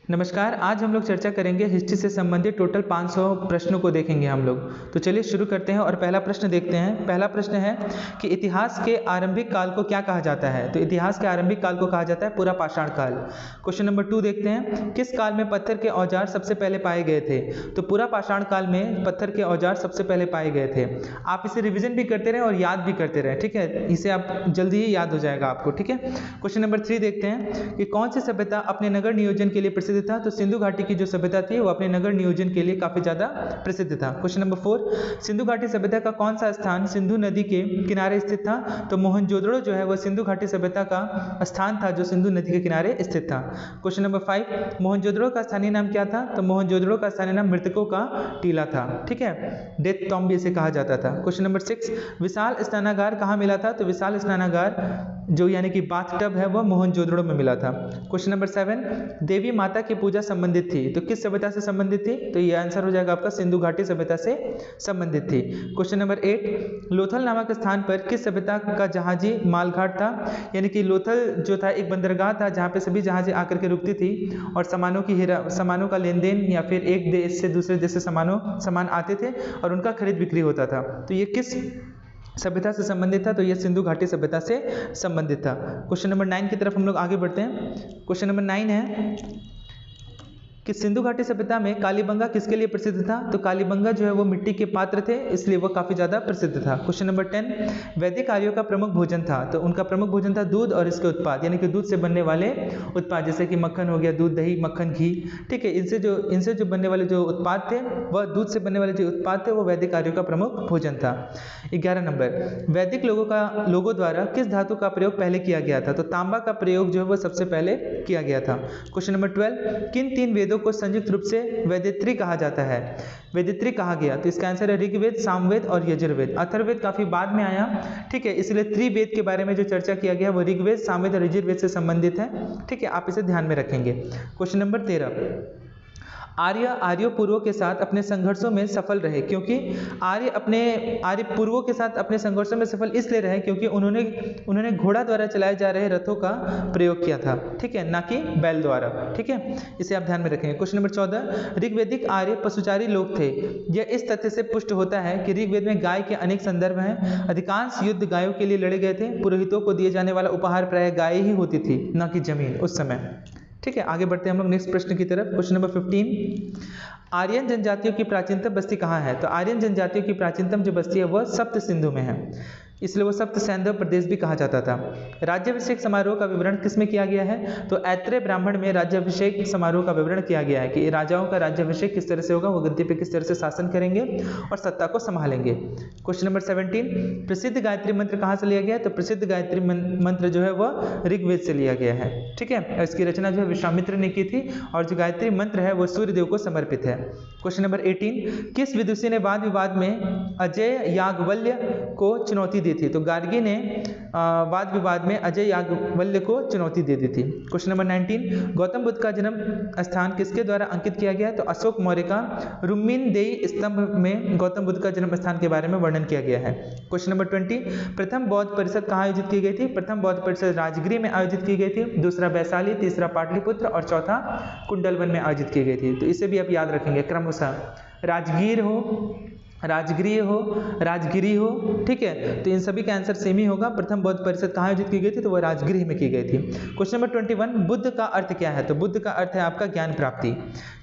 नमस्कार। आज हम लोग चर्चा करेंगे हिस्ट्री से संबंधित टोटल 500 प्रश्नों को देखेंगे हम लोग। तो चलिए शुरू करते हैं और पहला प्रश्न देखते हैं। पहला प्रश्न है कि इतिहास के आरंभिक काल को क्या कहा जाता है। तो इतिहास के आरंभिक काल को कहा जाता है पूरा पाषाण काल। क्वेश्चन नंबर 2 देखते हैं, किस काल में पत्थर के औजार सबसे पहले पाए गए थे। तो पूरा पाषाण काल में पत्थर के औजार सबसे पहले पाए गए थे। आप इसे रिविजन भी करते रहें और याद भी करते रहें, ठीक है। इसे आप जल्दी ही याद हो जाएगा आपको, ठीक है। क्वेश्चन नंबर 3 देखते हैं कि कौन सी सभ्यता अपने नगर नियोजन के लिए प्रसिद्ध था। तो सिंधु घाटी की जो सभ्यता थी वो अपने नगर नियोजन के लिए काफी ज्यादा प्रसिद्ध था। क्वेश्चन नंबर 4, सिंधु घाटी सभ्यता का कौन सा स्थान सिंधु नदी के किनारे स्थित था। तो मोहनजोदड़ो जो है वो सिंधु घाटी सभ्यता का स्थान था जो सिंधु नदी के किनारे स्थित था। क्वेश्चन नंबर 5, मोहनजोदड़ो का स्थानीय नाम क्या था। तो मोहनजोदड़ो का स्थानीय नाम मृतकों का टीला था, ठीक है। डेथ टॉम्ब भी इसे कहा जाता था। क्वेश्चन नंबर 6, विशाल स्नानागार कहाँ मिला था। तो विशाल स्नानागार जो यानी कि बाथ टब है वह मोहनजोदड़ो में मिला था। क्वेश्चन नंबर 7, देवी माता की पूजा संबंधित थी। तो किस सभ्यता से संबंधित थी। तो ये आंसर हो जाएगा आपका सिंधु घाटी सभ्यता से संबंधित थी। क्वेश्चन नंबर 8, लोथल नामक स्थान पर किस सभ्यता का जहाजी मालघाट था। यानी कि लोथल जो था एक बंदरगाह था जहाँ पे सभी जहाजें आकर के रुकती थी और सामानों का लेन देन या फिर एक देश से दूसरे देश से सामान आते थे और उनका खरीद बिक्री होता था। तो ये किस सभ्यता से संबंधित था। तो यह सिंधु घाटी सभ्यता से संबंधित था। क्वेश्चन नंबर 9 की तरफ हम लोग आगे बढ़ते हैं। क्वेश्चन नंबर 9 है कि सिंधु घाटी सभ्यता में कालीबंगा किसके लिए प्रसिद्ध था। तो कालीबंगा जो है वो मिट्टी के पात्र थे, इसलिए वो काफी ज्यादा प्रसिद्ध था। क्वेश्चन नंबर 10, वैदिक आर्यों का प्रमुख भोजन था। तो उनका प्रमुख भोजन था दूध और इसके उत्पाद, यानी कि दूध से बनने वाले उत्पाद जैसे कि मक्खन हो गया, दूध, दही, मक्खन, घी, ठीक है। इनसे जो बनने वाले जो उत्पाद थे वह दूध से बनने वाले जो उत्पाद थे वो वैदिक आर्यों का प्रमुख भोजन था। 11 नंबर, वैदिक लोगों द्वारा किस धातु का प्रयोग पहले किया गया था। तो तांबा का प्रयोग जो है वो सबसे पहले किया गया था। क्वेश्चन नंबर 12, किन 3 वेदों को संयुक्त रूप से वेदित्री कहा जाता है। वेदित्री कहा गया। तो इसका आंसर है ऋग्वेद, सामवेद और यजुर्वेद। अथर्ववेद काफी बाद में आया, ठीक है, इसलिए त्रिवेद के बारे में जो चर्चा किया गया वो ऋग्वेद, सामवेद और यजुर्वेद से संबंधित है, ठीक है। आप इसे ध्यान में रखेंगे। क्वेश्चन नंबर 13, आर्य पूर्वों के साथ अपने संघर्षों में सफल रहे, क्योंकि आर्य पूर्वों के साथ अपने संघर्षों में सफल इसलिए रहे क्योंकि उन्होंने घोड़ा द्वारा चलाए जा रहे रथों का प्रयोग किया था, ठीक है, ना कि बैल द्वारा, ठीक है। इसे आप ध्यान में रखेंगे। क्वेश्चन नंबर 14, ऋग्वैदिक आर्य पशुचारी लोग थे। यह इस तथ्य से पुष्ट होता है कि ऋग्वेद में गाय के अनेक संदर्भ हैं। अधिकांश युद्ध गायों के लिए लड़े गए थे। पुरोहितों को दिए जाने वाला उपहार प्राय गाय ही होती थी, ना कि जमीन उस समय, ठीक है। आगे बढ़ते हैं हम लोग नेक्स्ट प्रश्न की तरफ। क्वेश्चन नंबर 15, आर्यन जनजातियों की प्राचीनतम बस्ती कहाँ है। तो आर्यन जनजातियों की प्राचीनतम जो बस्ती है वह सप्त सिंधु में है, इसलिए वो सप्त सैंधव प्रदेश भी कहा जाता था। राज्याभिषेक समारोह का विवरण किसमें किया गया है। तो ऐत्रेय ब्राह्मण में राज्याभिषेक समारोह का विवरण किया गया है कि राजाओं का राज्याभिषेक किस तरह से होगा, वो गद्दी पे किस तरह से शासन करेंगे और सत्ता को संभालेंगे। क्वेश्चन नंबर 17, प्रसिद्ध गायत्री मंत्र कहाँ से लिया गया है। तो प्रसिद्ध गायत्री मंत्र जो है वह ऋग्वेद से लिया गया है, ठीक है। इसकी रचना जो है विश्वामित्र ने की थी और जो गायत्री मंत्र है वो सूर्यदेव को समर्पित है। क्वेश्चन नंबर 18, किस विदुषी ने वाद विवाद में अजय याज्ञवल्क्य को चुनौती दी थी। तो गार्गी ने वाद विवाद में अजय याज्ञवल्क्य को चुनौती दे दी थी। क्वेश्चन नंबर 19, गौतम बुद्ध का जन्म स्थान किसके द्वारा अंकित किया गया है। तो अशोक मौर्य का रुक्मिणीदेयी स्तंभ में गौतम बुद्ध का जन्म स्थान के बारे में वर्णन किया गया है। क्वेश्चन नंबर 20, प्रथम बौद्ध परिषद कहाँ आयोजित की गई थी। प्रथम बौद्ध परिषद राजगृह में आयोजित की गई थी, दूसरा वैशाली, तीसरा पाटलिपुत्र और चौथा कुंडलवन में आयोजित की गई थी। तो इसे भी आप याद रखेंगे क्रमशः, राजगीर हो, राजगृह हो, राजगिरी हो, ठीक है। तो इन सभी का आंसर सेम ही होगा। प्रथम बौद्ध परिषद कहाँ आयोजित की गई थी। तो वह राजगृह में की गई थी। क्वेश्चन नंबर 21, बुद्ध का अर्थ क्या है। तो बुद्ध का अर्थ है आपका ज्ञान प्राप्ति।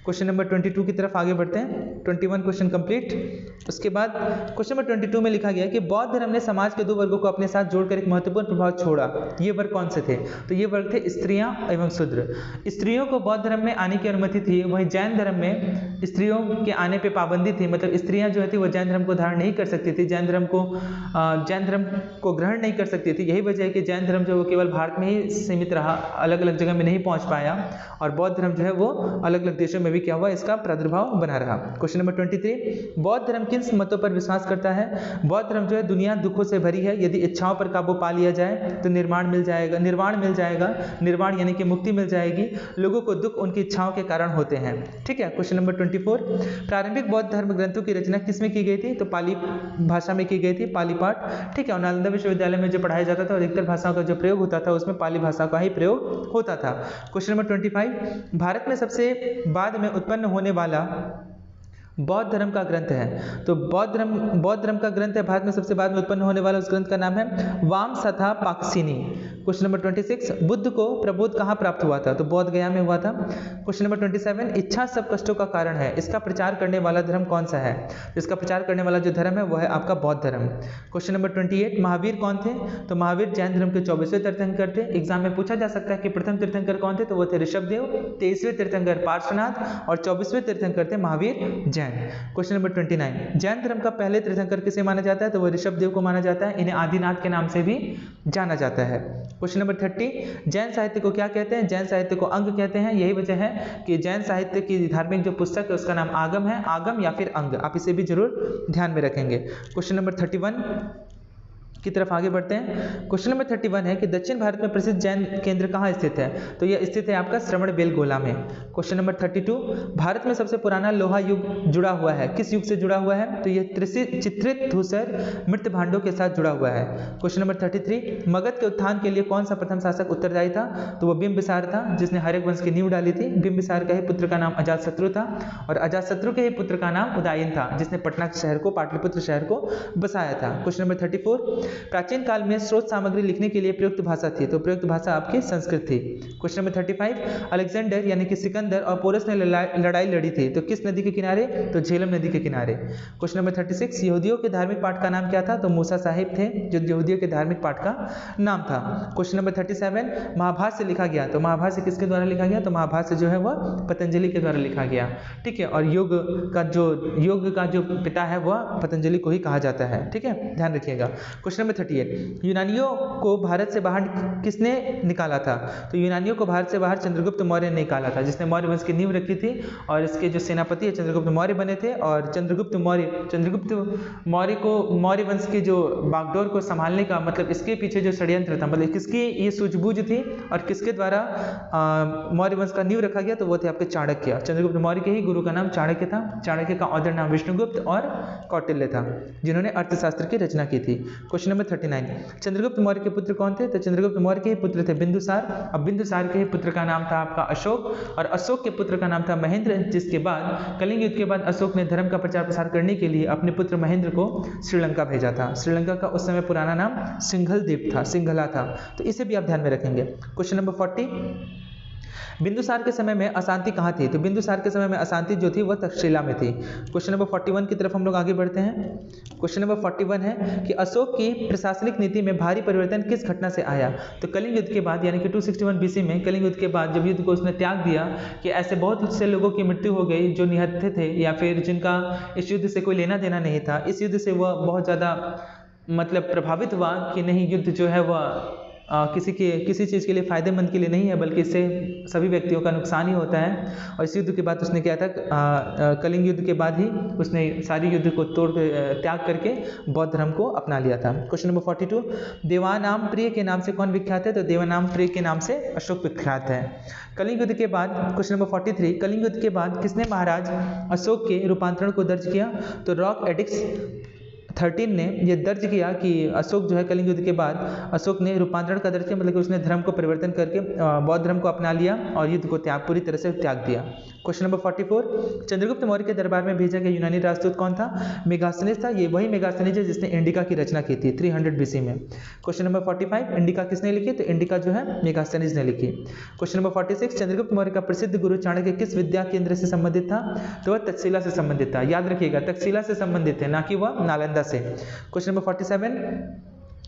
क्वेश्चन नंबर 22 की तरफ आगे बढ़ते हैं। 21 क्वेश्चन कंप्लीट। उसके बाद क्वेश्चन नंबर 22 में लिखा गया कि बौद्ध धर्म ने समाज के 2 वर्गों को अपने साथ जोड़कर एक महत्वपूर्ण प्रभाव छोड़ा। ये वर्ग कौन से थे। तो ये वर्ग थे स्त्रियां एवं शूद्र। स्त्रियों को बौद्ध धर्म में आने की अनुमति थी, वहीं जैन धर्म में स्त्रियों के आने पर पाबंदी थी, मतलब स्त्रियां जो है वो जैन धर्म को धारण नहीं कर सकती थी, जैन धर्म को ग्रहण नहीं कर सकती थी। यही वजह है कि जैन धर्म जो वो केवल भारत में ही सीमित रहा, अलग अलग जगह में नहीं पहुंच पाया, और बौद्ध धर्म जो है वो अलग अलग देशों में भी क्या हुआ, इसका प्रादुर्भाव बना रहा। क्वेश्चन नंबर 23, बौद्ध धर्म किन मतों पर विश्वास करता है। बौद्ध धर्म जो है दुनिया दुखों से भरी है, यदि इच्छाओं पर काबू पा लिया जाए तो निर्वाण मिल जाएगा। निर्वाण यानी कि मुक्ति मिल जाएगी। लोगों को दुख उनकी इच्छाओं के कारण होते हैं, ठीक है। क्वेश्चन नंबर 24, प्रारंभिक बौद्ध धर्म ग्रंथों की रचना किसमें में की गई थी? तो पाली भाषा में की गई थी, पाली पाठ, ठीक है। और नालंदा विश्वविद्यालय में जो पढ़ाया जाता था और अधिकतर भाषाओं का जो प्रयोग होता था उसमें पाली भाषा का ही प्रयोग होता था। क्वेश्चन नंबर 25, भारत में सबसे बाद में उत्पन्न होने वाला बौद्ध धर्म का ग्रंथ है। तो बौद्ध धर्म का ग्रंथ है भारत में सबसे बाद में उत्पन्न होने वाला, उस ग्रंथ का नाम है वामसथा पाकसिनी। क्वेश्चन नंबर 26, बुद्ध को प्रबोध कहाँ प्राप्त हुआ था? तो बोध गया में हुआ था। क्वेश्चन नंबर 27, इच्छा सब कष्टों का कारण है, इसका प्रचार करने वाला धर्म कौन सा है? इसका प्रचार करने वाला जो धर्म है वो है आपका बौद्ध धर्म। क्वेश्चन नंबर 28, महावीर कौन थे? तो महावीर जैन धर्म के 24वें तीर्थंकर थे। एग्जाम में पूछा जा सकता है कि प्रथम तीर्थंकर कौन थे? तो वो थे ऋषभदेव, 23वें तीर्थंकर पार्श्वनाथ और 24वें तीर्थंकर थे महावीर जैन। क्वेश्चन नंबर 29, जैन धर्म का पहले तीर्थंकर किसे माना जाता है? तो वो ऋषभदेव को माना जाता है। इन्हें आदिनाथ के नाम से भी जाना जाता है। क्वेश्चन नंबर 30, जैन साहित्य को क्या कहते हैं? जैन साहित्य को अंग कहते हैं। यही वजह है कि जैन साहित्य की धार्मिक जो पुस्तक है उसका नाम आगम है, आगम या फिर अंग, आप इसे भी जरूर ध्यान में रखेंगे। क्वेश्चन नंबर 31 की तरफ आगे बढ़ते हैं। क्वेश्चन नंबर 31 है कि दक्षिण भारत में प्रसिद्ध जैन केंद्र कहाँ स्थित है? तो यह स्थित है आपका श्रवणबेलगोला में। क्वेश्चन नंबर 32, भारत में सबसे पुराना लोहा युग जुड़ा हुआ है, किस युग से जुड़ा हुआ है? तो यह चित्रित धूसर मृत भांडों के साथ जुड़ा हुआ है। क्वेश्चन नंबर 33, मगध के उत्थान के लिए कौन सा प्रथम शासक उत्तरदायी था? तो वो बिंबिसार था, जिसने हर्यक वंश की नींव डाली थी। बिंबिसार का ही पुत्र का नाम अजातशत्रु था और अजातशत्रु के ही पुत्र का नाम उदयन था, जिसने पटना शहर को, पाटलिपुत्र शहर को बसाया था। क्वेश्चन नंबर 34, प्राचीन काल में स्रोत सामग्री लिखने के लिए प्रयुक्त भाषा थी, तो प्रयुक्त भाषा आपकी संस्कृत थी। क्वेश्चन नंबर 35, अलेक्जेंडर यानी कि सिकंदर और पोरस ने लड़ाई लड़ी थी, तो किस नदी के किनारे? तो झेलम नदी के किनारे। क्वेश्चन नंबर 36, यहूदियों के धार्मिक पाठ का नाम क्या था? तो मूसा साहिब थे, जो यहूदियों के धार्मिक पाठ का नाम था। क्वेश्चन नंबर 37, महाभाष्य लिखा गया, तो महाभाष्य किसके द्वारा लिखा गया? तो महाभाष्य जो है वह पतंजलि के द्वारा लिखा गया, ठीक है। और योग का जो पिता है वह पतंजलि को ही कहा जाता है, ठीक है, ध्यान रखिएगा। क्वेश्चन नंबर 38, यूनानियों को भारत से बाहर किसने निकाला था? तो यूनानियों को भारत से बाहर चंद्रगुप्त मौर्य ने निकाला था, जिसने मौर्य वंश की नींव रखी थी और इसके जो सेनापति है चंद्रगुप्त मौर्य बने थे। और चंद्रगुप्त मौर्य को मौर्य वंश की जो बागडोर को संभालने का मतलब इसके पीछे जो षड्यंत्र था, मतलब किसकी ये सूझबूझ थी और किसके द्वारा मौर्य वंश का नींव रखा गया? तो वो थे आपके चाणक्य। चंद्रगुप्त मौर्य के ही गुरु का नाम चाणक्य था। चाणक्य का ऑथर नाम विष्णुगुप्त और कौटिल्य था, जिन्होंने अर्थशास्त्र की रचना की थी। क्वेश्चन नंबर 39, चंद्रगुप्त मौर्य के पुत्र कौन थे? तो चंद्रगुप्त मौर्य के ही पुत्र थे बिंदुसार। अब बिंदुसार के ही पुत्र का नाम था आपका अशोक और अशोक के पुत्र का नाम था महेंद्र, जिसके बाद कलिंग युद्ध के बाद अशोक ने धर्म का प्रचार प्रसार करने के लिए अपने पुत्र महेंद्र को श्रीलंका भेजा था। श्रीलंका का उस समय पुराना नाम सिंघल द्वीप था, सिंघला था, तो इसे भी आप ध्यान में रखेंगे। क्वेश्चन नंबर 40, बिंदुसार के समय में अशांति कहाँ थी? तो बिंदुसार के समय में अशांति जो थी वह तक्षशिला में थी। क्वेश्चन नंबर 41 की तरफ हम लोग आगे बढ़ते हैं। क्वेश्चन नंबर 41 है कि अशोक की प्रशासनिक नीति में भारी परिवर्तन किस घटना से आया? तो कलिंग युद्ध के बाद, यानी कि 261 BC में कलिंग युद्ध के बाद जब युद्ध को उसने त्याग दिया कि ऐसे बहुत से लोगों की मृत्यु हो गई जो निहत्थे थे या फिर जिनका इस युद्ध से कोई लेना देना नहीं था। इस युद्ध से वह बहुत ज़्यादा मतलब प्रभावित हुआ कि नहीं, युद्ध जो है वह किसी चीज़ के लिए फ़ायदेमंद के लिए नहीं है, बल्कि इससे सभी व्यक्तियों का नुकसान ही होता है। और इस युद्ध के बाद उसने क्या था, कलिंग युद्ध के बाद ही उसने सारी युद्ध को त्याग करके बौद्ध धर्म को अपना लिया था। क्वेश्चन नंबर 42, देवानाम प्रिय के नाम से कौन विख्यात है? तो देवानाम प्रिय के नाम से अशोक विख्यात है। कलिंग युद्ध के बाद, क्वेश्चन नंबर 43, कलिंग युद्ध के बाद किसने महाराज अशोक के रूपांतरण को दर्ज किया? तो रॉक एडिक्स 13 ने यह दर्ज किया कि अशोक जो है कलिंग युद्ध के बाद अशोक ने रूपांतरण का दर्ज किया, मतलब कि उसने धर्म को परिवर्तन करके बौद्ध धर्म को अपना लिया और युद्ध को पूरी तरह से त्याग दिया। क्वेश्चन नंबर 44, चंद्रगुप्त मौर्य के दरबार में भेजा गया यूनानी राजदूत कौन था? मेगास्थनीज था। ये वही मेगास्थनीज है जिसने इंडिका की रचना की थी 300 BC में। क्वेश्चन नंबर 45, इंडिका किसने लिखी? तो इंडिका जो है मेगास्थनीज ने लिखी। क्वेश्चन नंबर 46, चंद्रगुप्त मौर्य का प्रसिद्ध गुरु चाणक्य किस विद्या केंद्र से संबंधित था? तो वह तक्षशिला से संबंधित था। याद रखिएगा, तक्षशिला से संबंधित है, ना कि वह नालंदा से। क्वेश्चन नंबर 47,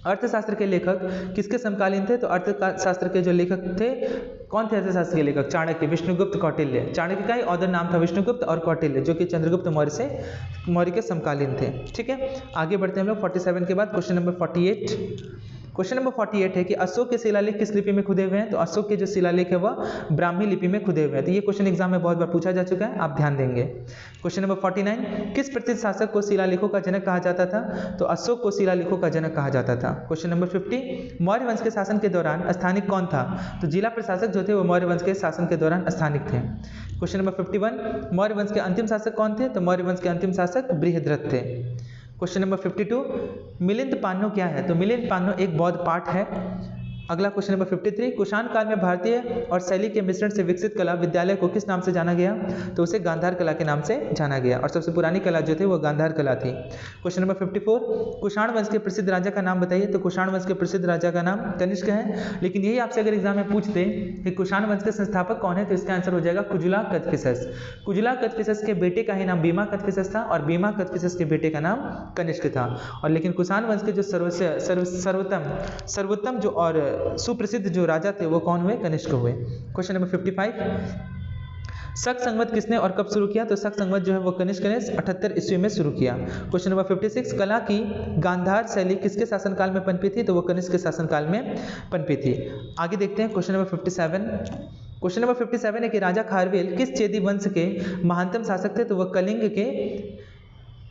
अर्थशास्त्र के लेखक किसके समकालीन थे? तो अर्थशास्त्र के जो लेखक थे, कौन थे अर्थशास्त्र के लेखक? चाणक्य, विष्णुगुप्त, कौटिल्य। चाणक्य का ही ऑथर नाम था विष्णुगुप्त और कौटिल्य, जो कि चंद्रगुप्त मौर्य के समकालीन थे। ठीक है, आगे बढ़ते हैं हम लोग 47 के बाद। क्वेश्चन नंबर 48, क्वेश्चन नंबर 48 है कि अशोक के शिलालेख किस लिपि में खुदे हुए हैं? तो अशोक के जो शिलालेख है वह ब्राह्मी लिपि में खुदे हुए हैं। तो ये क्वेश्चन एग्जाम में बहुत बार पूछा जा चुका है, आप ध्यान देंगे। क्वेश्चन नंबर 49, किस प्रसिद्ध शासक को शिलालेखों का जनक कहा जाता था? तो अशोक को शिलालेखों का जनक कहा जाता था। क्वेश्चन नंबर 50, मौर्य वंश के शासन के दौरान स्थानिक कौन था? तो जिला प्रशासक जो थे वो मौर्य वंश के शासन के दौरान स्थानिक थे। क्वेश्चन नंबर 51, मौर्य वंश के अंतिम शासक कौन थे? तो मौर्य वंश के अंतिम शासक बृहद्रथ थे। क्वेश्चन नंबर 52, मिलिंद पान्नु क्या है? तो मिलिंद पान्नु एक बौद्ध पाठ है। अगला क्वेश्चन नंबर 53, कुषाण काल में भारतीय और शैली के मिश्रण से विकसित कला विद्यालय को किस नाम से जाना गया? तो उसे गांधार कला के नाम से जाना गया और सबसे पुरानी कला जो थी वो गांधार कला थी। क्वेश्चन नंबर 54, कुषाण वंश के प्रसिद्ध राजा का नाम बताइए। तो कुषाण वंश के प्रसिद्ध राजा का नाम कनिष्क है। लेकिन यही आपसे अगर एग्जाम में पूछते कि कुषाण वंश के संस्थापक कौन है, तो इसका आंसर हो जाएगा कुजुला कदफिसस। कुजुला कदफिसस के बेटे का ही नाम बीमा कदफिसस था और बीमा कदफिसस के बेटे का नाम कनिष्क था। और लेकिन कुषाण वंश के जो सर्वोत्तम जो और सुप्रसिद्ध जो राजा थे वो कौन हुए? कनिष्क हुए। क्वेश्चन नंबर 55, शक संवत किसने और कब शुरू किया? तो शक संवत जो है वो कनिष्क ने 78 ईस्वी में शुरू किया। क्वेश्चन नंबर 56, कला की गांधार शैली किसके शासनकाल में पनपी थी? तो वो कनिष्क के शासनकाल में पनपी थी। आगे देखते हैं क्वेश्चन नंबर 57। क्वेश्चन नंबर 57 है कि राजा खारवेल किस चेदी वंश के महानतम शासक थे? तो वह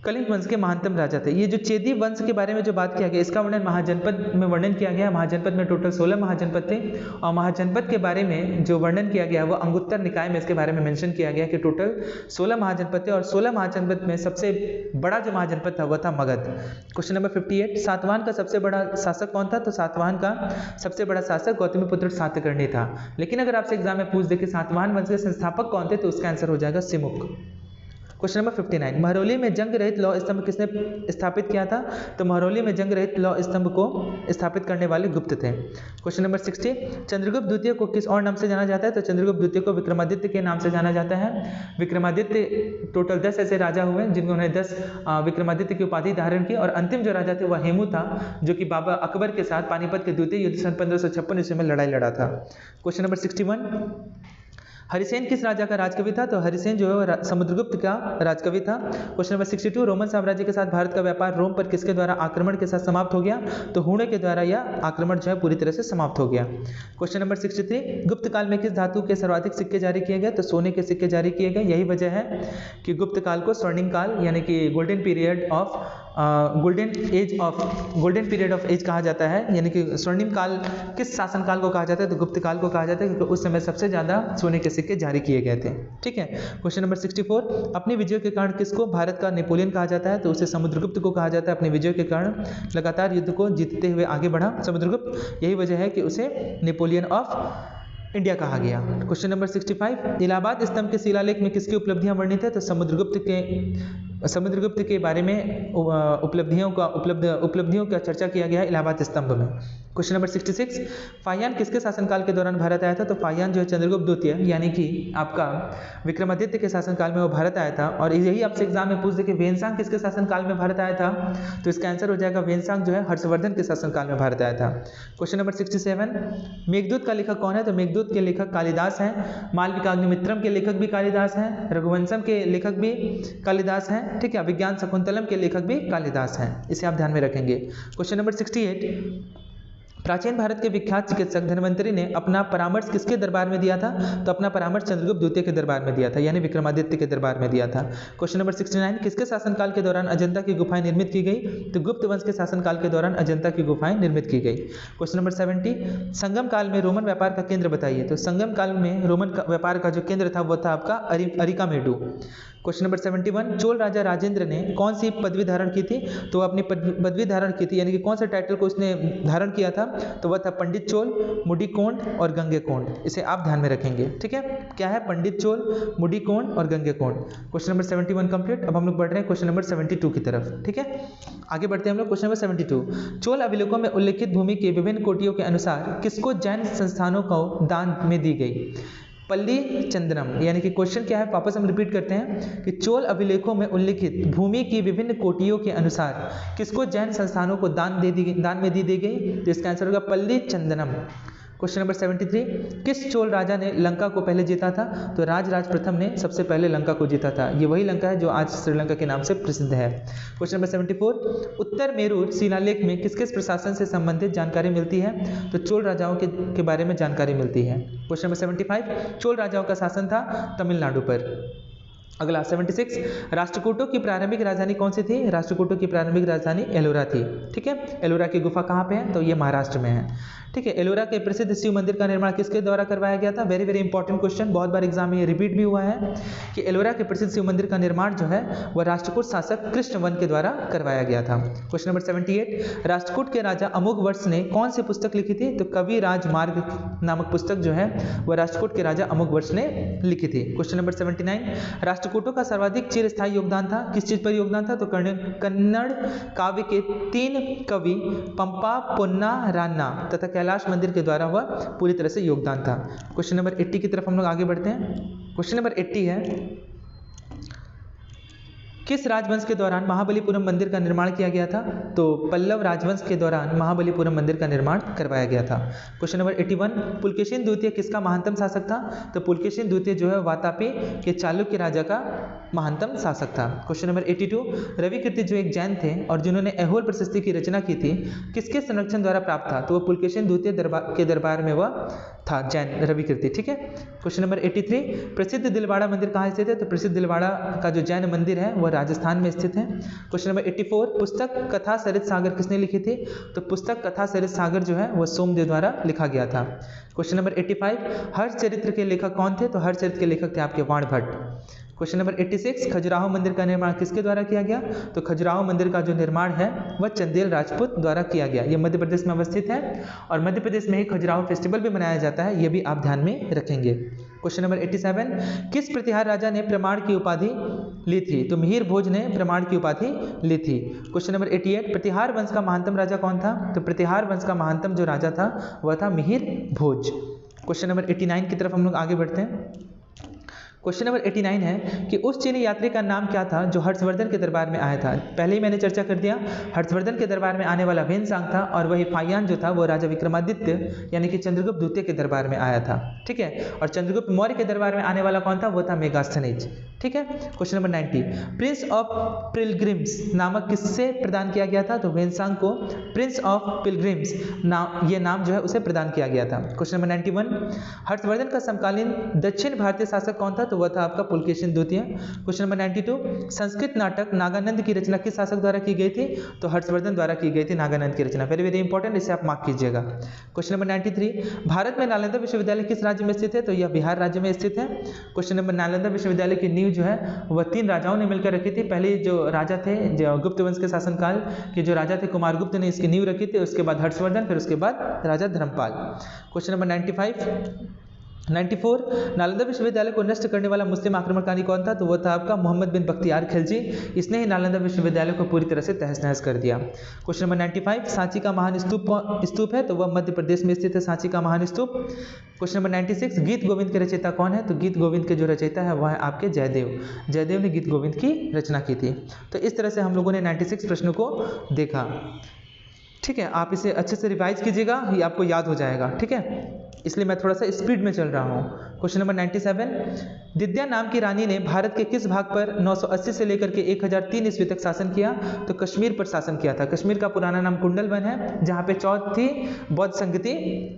कलिंग वंश के महानतम राजा थे। ये जो चेदी वंश के बारे में जो बात किया गया, इसका वर्णन महाजनपद में वर्णन किया गया। महाजनपद में टोटल 16 महाजनपद थे और महाजनपद के बारे में जो वर्णन किया गया वो अंगुत्तर निकाय में इसके बारे में मेंशन किया गया कि टोटल 16 महाजनपद थे और 16 महाजनपद में सबसे बड़ा जो महाजनपद था वह था मगध। क्वेश्चन नंबर 58, सातवाहन का सबसे बड़ा शासक कौन था? तो सातवाहन का सबसे बड़ा शासक गौतमीपुत्र सातकर्णी था। लेकिन अगर आपसे एग्जाम में पूछ दे कि सातवाहन वंश के संस्थापक कौन थे, तो उसका आंसर हो जाएगा सिमुक। क्वेश्चन नंबर 59, महरौली में जंग रहित लौह स्तंभ किसने स्थापित किया था? तो महरौली में जंग रहित लौह स्तंभ को स्थापित करने वाले गुप्त थे। क्वेश्चन नंबर 60, चंद्रगुप्त द्वितीय को किस और नाम से जाना जाता है? तो चंद्रगुप्त द्वितीय को विक्रमादित्य के नाम से जाना जाता है। विक्रमादित्य टोटल 10 ऐसे राजा हुए जिन्होंने 10 विक्रमादित्य की उपाधि धारण की और अंतिम जो राजा थे वह हेमू था, जो कि बाबा अकबर के साथ पानीपत के द्वितीय युद्ध सन 1556 ईस्वी में लड़ाई लड़ा था। क्वेश्चन नंबर 61, हरिसेन किस राजा का राजकवि था? तो हरिसेन जो है समुद्रगुप्त का राजकवि था। क्वेश्चन नंबर 62, रोमन साम्राज्य के साथ भारत का व्यापार रोम पर किसके द्वारा आक्रमण के साथ समाप्त हो गया? तो हुणे के द्वारा यह आक्रमण जो है पूरी तरह से समाप्त हो गया। क्वेश्चन नंबर 63, गुप्त काल में किस धातु के सर्वाधिक सिक्के जारी किए गए? तो सोने के सिक्के जारी किए गए। यही वजह है कि गुप्त काल को स्वर्णिम काल यानी कि गोल्डन पीरियड ऑफ एज कहा जाता है। यानी कि स्वर्णिम काल किस शासनकाल को कहा जाता है? तो गुप्त काल को कहा जाता है, क्योंकि उस समय सबसे ज्यादा सोने के सिक्के जारी किए गए थे। ठीक है। क्वेश्चन नंबर 64, अपनी विजय के कारण किसको भारत का नेपोलियन कहा जाता है? तो उसे समुद्रगुप्त को कहा जाता है। अपनी विजय के कारण लगातार युद्ध को जीतते हुए आगे बढ़ा समुद्रगुप्त, यही वजह है कि उसे नेपोलियन ऑफ इंडिया कहा गया। क्वेश्चन नंबर 65, इलाहाबाद स्तंभ के शिलालेख में किसकी उपलब्धियां वर्णित है? तो समुद्रगुप्त के बारे में उपलब्धियों का चर्चा किया गया है इलाहाबाद स्तंभ में। क्वेश्चन नंबर 66, फाहियान किसके शासनकाल के दौरान भारत आया था? तो फाहियान जो है चंद्रगुप्त द्वितीय यानी कि आपका विक्रमादित्य के शासनकाल में वो भारत आया था। और यही आपसे एग्जाम में पूछ दे कि वेनसांग किसके शासनकाल में भारत आया था? तो इसका आंसर हो जाएगा वेनसांग जो है हर्षवर्धन के शासनकाल में भारत आया था। क्वेश्चन नंबर 67, मेघदूत का लेखक कौन है? तो मेघदूत के लेखक कालिदास हैं। मालविकाग्निमित्रम के लेखक भी कालिदास हैं। रघुवंशम के लेखक भी कालिदास हैं। ठीक है। विज्ञान शकुंतलम के लेखक भी कालिदास हैं। इसे आप ध्यान में रखेंगे। क्वेश्चन नंबर 68, प्राचीन भारत के विख्यात चिकित्सक धन्वंतरि ने अपना परामर्श किसके दरबार में दिया था? तो अपना परामर्श चंद्रगुप्त द्वितीय के दरबार में दिया था, यानी विक्रमादित्य के दरबार में दिया था। क्वेश्चन नंबर 69, किसके शासनकाल के दौरान अजंता की गुफाएं निर्मित की गई? तो गुप्त वंश के शासनकाल के दौरान अजंता की गुफाएं निर्मित की गई। क्वेश्चन नंबर 70, संगम काल में रोमन व्यापार का केंद्र बताइए। तो संगम काल में रोमन व्यापार का जो केंद्र था वो था आपका अरिकामेडू। क्वेश्चन नंबर 71, चोल राजा राजेंद्र ने कौन सी पदवी धारण की थी? तो अपनी पदवी धारण की थी, यानी कि कौन से टाइटल को उसने धारण किया था? तो वह था पंडित चोल, मुडिकोंड और गंगेकोंड। इसे आप ध्यान में रखेंगे। ठीक है। क्या है? पंडित चोल, मुडिकोंड और गंगेकोंड। Question number 71 complete. अब हम लोग बढ़ रहे हैं क्वेश्चन नंबर 72 की तरफ। ठीक है। आगे बढ़ते हैं हम लोग। क्वेश्चन नंबर 72, चोल अभिलेखों में उल्लिखित भूमि के विभिन्न कोटियों के अनुसार किसको जैन संस्थानों को दान में दी गई? पल्ली चंदनम। यानी कि क्वेश्चन क्या है, वापस हम रिपीट करते हैं कि चोल अभिलेखों में उल्लिखित भूमि की विभिन्न कोटियों के अनुसार किसको जैन संस्थानों को दान में दी गई? तो इसका आंसर होगा पल्ली चंदनम। क्वेश्चन नंबर 73, किस चोल राजा ने लंका को पहले जीता था? तो राजराज प्रथम ने सबसे पहले लंका को जीता था। ये वही लंका है जो आज श्रीलंका के नाम से प्रसिद्ध है। क्वेश्चन नंबर 74, उत्तर मेरूर शिलालेख में किस किस प्रशासन से संबंधित जानकारी मिलती है? तो चोल राजाओं के बारे में जानकारी मिलती है। क्वेश्चन नंबर 75, चोल राजाओं का शासन था तमिलनाडु पर। अगला 76, राष्ट्रकूटों की प्रारंभिक राजधानी कौन सी थी? राष्ट्रकूटों की प्रारंभिक राजधानी एलोरा थी। ठीक है, एलोरा की गुफा कहाँ पे है? तो ये महाराष्ट्र में है। ठीक है, एलोरा के प्रसिद्ध शिव मंदिर का निर्माण किसके द्वारा करवाया गया था? वेरी वेरी इंपॉर्टेंट क्वेश्चन, बहुत बार एग्जाम में ये रिपीट भी हुआ है कि एलोरा के प्रसिद्ध शिव मंदिर का निर्माण जो है वह राष्ट्रकूट शासक कृष्णवन के द्वारा करवाया गया था। क्वेश्चन नंबर 78, राष्ट्रकूट के राजा अमोघवर्ष ने कौन सी पुस्तक लिखी थी? तो कवि राजमार्ग नामक पुस्तक जो है वह राष्ट्रकूट के राजा अमोघवर्ष ने लिखी थी। क्वेश्चन नंबर 79, राष्ट्रकूटों का सर्वाधिक चिरस्थायी योगदान था, किस चीज पर योगदान था? तो कन्नड़ काव्य के 3 कवि पंपा, पोन्ना, रान्ना तथा कैलाश मंदिर के द्वारा वह पूरी तरह से योगदान था। क्वेश्चन नंबर 80 की तरफ हम लोग आगे बढ़ते हैं। क्वेश्चन नंबर 80 है, किस राजवंश के दौरान महाबलीपुरम मंदिर का निर्माण किया गया था? तो पल्लव राजवंश के दौरान महाबलीपुरम मंदिर का निर्माण करवाया गया था। क्वेश्चन नंबर 81, पुलकेशिन द्वितीय किसका महानतम शासक था? तो पुलकेशिन द्वितीय जो है वातापी के चालुक्य राजा का महानतम शासक था। क्वेश्चन नंबर 82, रविकीर्ति जो एक जैन थे और जिन्होंने ऐहोल प्रशस्ति की रचना की थी, किसके संरक्षण द्वारा प्राप्त था? तो वह पुलकेशिन द्वितीय के दरबार में वह था, जैन रविकीर्ति। ठीक है, क्वेश्चन नंबर 83, प्रसिद्ध दिलवाड़ा मंदिर कहाँ स्थित है? तो प्रसिद्ध दिलवाड़ा का जो जैन मंदिर है वह राजस्थान में स्थित है। क्वेश्चन नंबर 84, पुस्तक कथा सरित सागर किसने लिखी थी? तो पुस्तक कथा सरित सागर जो है वह सोमदेव द्वारा लिखा गया था। क्वेश्चन नंबर 85, हर्ष चरित्र के लेखक कौन थे? तो हर्ष चरित्र के लेखक थे आपके वाणभट्ट। क्वेश्चन नंबर 86, खजुराहो मंदिर का निर्माण किसके द्वारा किया गया? तो खजुराहो मंदिर का जो निर्माण है वह चंदेल राजपूत द्वारा किया गया। यह मध्य प्रदेश में अवस्थित है और मध्य प्रदेश में ही खजुराहो फेस्टिवल भी मनाया जाता है, यह भी आप ध्यान में रखेंगे। क्वेश्चन नंबर 87, किस प्रतिहार राजा ने प्रमाण की उपाधि ली थी? तो मिहिर भोज ने प्रमाण की उपाधि ली थी। क्वेश्चन नंबर 88, प्रतिहार वंश का महानतम राजा कौन था? तो प्रतिहार वंश का महानतम जो राजा था वह था मिहिर भोज। क्वेश्चन नंबर 89 की तरफ हम लोग आगे बढ़ते हैं। क्वेश्चन नंबर 89 है कि उस चीनी यात्री का नाम क्या था जो हर्षवर्धन के दरबार में आया था? पहले ही मैंने चर्चा कर दिया, हर्षवर्धन के दरबार में आने वाला वेनसांग था और वही फायान जो था वो राजा विक्रमादित्य यानी कि चंद्रगुप्त द्वितीय के दरबार में आया था। ठीक है, और चंद्रगुप्त मौर्य के दरबार में आने वाला कौन था? वो था मेगास्थनीज। ठीक है, question number 90, Prince of pilgrims नामक किससे प्रदान किया गया था? तो वेनसांग को प्रिंस ऑफ पिलग्रिम्स ये नाम जो है उसे प्रदान किया गया था। क्वेश्चन नंबर 91, हर्षवर्धन का समकालीन दक्षिण भारतीय शासक कौन था? तो वह था आपका पुलकेशिन द्वितीय। क्वेश्चन नंबर 92, संस्कृत नाटक नागानंद की रचना किस शासक द्वारा की गई थी? तो हर्षवर्धन द्वारा की गई थी नागानंद की रचना। वेरी वेरी इंपॉर्टेंट, इसे आप मार्क कीजिएगा। क्वेश्चन नंबर 93, भारत में नालंदा विश्वविद्यालय किस राज्य में स्थित है? तो यह बिहार राज्य में स्थित है। क्वेश्चन नंबर, नालंदा विश्वविद्यालय की नींव जो है वह 3 राजाओं ने मिलकर रखी थी। पहले जो राजा थे, जो गुप्त वंश के शासनकाल के जो राजा थे कुमारगुप्त ने इसकी नींव रखी थी, उसके बाद हर्षवर्धन, फिर उसके बाद राजा धर्मपाल। क्वेश्चन नंबर 94, नालंदा विश्वविद्यालय को नष्ट करने वाला मुस्लिम आक्रमणकारी कौन था? तो वह था आपका मोहम्मद बिन बख्तियार खिलजी। इसने ही नालंदा विश्वविद्यालय को पूरी तरह से तहस नहस कर दिया। क्वेश्चन नंबर 95, सांची का महान स्तूप है? तो वह मध्य प्रदेश में स्थित है सांची का महान स्तूप। क्वेश्चन नंबर 96, गीत गोविंद के रचयिता कौन है? तो गीत गोविंद के जो रचयिता है वह है आपके जयदेव। जयदेव ने गीत गोविंद की रचना की थी। तो इस तरह से हम लोगों ने 96 प्रश्नों को देखा। ठीक है, आप इसे अच्छे से रिवाइज कीजिएगा, ये आपको याद हो जाएगा। ठीक है, इसलिए मैं थोड़ा सा स्पीड में चल रहा हूँ। क्वेश्चन नंबर 97, दिद्या नाम की रानी ने भारत के किस भाग पर 980 से लेकर के 1003 ईस्वी तक शासन किया? तो कश्मीर पर शासन किया था। कश्मीर का पुराना नाम कुंडलवन है, जहाँ पे चौथी बौद्ध संगति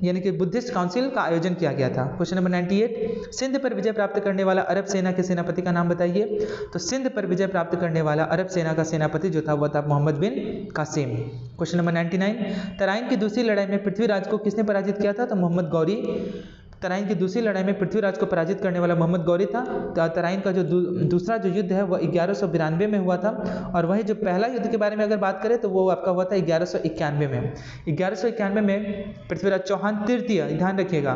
यानी कि बुद्धिस्ट काउंसिल का आयोजन किया गया था। क्वेश्चन नंबर 98, सिंध पर विजय प्राप्त करने वाला अरब सेना के सेनापति का नाम बताइए। तो सिंध पर विजय प्राप्त करने वाला अरब सेना का सेनापति जो था वह था मोहम्मद बिन कासिम। क्वेश्चन नंबर 99, तराइन की दूसरी लड़ाई में पृथ्वीराज को किसने पराजित किया था? तो मोहम्मद गौरी। तराइन की दूसरी लड़ाई में पृथ्वीराज को पराजित करने वाला मोहम्मद गौरी था। तराइन का जो दूसरा जो युद्ध है वह 1192 में हुआ था, और वही जो पहला युद्ध के बारे में अगर बात करें तो वो आपका हुआ था 1191 में। 1191 में पृथ्वीराज चौहान तृतीय, ध्यान रखिएगा,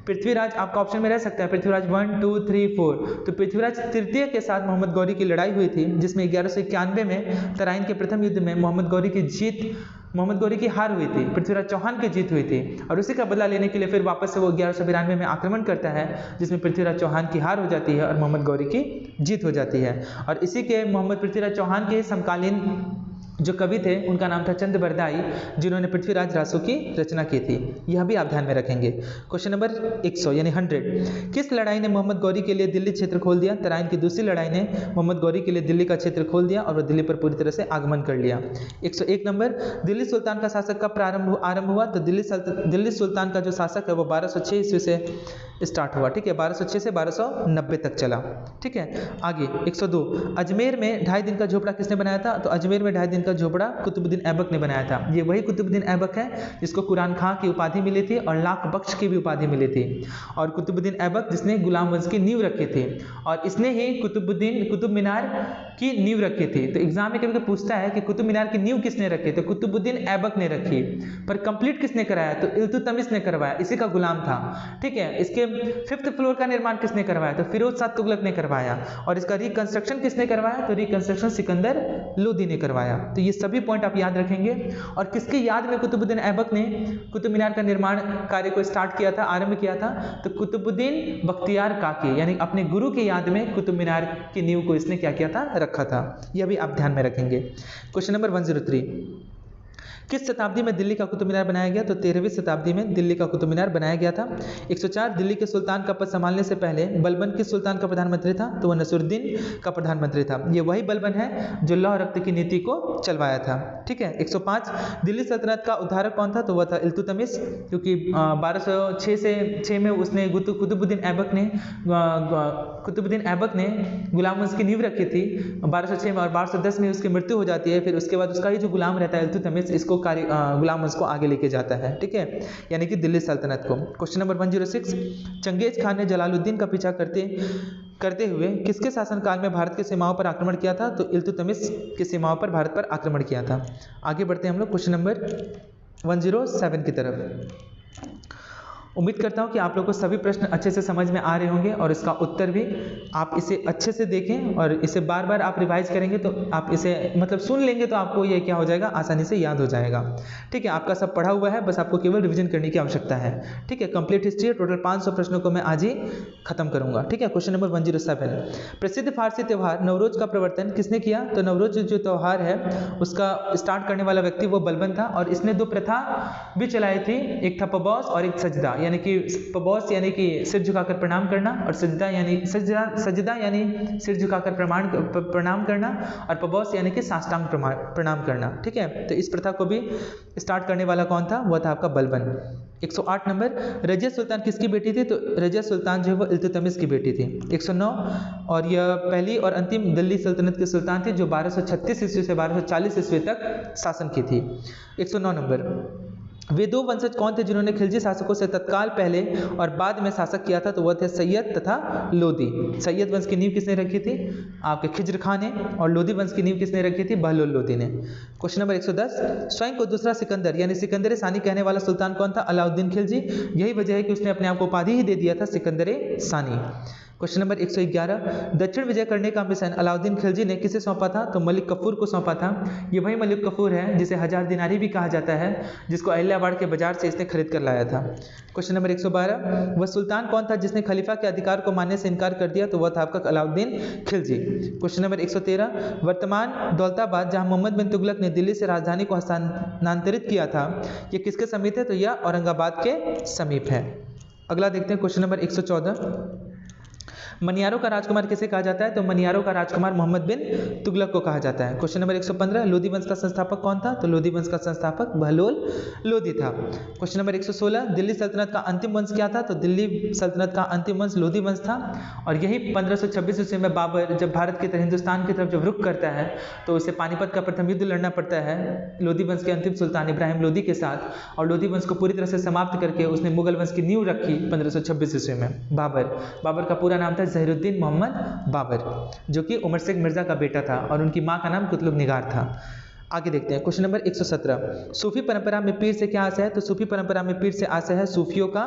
पृथ्वीराज आपका ऑप्शन में रह सकता है पृथ्वीराज 1 2 3 4, तो पृथ्वीराज तृतीय के साथ मोहम्मद गौरी की लड़ाई हुई थी, जिसमें 1191 में तराइन के प्रथम युद्ध में मोहम्मद गौरी की हार हुई थी, पृथ्वीराज चौहान की जीत हुई थी। और उसी का बदला लेने के लिए फिर वापस से वो 1192 में आक्रमण करता है, जिसमें पृथ्वीराज चौहान की हार हो जाती है और मोहम्मद गौरी की जीत हो जाती है। और इसी के मोहम्मद पृथ्वीराज चौहान के समकालीन जो कवि थे उनका नाम था चंद बरदाई, जिन्होंने पृथ्वीराज रासो की रचना की थी। यह भी आप ध्यान में रखेंगे। क्वेश्चन नंबर 100 यानी 100, किस लड़ाई ने मोहम्मद गौरी के लिए दिल्ली क्षेत्र खोल दिया? तराइन की दूसरी लड़ाई ने मोहम्मद गौरी के लिए दिल्ली का क्षेत्र खोल दिया और वह दिल्ली पर पूरी तरह से आगमन कर लिया। 101 नंबर, दिल्ली सुल्तान का शासक कब आरंभ हुआ? तो दिल्ली सुल्तान का जो शासक है वो 1206 ईस्वी से स्टार्ट हुआ। ठीक है, 1206 से 1290 तक चला। ठीक है, आगे 102, अजमेर में 2.5 दिन का झोपड़ा किसने बनाया था? तो अजमेर में 2.5 दिन का झोपड़ा कुतुबुद्दीन ऐबक ने बनाया था। ये वही कुतुबुद्दीन ऐबक है जिसको कुरान खां की उपाधि मिली थी और लाख बख्श की भी उपाधि मिली थी। और कुतुबुद्दीन ऐबक जिसने गुलाम वंश की नींव रखी थी और इसने ही कुतुब मीनार की नींव रखी थी। तो एग्जाम में कभी पूछता है कि कुतुब मीनार की नींव किसने रखी? तो कुतुबुद्दीन ऐबक ने रखी, पर कंप्लीट किसने कराया? तो इल्तुतमिश ने करवाया, इसी का गुलाम था। ठीक है, इसके 5th फ्लोर का निर्माण किसने करवाया? तो फिरोज शाह तुगलक ने करवाया। और इसका रिकंस्ट्रक्शन किसने करवाया? तो रिकंस्ट्रक्शन सिकंदर लोदी ने करवाया। तो ये सभी पॉइंट आप याद रखेंगे। और किसके याद में कुतुबुद्दीन ऐबक ने कुतुब मीनार का निर्माण कार्य को स्टार्ट किया था, आरंभ किया था? तो कुतुबुद्दीन बख्तियार काकी यानी अपने गुरु की याद में कुतुब मीनार की नींव को इसने क्या किया था? रखा था। यह भी आप ध्यान में रखेंगे। क्वेश्चन नंबर 103, किस शताब्दी में दिल्ली का कुतुब मीनार बनाया गया? तो 13वीं शताब्दी में दिल्ली का कुतुब मीनार बनाया गया था। 104, दिल्ली के सुल्तान का पद संभालने से पहले बलबन किस सुल्तान का प्रधानमंत्री था? तो वह नसरुद्दीन का प्रधानमंत्री था। ये वही बलबन है जो लौह रक्त की नीति को चलवाया था। ठीक है, 105, दिल्ली सल्तनत का उद्धारक कौन था? तो वह था इल्तुतमिश, क्योंकि 1206 में उसने कुतुबुद्दीन ऐबक ने गुलाम वंश की नींव रखी थी 1206 में, और 1210 में उसकी मृत्यु हो जाती है। फिर उसके बाद उसका ही जो गुलाम रहता है इल्तुतमिश, इसको गुलाम वंश को आगे लेके जाता है। ठीक है, यानी कि दिल्ली सल्तनत को। क्वेश्चन नंबर 106, चंगेज खान ने जलालुद्दीन का पीछा करते हुए किसके शासनकाल में भारत की सीमाओं पर आक्रमण किया था? तो इल्तुतमिश की सीमाओं पर भारत पर आक्रमण किया था। आगे बढ़ते हैं हम लोग क्वेश्चन नंबर 107 की तरफ। उम्मीद करता हूं कि आप लोगों को सभी प्रश्न अच्छे से समझ में आ रहे होंगे और इसका उत्तर भी आप इसे अच्छे से देखें और इसे बार बार आप रिवाइज करेंगे तो आप इसे मतलब सुन लेंगे तो आपको ये क्या हो जाएगा, आसानी से याद हो जाएगा। ठीक है, आपका सब पढ़ा हुआ है, बस आपको केवल रिवीजन करने की आवश्यकता है। ठीक है, कंप्लीट हिस्ट्री टोटल 500 प्रश्नों को मैं आज ही खत्म करूंगा। ठीक है, क्वेश्चन नंबर 107, प्रसिद्ध फारसी त्यौहार नवरोज का प्रवर्तन किसने किया? तो नवरोज जो त्यौहार है उसका स्टार्ट करने वाला व्यक्ति वो बलबन था और इसने 2 प्रथा भी चलाई थी, एक था पबौस और एक सजदा, यानी कि पबौस यानी कि सिर झुकाकर प्रणाम करना और सजदा यानी सिर झुकाकर प्रणाम करना और पबौस यानी कि साष्टांग प्रणाम करना। ठीक है, तो इस प्रथा को भी स्टार्ट करने वाला कौन था? वह था आपका बलबन। 108 नंबर, रजिया सुल्तान किसकी बेटी थी? तो रजिया सुल्तान जो है वो इल्तुतमिश की बेटी थी। 109, और यह पहली और अंतिम दिल्ली सल्तनत की सुल्तान थी जो 1236 ईस्वी से 1240 ईस्वी तक शासन की थी। 109 नंबर, वे 2 वंशज कौन थे जिन्होंने खिलजी शासकों से तत्काल पहले और बाद में शासक किया था? तो वह थे सैयद तथा लोदी। सैयद वंश की नींव किसने रखी थी? आपके खिज्र खां ने, और लोदी वंश की नींव किसने रखी थी? बहलोल लोदी ने। क्वेश्चन नंबर 110, स्वयं को दूसरा सिकंदर यानी सिकंदर सानी कहने वाला सुल्तान कौन था? अलाउद्दीन खिलजी। यही वजह है कि उसने अपने आप को उपाधि ही दे दिया था सिकंदर सानी। क्वेश्चन नंबर 111, दक्षिण विजय करने का मिशन अलाउद्दीन खिलजी ने किसे सौंपा था? तो मलिक कफूर को सौंपा था। ये वही मलिक कफूर है जिसे 1000 दिनारी भी कहा जाता है, जिसको अहिल्याबाड़ के बाजार से इसने खरीद कर लाया था। क्वेश्चन नंबर 112, वह सुल्तान कौन था जिसने खलीफा के अधिकार को मानने से इनकार कर दिया? तो वह था आपका अलाउद्दीन खिलजी। क्वेश्चन नंबर 113, वर्तमान दौलताबाद जहां मोहम्मद बिन तुगलक ने दिल्ली से राजधानी को हस्तांतरित किया था, ये किसके समीप है? तो यह औरंगाबाद के समीप है। अगला देखते हैं क्वेश्चन नंबर 114, मनियारों का राजकुमार किसे कहा जाता है? तो मनियारों का राजकुमार मोहम्मद बिन तुगलक को कहा जाता है। क्वेश्चन नंबर 115, लोदी वंश का संस्थापक कौन था? तो लोदी वंश का संस्थापक बहलोल लोदी था। क्वेश्चन नंबर 116, दिल्ली सल्तनत का अंतिम वंश क्या था? तो दिल्ली सल्तनत का अंतिम वंश लोदी वंश था और यही 1526 ईस्वी में बाबर जब भारत की तरफ हिंदुस्तान की तरफ जब रुख करता है तो उसे पानीपत का प्रथम युद्ध लड़ना पड़ता है लोदी वंश के अंतिम सुल्तान इब्राहिम लोदी के साथ, और लोदी वंश को पूरी तरह से समाप्त करके उसने मुगल वंश की नींव रखी 1526 ईस्वी में। बाबर का पूरा नाम था ज़हीरुद्दीन मोहम्मद बाबर, जो कि उमर शेख मिर्जा का बेटा था और उनकी मां का नाम कुतुब निगार था। आगे देखते हैं क्वेश्चन नंबर 117, सूफी परंपरा में पीर से क्या आशय है? तो सूफी परंपरा में पीर से आशय है सूफियों का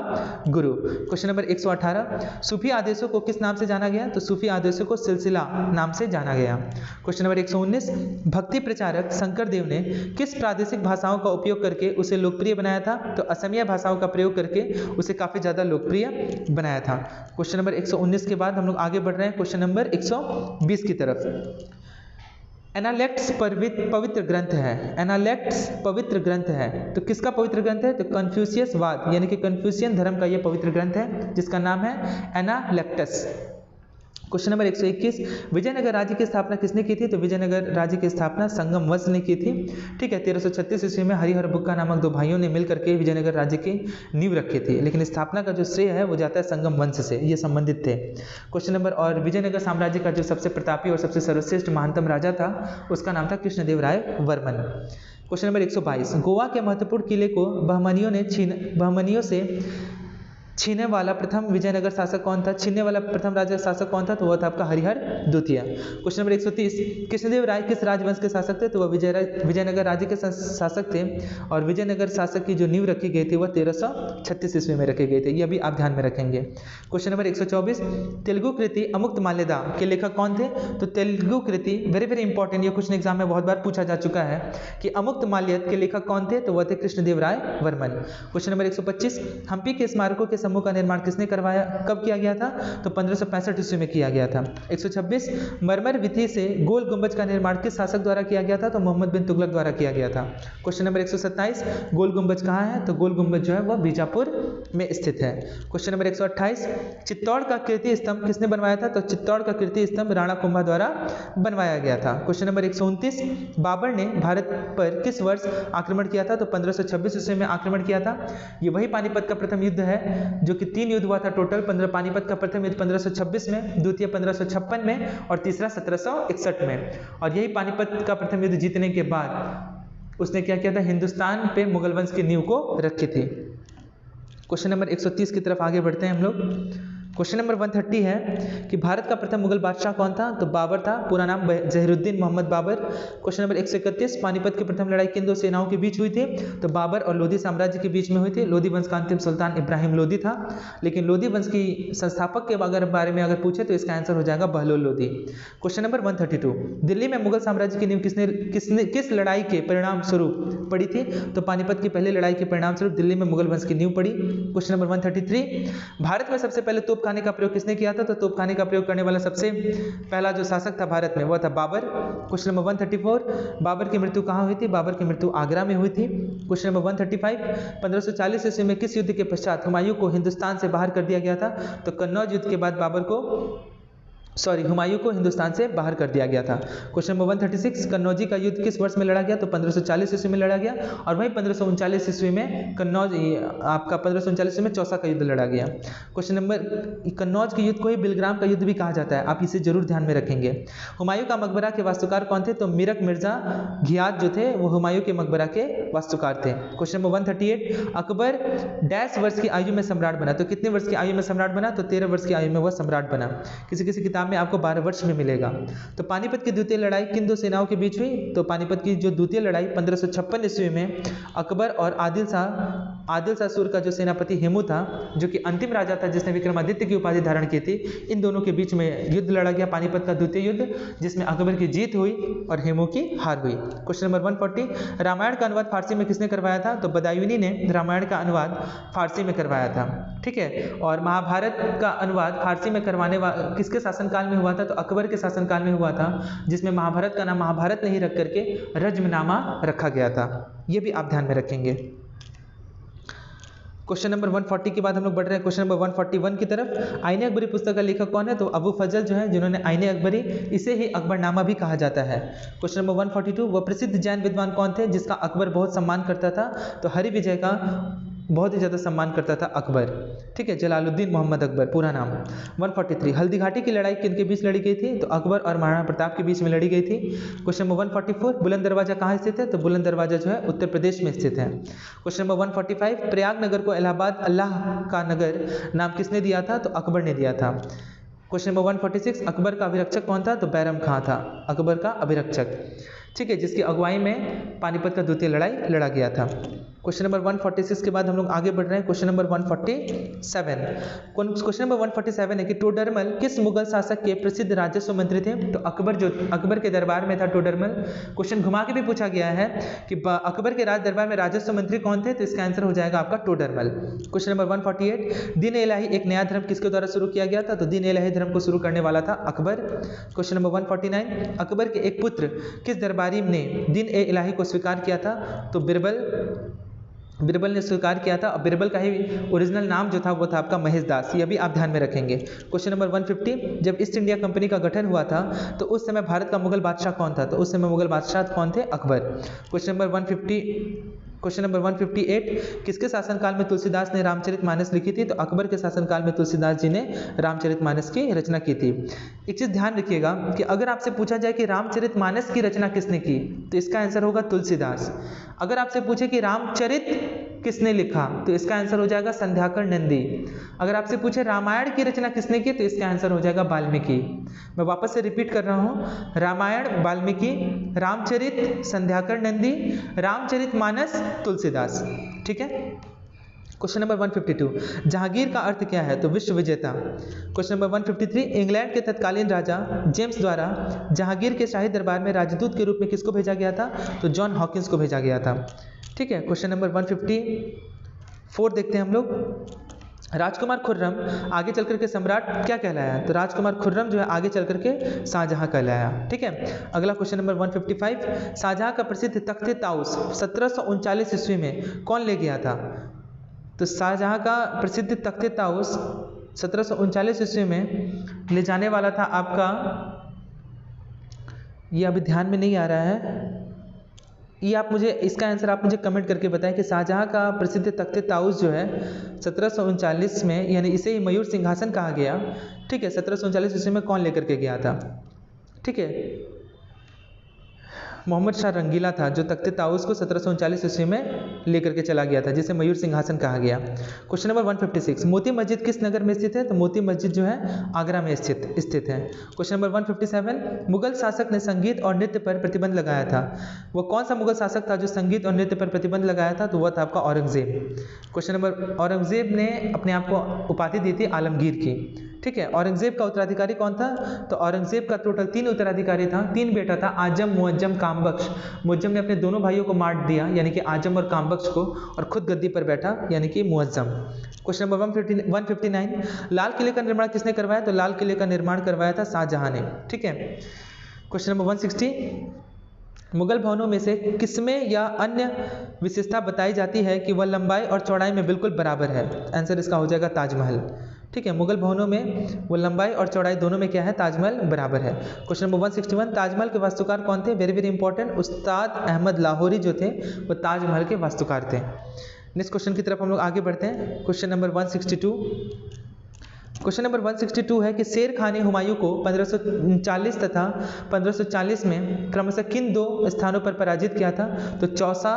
गुरु। क्वेश्चन नंबर 118, सूफी आदेशों को किस नाम से जाना गया? तो सूफी आदेशों को सिलसिला नाम से जाना गया। क्वेश्चन नंबर 119, भक्ति प्रचारक शंकर देव ने किस प्रादेशिक भाषाओं का उपयोग करके उसे लोकप्रिय बनाया था? तो असमिया भाषाओं का प्रयोग करके उसे काफ़ी ज़्यादा लोकप्रिय बनाया था। क्वेश्चन नंबर 119 के बाद हम लोग आगे बढ़ रहे हैं क्वेश्चन नंबर 120 की तरफ। एनालेक्ट्स पवित्र ग्रंथ है। एनालेक्ट्स पवित्र ग्रंथ है, तो किसका पवित्र ग्रंथ है? तो कन्फ्यूशियस वाद यानी कि कन्फ्यूशियन धर्म का यह पवित्र ग्रंथ है जिसका नाम है एनालेक्टस। क्वेश्चन नंबर 121, विजयनगर राज्य की स्थापना किसने की थी? तो विजयनगर राज्य की स्थापना संगम वंश ने की थी। ठीक है, 1336 ईस्वी में हरिहर बुक्का नामक दो भाइयों ने मिलकर के विजयनगर राज्य की नींव रखी थी, लेकिन स्थापना का जो श्रेय है वो जाता है संगम वंश से, ये संबंधित थे। क्वेश्चन नंबर, और विजयनगर साम्राज्य का जो सबसे प्रतापी और सबसे सर्वश्रेष्ठ महानतम राजा था उसका नाम था कृष्णदेवराय वर्मन। क्वेश्चन नंबर 122, गोवा के महत्वपूर्ण किले को बहमनियों से छीनने वाला प्रथम विजयनगर शासक कौन था? छीनने वाला प्रथम राजा शासक कौन था? तो वह था आपका हरिहर द्वितीय। क्वेश्चन नंबर 130, कृष्णदेव राय किस राजवंश के शासक थे? तो वह विजयनगर राज्य के शासक थे, और विजयनगर शासक की जो नींव रखी गई थी वह 1336 ईस्वी में रखी गई थी, यह भी आप ध्यान में रखेंगे। क्वेश्चन नंबर 124, तेलुगु कृति अमुक्तमाल्यदा के लेखक कौन थे? तो तेलुगु कृति वेरी वेरी इंपॉर्टेंट, ये क्वेश्चन एग्जाम में बहुत बार पूछा जा चुका है कि अमुक्तमाल्यद के लेखक कौन थे? तो वह थे कृष्णदेवराय वर्मन। क्वेश्चन नंबर 125, हम्पी के स्मारकों के समूह का निर्माण किसने करवाया, कब किया गया था? तो 1565 ईस्वी में किया गया था। 126, मरमर विधि से गोल गुंबज का निर्माण किस शासक द्वारा किया गया था? तो मोहम्मद बिन तुगलक द्वारा किया गया था। क्वेश्चन नंबर 127, गोल गुंबज कहाँ है? तो गोल गुंबज जो है वह बीजापुर में स्थित है। क्वेश्चन नंबर 128, चित्तौड़ का कीर्ति स्तंभ किसने बनवाया था? तो चित्तौड़ का कीर्ति स्तंभ राणा कुंभा द्वारा बनवाया गया था। क्वेश्चन नंबर 129, बाबर ने भारत पर किस वर्ष आक्रमण किया था? तो 1526 ईस्वी में आक्रमण किया था। ये वही पानीपत का प्रथम युद्ध है जो कि 3 युद्ध हुआ था टोटल। पानीपत का प्रथम युद्ध 1526 में, द्वितीय 1556 में और तीसरा 1761 में। और यही पानीपत का प्रथम युद्ध जीतने के बाद उसने क्या किया था? हिंदुस्तान पे मुगल वंश की नींव को रखी थी। क्वेश्चन नंबर 130 की तरफ आगे बढ़ते हैं हम लोग। क्वेश्चन नंबर 130 है कि भारत का प्रथम मुगल बादशाह कौन था? तो बाबर था, पूरा नाम जहीरुद्दीन मोहम्मद बाबर। क्वेश्चन नंबर 131, पानीपत की प्रथम लड़ाई किन दो सेनाओं के बीच हुई थी? तो बाबर और लोधी साम्राज्य के बीच में हुई थी। लोधी वंश का अंतिम सुल्तान इब्राहिम लोधी था, लेकिन लोधी वंश की संस्थापक के बारे में अगर पूछे तो इसका आंसर हो जाएगा बहलोल लोधी। क्वेश्चन नंबर 132, दिल्ली में मुगल साम्राज्य की नींव किस लड़ाई के परिणाम स्वरूप पड़ी थी? तो पानीपत की पहली लड़ाई के परिणाम स्वरूप दिल्ली में मुगल वंश की नींव पड़ी। क्वेश्चन नंबर 133, भारत में सबसे पहले तोपखाने का प्रयोग किसने किया था? तो तोपखाने का प्रयोग करने वाला सबसे पहला जो शासक था भारत में वह था बाबर। क्वेश्चन नंबर 134, बाबर की मृत्यु कहाँ हुई थी? बाबर की मृत्यु आगरा में हुई थी। क्वेश्चन नंबर 135, 1540 ईस्वी में किस युद्ध के पश्चात हुमायूं को हिंदुस्तान से बाहर कर दिया गया था? तो कन्नौज युद्ध के बाद हुमायूं को हिंदुस्तान से बाहर कर दिया गया था। क्वेश्चन नंबर 136, कन्नौजी का युद्ध किस वर्ष में लड़ा गया? तो 1540 ईस्वी में लड़ा गया, और वहीं 1539 ईस्वी में चौसा का युद्ध लड़ा गया। क्वेश्चन नंबर, कन्नौज के युद्ध को ही बिलग्राम का युद्ध भी कहा जाता है, आप इसे जरूर ध्यान में रखेंगे। हुमायूं का मकबरा के वास्तुकार कौन थे? तो मीरक मिर्जा घियात जो थे वो हुमायूं के मकबरा के वास्तुकार थे। क्वेश्चन नंबर 138, अकबर डैश वर्ष की आयु में सम्राट बना? तो कितने वर्ष की आयु में सम्राट बना? तो 13 वर्ष की आयु में वह सम्राट बना। किसी किसी किताब में आपको 12 वर्ष में मिलेगा। तो पानीपत की द्वितीय लड़ाई किन दो सेनाओं के बीच हुई? तो पानीपत की जो द्वितीय लड़ाई 1556 ईस्वी में अकबर और आदिल शाह सुर का जो सेनापति हेमू था, जो कि अंतिम राजा था जिसने विक्रमादित्य की उपाधि धारण की थी, इन दोनों के बीच में युद्ध लड़ा गया, पानीपत का द्वितीय युद्ध, जिसमें अकबर की जीत हुई और हेमू की हार हुई। क्वेश्चन नंबर 140, रामायण का अनुवाद फारसी में किसने करवाया था? तो बदायूनी ने रामायण का अनुवाद फारसी में करवाया था। ठीक है, और महाभारत का अनुवाद फारसी में करवाने किसके शासनकाल में हुआ था? तो अकबर के शासनकाल में हुआ था, जिसमें महाभारत का नाम महाभारत नहीं रख करके रज्मनामा रखा गया था। यह भी आप ध्यान में रखेंगे। क्वेश्चन नंबर 140 के बाद हम लोग बढ़ रहे हैं क्वेश्चन नंबर 141 की तरफ। आईने अकबरी पुस्तक का लेखक कौन है? तो अबू फजल जो है, जिन्होंने आईने अकबरी, इसे ही अकबरनामा भी कहा जाता है। क्वेश्चन नंबर 142, वह प्रसिद्ध जैन विद्वान कौन थे जिसका अकबर बहुत सम्मान करता था? तो हरि विजय का बहुत ही ज़्यादा सम्मान करता था अकबर। ठीक है, जलालुद्दीन मोहम्मद अकबर पूरा नाम। 143, हल्दी घाटी की लड़ाई किनके बीच लड़ी गई थी? तो अकबर और महाराणा प्रताप के बीच में लड़ी गई थी। क्वेश्चन नंबर 144, बुलंद दरवाजा कहाँ स्थित है? तो बुलंद दरवाजा जो है उत्तर प्रदेश में स्थित है। क्वेश्चन नंबर 145, प्रयागनगर को इलाहाबाद अल्लाह का नगर नाम किसने दिया था? तो अकबर ने दिया था। क्वेश्चन नंबर 146, अकबर का अभिरक्षक कौन था? तो बैरम खां था अकबर का अभिरक्षक। ठीक है, जिसकी अगुवाई में पानीपत का द्वितीय लड़ाई लड़ा गया था। क्वेश्चन नंबर 146 के बाद हम लोग आगे बढ़ रहे हैं क्वेश्चन नंबर 147। क्वेश्चन नंबर 147 है कि टोडरमल किस मुगल शासक के प्रसिद्ध राजस्व मंत्री थे? तो अकबर के दरबार में था टोडरमल। क्वेश्चन घुमा के भी पूछा गया है कि अकबर के राज दरबार में राजस्व मंत्री कौन थे? तो इसका आंसर हो जाएगा आपका टोडरमल। क्वेश्चन नंबर 148, दीन इलाही एक नया धर्म किसके द्वारा शुरू किया गया था? तो दीन इलाही धर्म को शुरू करने वाला था अकबर। क्वेश्चन नंबर 149, अकबर के एक पुत्र किस दरबारी ने दीन इलाही को स्वीकार किया था? तो बिरबल ने स्वीकार किया था। और बिरबल का ही ओरिजिनल नाम जो था वो था आपका महेश दास। ये भी आप ध्यान में रखेंगे। क्वेश्चन नंबर 150, जब ईस्ट इंडिया कंपनी का गठन हुआ था तो उस समय भारत का मुगल बादशाह कौन था? तो उस समय मुगल बादशाह कौन थे? अकबर। क्वेश्चन नंबर 158, किसके शासनकाल में तुलसीदास ने रामचरितमानस लिखी थी? तो अकबर के शासनकाल में तुलसीदास जी ने रामचरितमानस की रचना की थी। एक चीज़ ध्यान रखिएगा कि अगर आपसे पूछा जाए कि रामचरितमानस की रचना किसने की, तो इसका आंसर होगा तुलसीदास। अगर आपसे पूछे कि रामचरित किसने लिखा, तो इसका आंसर हो जाएगा संध्याकर नंदी। अगर आपसे पूछे रामायण की रचना किसने की, तो इसका आंसर हो जाएगा वाल्मीकि। मैं वापस से रिपीट कर रहा हूँ, रामायण वाल्मीकि, रामचरित संध्याकर नंदी, रामचरितमानस तुलसीदास। ठीक है। क्वेश्चन नंबर 152, जहांगीर का अर्थ क्या है? तो विश्व विजेता। क्वेश्चन नंबर 153, इंग्लैंड के तत्कालीन राजा जेम्स द्वारा जहांगीर के शाही दरबार में राजदूत के रूप में किसको भेजा गया था? तो जॉन हॉकिंस को भेजा गया था। ठीक है। क्वेश्चन नंबर 154 देखते हैं हम लोग, राजकुमार खुर्रम आगे चल करके सम्राट क्या कहलाया? तो राजकुमार खुर्रम जो है आगे चल करके शाहजहां कहलाया। ठीक है। अगला क्वेश्चन नंबर 155, शाहजहां का प्रसिद्ध तख्ते ताउस 1739 ईस्वी में कौन ले गया था? तो शाहजहां का प्रसिद्ध तख्ते ताउस 1739 ईस्वी में ले जाने वाला था आपका, ये अभी ध्यान में नहीं आ रहा है, ये आप मुझे इसका आंसर आप मुझे कमेंट करके बताएं कि शाहजहां का प्रसिद्ध तख्ते ताउस जो है 1739 में, यानी इसे ही मयूर सिंहासन कहा गया। ठीक है। 1739 ईस्वी में कौन लेकर के गया था? ठीक है, मोहम्मद शाह रंगीला था जो तख्ते ताउस को 1739 ईस्वी में लेकर के चला गया था, जिसे मयूर सिंहासन कहा गया। क्वेश्चन नंबर 156, मोती मस्जिद किस नगर में स्थित है? तो मोती मस्जिद जो है आगरा में स्थित है। क्वेश्चन नंबर 157, मुगल शासक ने संगीत और नृत्य पर प्रतिबंध लगाया था, वो कौन सा मुगल शासक था जो संगीत और नृत्य पर प्रतिबंध लगाया था? तो वह था आपका औरंगजेब। क्वेश्चन नंबर, औरंगजेब ने अपने आप को उपाधि दी थी आलमगीर की। ठीक है। औरंगजेब का उत्तराधिकारी कौन था? तो औरंगजेब का टोटल 3 उत्तराधिकारी था, 3 बेटा था, आजम, मुअज्जम, कामबख्श। मुअज्जम ने अपने दोनों भाइयों को मार दिया, यानी कि आजम और कामबख्श को, और खुद गद्दी पर बैठा, यानी कि मुअज्जम। क्वेश्चन नंबर 159, लाल किले का निर्माण किसने करवाया? तो लाल किले का निर्माण करवाया था शाहजहां ने। ठीक है। क्वेश्चन नंबर 160, मुगल भवनों में से किसमें या अन्य विशेषता बताई जाती है कि वह लंबाई और चौड़ाई में बिल्कुल बराबर है? आंसर इसका हो जाएगा ताजमहल। ठीक है। मुगल भवनों में वो लंबाई और चौड़ाई दोनों में क्या है? ताजमहल बराबर है। क्वेश्चन नंबर 161, ताजमहल के वास्तुकार कौन थे? वेरी वेरी इंपॉर्टेंट, उस्ताद अहमद लाहौरी जो थे वो ताजमहल के वास्तुकार थे। नेक्स्ट क्वेश्चन की तरफ हम लोग आगे बढ़ते हैं। क्वेश्चन नंबर 162, क्वेश्चन नंबर 162 है कि शेर खान ने हुमायूं को 1539 तथा 1540 में क्रमशः किन 2 स्थानों पर पराजित किया था? तो चौसा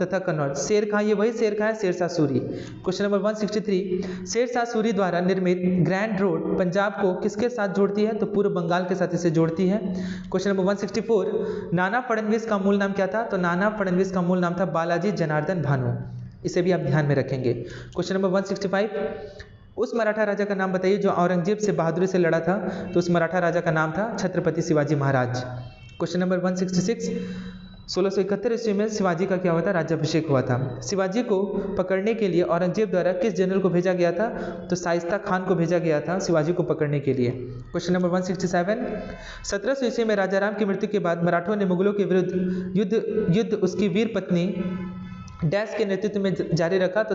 तथा कन्नौज। शेर खान, ये वही शेर खान है, शेरशाह सूरी। क्वेश्चन नंबर 163, शेरशाह सूरी द्वारा निर्मित ग्रैंड रोड पंजाब को किसके साथ जोड़ती है? तो पूर्व बंगाल के साथ इसे जोड़ती है। क्वेश्चन नंबर 164, नाना फडणवीस का मूल नाम क्या था? तो नाना फडणवीस का मूल नाम था बालाजी जनार्दन भानु। इसे भी आप ध्यान में रखेंगे। क्वेश्चन नंबर 165, उस मराठा राजा का नाम बताइए जो औरंगजेब से बहादुरी से लड़ा था? तो उस मराठा राजा का नाम था छत्रपति शिवाजी महाराज। क्वेश्चन नंबर 166, 1671 ईस्वी में शिवाजी का क्या हुआ था? राज्याभिषेक हुआ था। शिवाजी को पकड़ने के लिए औरंगजेब द्वारा किस जनरल को भेजा गया था? तो शाइस्ता खान को भेजा गया था शिवाजी को पकड़ने के लिए। क्वेश्चन नंबर 167, 1700 ईस्वी में राजा राम की मृत्यु के बाद मराठों ने मुगलों के विरुद्ध युद्ध उसकी वीर पत्नी डैश के नेतृत्व में जारी रखा? तो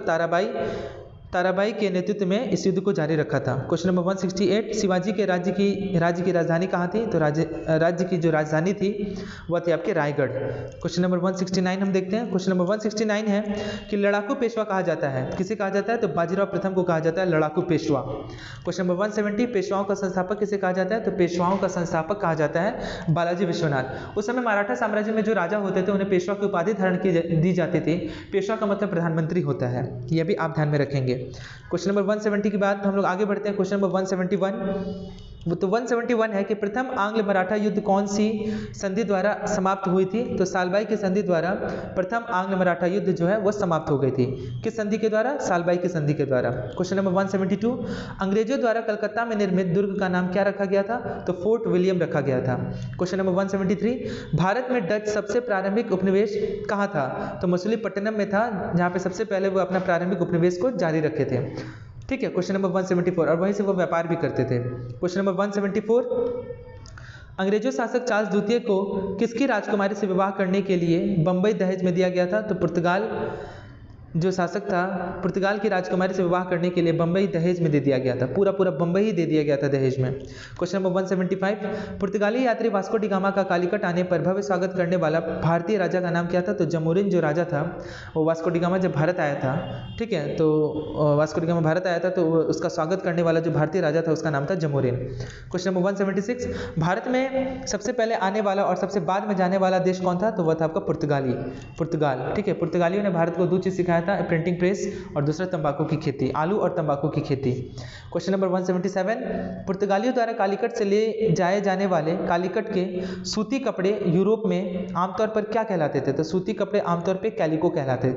ताराबाई के नेतृत्व में इस युद्ध को जारी रखा था। क्वेश्चन नंबर 168, शिवाजी के राज्य की राजधानी कहाँ थी? तो राज्य की जो राजधानी थी वह थी आपके रायगढ़। क्वेश्चन नंबर 169 हम देखते हैं। क्वेश्चन नंबर 169 है कि लड़ाकू पेशवा कहा जाता है, किसे कहा जाता है? तो बाजीराव प्रथम को कहा जाता है लड़ाकू पेशवा। क्वेश्चन नंबर 170, पेशवाओं का संस्थापक किसे कहा जाता है? तो पेशवाओं का संस्थापक कहा जाता है बालाजी विश्वनाथ। उस समय मराठा साम्राज्य में जो राजा होते थे उन्हें पेशवा की उपाधि धारण दी जाती थी। पेशवा का मतलब प्रधानमंत्री होता है, यह भी आप ध्यान में रखेंगे। क्वेश्चन नंबर 170 के बाद हम लोग आगे बढ़ते हैं। क्वेश्चन नंबर 171, वो तो 171 है कि प्रथम आंग्ल मराठा युद्ध कौन सी संधि द्वारा समाप्त हुई थी? तो सालबाई की संधि द्वारा प्रथम आंग्ल मराठा युद्ध जो है वो समाप्त हो गई थी। किस संधि के द्वारा? सालबाई की संधि के द्वारा। क्वेश्चन नंबर 172, अंग्रेजों द्वारा कलकत्ता में निर्मित दुर्ग का नाम क्या रखा गया था? तो फोर्ट विलियम रखा गया था। क्वेश्चन नंबर 173, भारत में डच सबसे प्रारंभिक उपनिवेश कहाँ था? तो मछलीपट्टनम में था, जहाँ पे सबसे पहले वो अपना प्रारंभिक उपनिवेश को जारी रखे थे। ठीक है, क्वेश्चन नंबर 174, और वहीं से वो व्यापार भी करते थे। क्वेश्चन नंबर 174, अंग्रेजों शासक चार्ल्स द्वितीय को किसकी राजकुमारी से विवाह करने के लिए बंबई दहेज में दिया गया था? तो पुर्तगाल जो शासक था, पुर्तगाल की राजकुमारी से विवाह करने के लिए बंबई दहेज में दे दिया गया था। पूरा बंबई ही दे दिया गया था दहेज में। क्वेश्चन नंबर 175, पुर्तगाली यात्री वास्को डी गामा का कालीकट आने पर भव्य स्वागत करने वाला भारतीय राजा का नाम क्या था? तो जमोरिन जो राजा था वो वास्को डी गामा जब भारत आया था, ठीक है, तो वास्को डी गामा भारत आया था तो उसका स्वागत करने वाला जो भारतीय राजा था उसका नाम था जमोरिन। क्वेश्चन नंबर 176, भारत में सबसे पहले आने वाला और सबसे बाद में जाने वाला देश कौन था? तो वह था आपका पुर्तगाल। ठीक है, पुर्तगालियों ने भारत को दो चीज़ सिखाया था, प्रिंटिंग प्रेस और दूसरा तंबाकू की खेती, आलू और तंबाकू की खेती। क्वेश्चन नंबर 177, पुर्तगालियों द्वारा कालीकट से ले जाए जाने वाले कालीकट के सूती कपड़े यूरोप में आमतौर पर क्या कहलाते थे? तो सूती कपड़े आमतौर पर कैलिको कहलाते थे,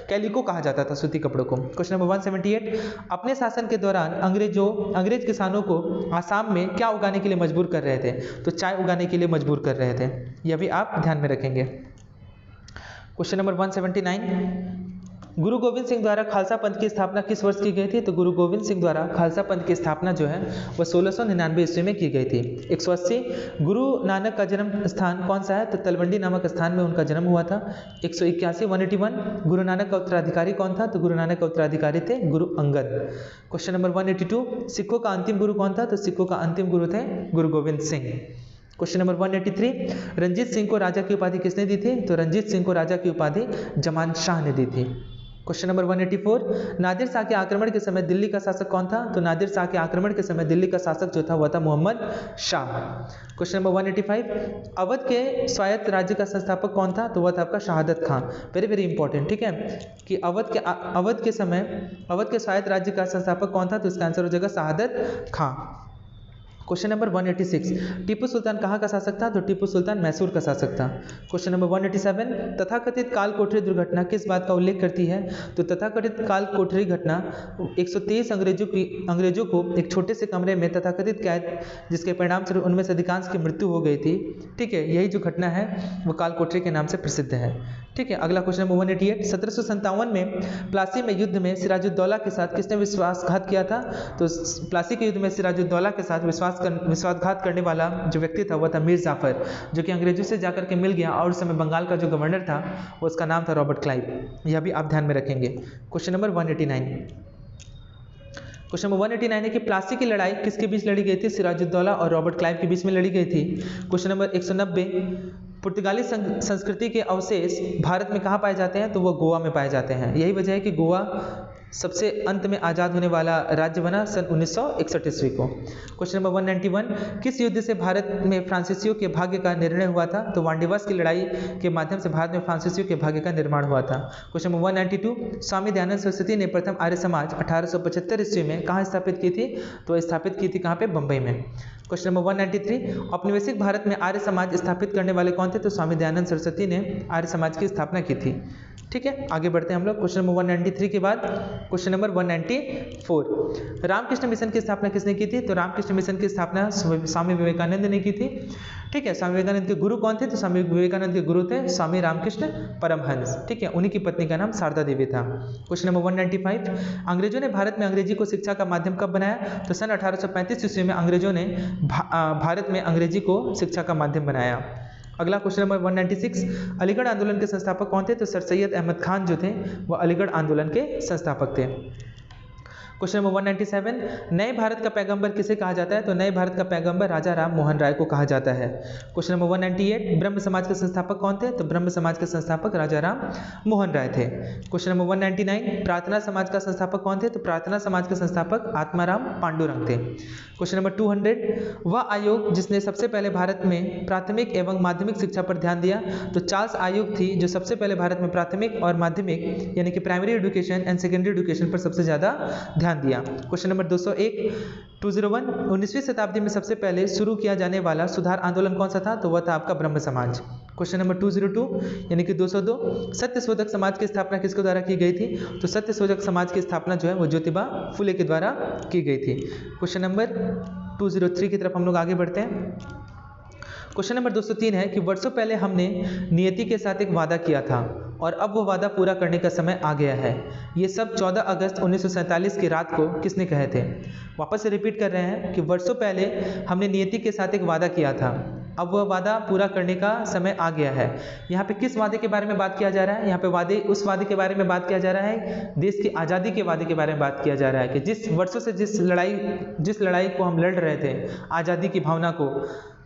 कैलिको कहा जाता था सूती कपड़ों को। क्वेश्चन नंबर 178, अपने शासन के दौरान अंग्रेज किसानों को आसाम में क्या उगाने के लिए मजबूर कर रहे थे? तो चाय उगाने के लिए मजबूर कर रहे थे। यह भी आप ध्यान में रखेंगे। क्वेश्चन नंबर 179, गुरु गोविंद सिंह द्वारा खालसा पंथ की स्थापना किस वर्ष की गई थी? तो गुरु गोविंद सिंह द्वारा खालसा पंथ की स्थापना जो है वह 1699 ईस्वी में की गई थी। 180, गुरु नानक का जन्म स्थान कौन सा है? तो तलवंडी नामक स्थान में उनका जन्म हुआ था। 181, 181, गुरु नानक का उत्तराधिकारी कौन था? तो गुरु नानक का उत्तराधिकारी थे गुरु अंगद। क्वेश्चन नंबर 182, सिखों का अंतिम गुरु कौन था? तो सिखों का अंतिम गुरु थे गुरु गोविंद सिंह। क्वेश्चन नंबर 183, रंजीत सिंह को राजा की उपाधि किसने दी थी? तो रंजीत सिंह को राजा की उपाधि जमान शाह ने दी थी। क्वेश्चन नंबर 184, नादिर शाह के आक्रमण के समय दिल्ली का शासक कौन था? तो नादिर शाह के आक्रमण के समय दिल्ली का शासक जो था वह था मोहम्मद शाह। क्वेश्चन नंबर 185, अवध के स्वायत्त राज्य का संस्थापक कौन था? तो वह था आपका शहादत खां। वेरी वेरी इंपॉर्टेंट, ठीक है, कि अवध के स्वायत्त राज्य का संस्थापक कौन था? तो इसका आंसर हो जाएगा शहादत खां। क्वेश्चन नंबर 186, टीपू सुल्तान कहाँ का शासक था? तो टीपू सुल्तान मैसूर का शासक था। क्वेश्चन नंबर 187, तथाकथित काल कोठरी दुर्घटना किस बात का उल्लेख करती है? तो तथाकथित काल कोठरी घटना 123 अंग्रेजों को एक छोटे से कमरे में तथाकथित कैद, जिसके परिणाम स्वरूप उनमें से अधिकांश की मृत्यु हो गई थी। ठीक है, यही जो घटना है वो काल कोठरी के नाम से प्रसिद्ध है। ठीक है, अगला क्वेश्चन नंबर 188, 1757 में प्लासी में युद्ध में सिराजुद्दौला के साथ किसने विश्वासघात किया था? तो प्लासी के युद्ध में सिराजुद्दौला के साथ विश्वासघात करने वाला जो व्यक्ति था वह था मीर जाफर, जो कि अंग्रेजों से जाकर के मिल गया और उस समय बंगाल का जो गवर्नर था उसका नाम था रॉबर्ट क्लाइव। यह भी आप ध्यान में रखेंगे। क्वेश्चन नंबर 189 है कि प्लासी की लड़ाई किसके बीच लड़ी गई थी? सिराजुद्दौला और रॉबर्ट क्लाइव के बीच में लड़ी गई थी। क्वेश्चन नंबर 190, पुर्तगाली संस्कृति के अवशेष भारत में कहाँ पाए जाते हैं? तो वो गोवा में पाए जाते हैं। यही वजह है कि गोवा सबसे अंत में आज़ाद होने वाला राज्य बना सन 1961 ईस्वी को। क्वेश्चन नंबर 191, किस युद्ध से भारत में फ्रांसीसियों के भाग्य का निर्णय हुआ था? तो वांडीवास की लड़ाई के माध्यम से भारत में फ्रांसीसियों के भाग्य का निर्माण हुआ था। क्वेश्चन नंबर 192, स्वामी दयानंद सरस्वती ने प्रथम आर्य समाज 1875 ईस्वी में कहाँ स्थापित की थी? तो स्थापित की थी कहाँ पे? बम्बई में। क्वेश्चन नंबर 193, औपनिवेशिक भारत में आर्य समाज स्थापित करने वाले कौन थे? तो स्वामी दयानंद सरस्वती ने आर्य समाज की स्थापना की थी। ठीक है, आगे बढ़ते हैं हम लोग। क्वेश्चन नंबर 193 के बाद क्वेश्चन नंबर 194, रामकृष्ण मिशन की स्थापना किसने की थी? तो रामकृष्ण मिशन की स्थापना स्वामी विवेकानंद ने की थी। ठीक है, स्वामी विवेकानंद के गुरु कौन थे? तो स्वामी विवेकानंद के गुरु थे स्वामी रामकृष्ण परमहंस। ठीक है, उन्हीं की पत्नी का नाम शारदा देवी था। क्वेश्चन नंबर 195, अंग्रेजों ने भारत में अंग्रेजी को शिक्षा का माध्यम कब बनाया? तो सन 1835 ईस्वी में अंग्रेजों ने भारत में अंग्रेजी को शिक्षा का माध्यम बनाया। अगला क्वेश्चन नंबर 196, अलीगढ़ आंदोलन के संस्थापक कौन थे? तो सर सैयद अहमद खान जो थे वो अलीगढ़ आंदोलन के संस्थापक थे। क्वेश्चन नंबर 197, नए भारत का पैगंबर किसे कहा जाता है? तो नए भारत का पैगंबर राजा राम मोहन राय को कहा जाता है। क्वेश्चन नंबर 198, ब्रह्म समाज के संस्थापक कौन थे? तो ब्रह्म समाज के संस्थापक राजा राम मोहन राय थे। क्वेश्चन नंबर 199, प्रार्थना समाज का संस्थापक कौन थे? तो प्रार्थना समाज के संस्थापक आत्माराम पांडुरंग थे। क्वेश्चन नंबर 200, वह आयोग जिसने सबसे पहले भारत में प्राथमिक एवं माध्यमिक शिक्षा पर ध्यान दिया? तो चार्ल्स आयोग थी जो सबसे पहले भारत में प्राथमिक और माध्यमिक यानी कि primary education and secondary education पर सबसे ज़्यादा ध्यान ध्यान दिया। क्वेश्चन नंबर 201 201 19वीं शताब्दी में सबसे पहले शुरू किया जाने वाला सुधार आंदोलन कौन सा था? तो वह था आपका ब्रह्म समाज। क्वेश्चन नंबर 202 यानी कि 202 सत्यशोधक समाज की स्थापना किसके द्वारा की गई थी? तो सत्यशोधक समाज की स्थापना जो है वो ज्योतिबा फुले के द्वारा की गई थी। क्वेश्चन नंबर 203 की तरफ हम लोग आगे बढ़ते हैं। क्वेश्चन नंबर 203 है कि वर्षों पहले हमने नियति के साथ एक वादा किया था और अब वो वादा पूरा करने का समय आ गया है। ये सब 14 अगस्त 1947 की रात को किसने कहे थे? वापस से रिपीट कर रहे हैं कि वर्षों पहले हमने नियति के साथ एक वादा किया था, अब वह वादा पूरा करने का समय आ गया है। यहाँ पे किस वादे के बारे में बात किया जा रहा है? यहाँ पे उस वादे के बारे में बात किया जा रहा है, देश की आज़ादी के वादे के बारे में बात किया जा रहा है कि जिस वर्षों से जिस लड़ाई को हम लड़ रहे थे, आज़ादी की भावना को,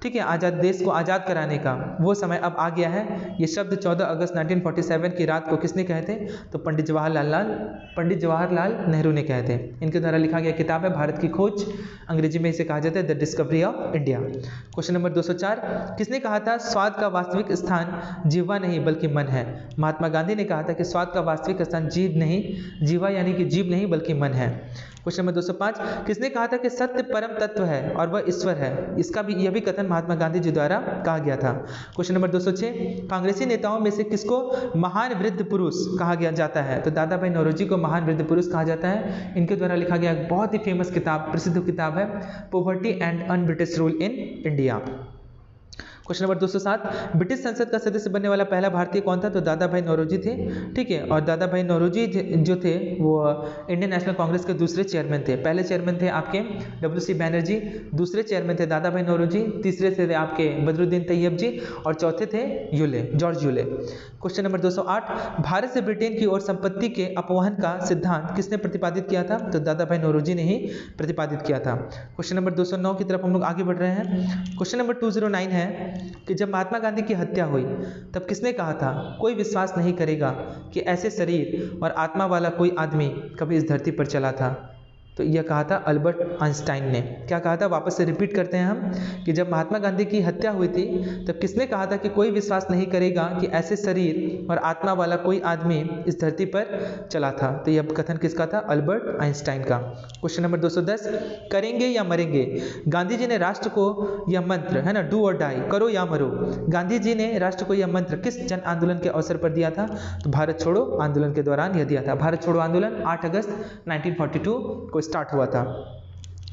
ठीक है, आज़ाद देश को आज़ाद कराने का, वो समय अब आ गया है। ये शब्द 14 अगस्त 1947 की रात को किसने कहे थे? तो पंडित जवाहरलाल नेहरू ने कहे थे। इनके द्वारा लिखा गया किताब है भारत की खोज, अंग्रेजी में इसे कहा जाता है the discovery of India. Question number 204 किसने कहा था स्वाद का वास्तविक स्थान जीवा नहीं बल्कि मन है? महात्मा गांधी ने कहा था कि स्वाद का वास्तविक स्थान जीव नहीं, जीवा यानी कि जीव नहीं बल्कि मन है। क्वेश्चन नंबर 205 किसने कहा था कि सत्य परम तत्व है और वह ईश्वर है? यह भी कथन महात्मा गांधी जी द्वारा कहा गया था। क्वेश्चन नंबर 206 कांग्रेसी नेताओं में से किसको महान वृद्ध पुरुष कहा गया जाता है? तो दादा भाई नौरोजी को महान वृद्ध पुरुष कहा जाता है। इनके द्वारा लिखा गया एक बहुत ही फेमस किताब, प्रसिद्ध किताब है poverty and un British rule in India. Question number 207 British संसद का सदस्य बनने वाला पहला भारतीय कौन था? तो दादा भाई नौरोजी थे, ठीक है। और दादा भाई नौरोजी जो थे वो इंडियन नेशनल कांग्रेस के दूसरे चेयरमैन थे। पहले चेयरमैन थे आपके WC बैनर्जी, दूसरे चेयरमैन थे दादा भाई नौरोजी, तीसरे थे आपके बदरुद्दीन तैयब जी और चौथे थे George Yule. Question number 208 Bharat से ब्रिटेन की ओर संपत्ति के अपवहन का सिद्धांत किसने प्रतिपादित किया था? तो दादा भाई नौरोजी ने ही प्रतिपादित किया था। क्वेश्चन नंबर 209 की तरफ हम लोग आगे बढ़ रहे हैं। क्वेश्चन नंबर 209 है कि जब महात्मा गांधी की हत्या हुई तब किसने कहा था कोई विश्वास नहीं करेगा कि ऐसे शरीर और आत्मा वाला कोई आदमी कभी इस धरती पर चला था? तो यह कहा था अल्बर्ट आइंस्टाइन ने। क्या कहा था? वापस से रिपीट करते हैं हम कि जब महात्मा गांधी की हत्या हुई थी तब किसने कहा था कि कोई विश्वास नहीं करेगा कि ऐसे शरीर और आत्मा वाला कोई आदमी इस धरती पर चला था? तो यह कथन किसका था? अल्बर्ट आइंस्टाइन का। क्वेश्चन नंबर 210 करेंगे या मरेंगे? गांधी जी ने राष्ट्र को यह मंत्र, है ना, डू और डाई, करो या मरो, गांधी जी ने राष्ट्र को यह मंत्र किस जन आंदोलन के अवसर पर दिया था? तो भारत छोड़ो आंदोलन के दौरान यह दिया था। भारत छोड़ो आंदोलन 8 अगस्त 1942 को स्टार्ट हुआ था।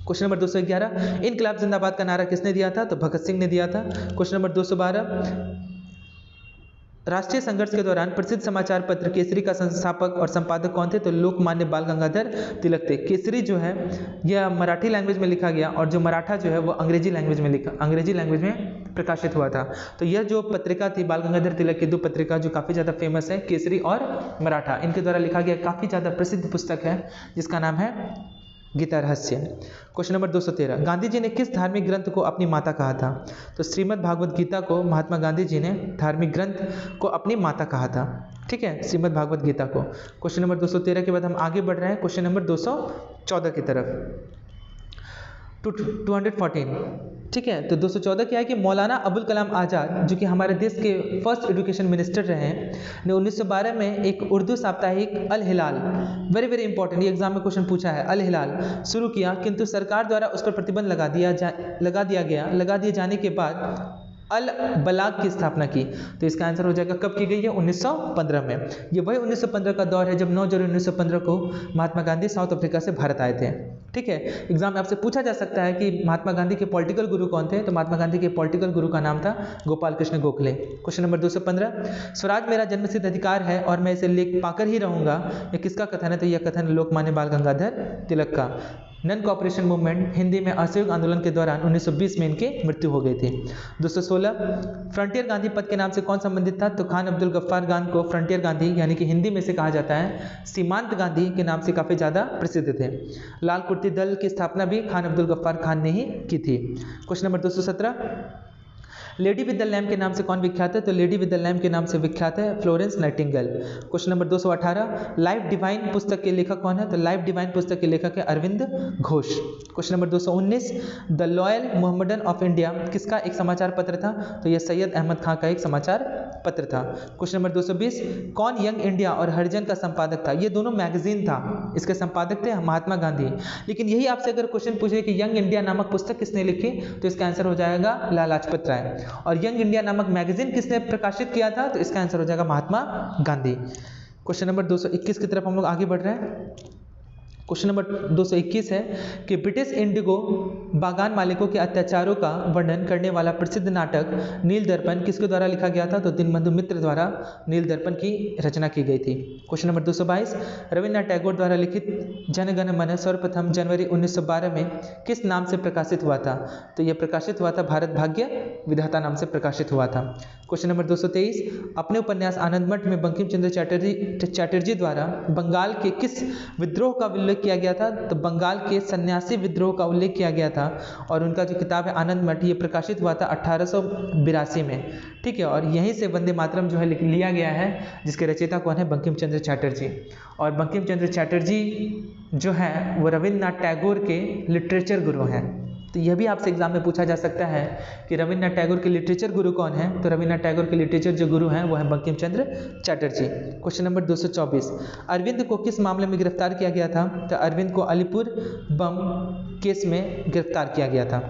क्वेश्चन नंबर 211 इनकलाब जिंदाबाद का नारा किसने दिया था? तो भगत सिंह ने दिया था। क्वेश्चन नंबर 212 राष्ट्रीय संघर्ष के दौरान प्रसिद्ध समाचार पत्र केसरी का संस्थापक और संपादक कौन थे? तो लोकमान्य बाल गंगाधर तिलक थे। केसरी जो है यह मराठी लैंग्वेज में लिखा गया और जो मराठा जो है वो अंग्रेजी लैंग्वेज में प्रकाशित हुआ था। तो यह जो पत्रिका थी बाल गंगाधर तिलक की, दो पत्रिका जो काफ़ी ज़्यादा फेमस है, केसरी और मराठा, इनके द्वारा लिखा गया काफ़ी ज़्यादा प्रसिद्ध पुस्तक है जिसका नाम है गीता रहस्य। क्वेश्चन नंबर 213 गांधी जी ने किस धार्मिक ग्रंथ को अपनी माता कहा था? तो श्रीमद् भागवत गीता को महात्मा गांधी जी ने धार्मिक ग्रंथ को अपनी माता कहा था, ठीक है, श्रीमद् भागवत गीता को। क्वेश्चन नंबर 213 के बाद हम आगे बढ़ रहे हैं क्वेश्चन नंबर 214 की तरफ, 214, ठीक है। तो 214 क्या है कि मौलाना अबुल कलाम आज़ाद जो कि हमारे देश के फर्स्ट एजुकेशन मिनिस्टर रहे हैं, ने 1912 में एक उर्दू साप्ताहिक अल हिलाल, वेरी वेरी इंपॉर्टेंट, ये एग्जाम में क्वेश्चन पूछा है, अल हिलाल शुरू किया, किंतु सरकार द्वारा उस पर प्रतिबंध लगा दिए जाने के बाद अल बलाग की स्थापना की। तो इसका आंसर हो जाएगा कब की गई है? 1915 में। ये वही 1915 का दौर है जब 9 जनवरी 1915 को महात्मा गांधी साउथ अफ्रीका से भारत आए थे, ठीक है। एग्जाम में आपसे पूछा जा सकता है कि महात्मा गांधी के पॉलिटिकल गुरु कौन थे? तो महात्मा गांधी के पॉलिटिकल गुरु का नाम था गोपाल कृष्ण गोखले। क्वेश्चन नंबर 215 स्वराज मेरा जन्मसिद्ध अधिकार है और मैं इसे लेख पाकर ही रहूंगा, यह किसका कथन है? तो यह कथन लोकमान्य बाल गंगाधर तिलक का। नन कॉपरेशन मूवमेंट हिंदी में असहयोग आंदोलन के दौरान 1920 में इनकी मृत्यु हो गई थी। 216 फ्रंटियर गांधी पद के नाम से कौन संबंधित था? तो खान अब्दुल गफ्फार खान को फ्रंटियर गांधी यानी कि हिंदी में से कहा जाता है सीमांत गांधी के नाम से काफ़ी ज़्यादा प्रसिद्ध थे। लाल कुर्ती दल की स्थापना भी खान अब्दुल गफ्फार खान ने ही की थी। Question number 217 lady with the lamp के नाम से कौन विख्यात है? तो लेडी विद द लैम्प के नाम से विख्यात है Florence Nightingale. Question number 218, life divine पुस्तक के लेखक कौन है? तो लाइफ डिवाइन पुस्तक के लेखक है Aurobindo Ghosh. Question number 219, the loyal Mohammedan of India किसका एक समाचार पत्र था? तो यह सैयद अहमद खां का एक समाचार पत्र था। क्वेश्चन नंबर 220, कौन यंग इंडिया और हरिजन का संपादक था? ये दोनों मैगजीन था, इसके संपादक थे महात्मा गांधी। लेकिन यही आपसे अगर क्वेश्चन पूछे कि यंग इंडिया नामक पुस्तक किसने लिखी, तो इसका आंसर हो जाएगा लाला लाजपत राय। और यंग इंडिया नामक मैगजीन किसने प्रकाशित किया था? तो इसका आंसर हो जाएगा महात्मा गांधी। क्वेश्चन नंबर 221 की तरफ हम लोग आगे बढ़ रहे हैं। क्वेश्चन नंबर 221 है कि ब्रिटिश इंडिगो बागान मालिकों के अत्याचारों का वर्णन करने वाला प्रसिद्ध नाटक नील दर्पण किसके द्वारा लिखा गया था? तो दीनबंधु मित्र द्वारा नील दर्पण की रचना की गई थी। क्वेश्चन नंबर 222, रविन्द्रनाथ टैगोर द्वारा लिखित जन गण मन सर्वप्रथम जनवरी 1912 में किस नाम से प्रकाशित हुआ था? तो यह प्रकाशित हुआ था भारत भाग्य विधाता नाम से प्रकाशित हुआ था। क्वेश्चन नंबर 223, अपने उपन्यास आनंद मठ में बंकिम चंद्र चटर्जी द्वारा बंगाल के किस विद्रोह का उल्लेख किया गया था? तो बंगाल के सन्यासी विद्रोह का उल्लेख किया गया था। और उनका जो किताब है आनंद मठ, ये प्रकाशित हुआ था 1882 में। ठीक है, और यहीं से वंदे मातरम जो है लिया गया है, जिसके रचयिता कौन है? बंकिम चंद्र चटर्जी। और बंकिम चंद्र चटर्जी जो है वो रविन्द्रनाथ टैगोर के लिटरेचर गुरु हैं। तो यह भी आपसे एग्जाम में पूछा जा सकता है कि रविन्द्रनाथ टैगोर के लिटरेचर गुरु कौन है? तो रविन्द्रनाथ टैगोर के लिटरेचर जो गुरु हैं वो है बंकिम चंद्र चटर्जी। क्वेश्चन नंबर 224, अरविंद को किस मामले में गिरफ्तार किया गया था? तो अरविंद को अलीपुर बम केस में गिरफ्तार किया गया था,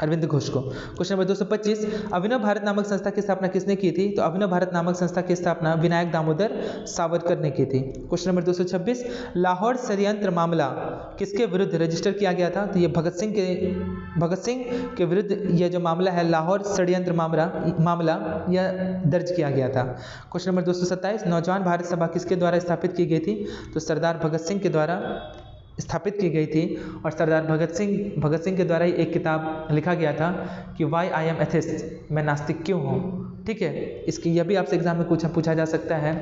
अरविंद घोष को। क्वेश्चन नंबर 225, अभिनव भारत नामक संस्था की स्थापना किसने की थी? तो अभिनव भारत नामक संस्था की स्थापना विनायक दामोदर सावरकर ने की थी। क्वेश्चन नंबर 226, लाहौर षड्यंत्र मामला किसके विरुद्ध रजिस्टर किया गया था? तो ये भगत सिंह के विरुद्ध यह जो मामला है लाहौर षड्यंत्र मामला यह दर्ज किया गया था। क्वेश्चन नंबर 227, नौजवान भारत सभा किसके द्वारा स्थापित की गई थी? तो सरदार भगत सिंह के द्वारा स्थापित की गई थी। और सरदार भगत सिंह के द्वारा ही एक किताब लिखा गया था कि वाई आई एम एथिस्ट, मैं नास्तिक क्यों हूँ। ठीक है, इसकी यह भी आपसे एग्जाम में पूछा जा सकता है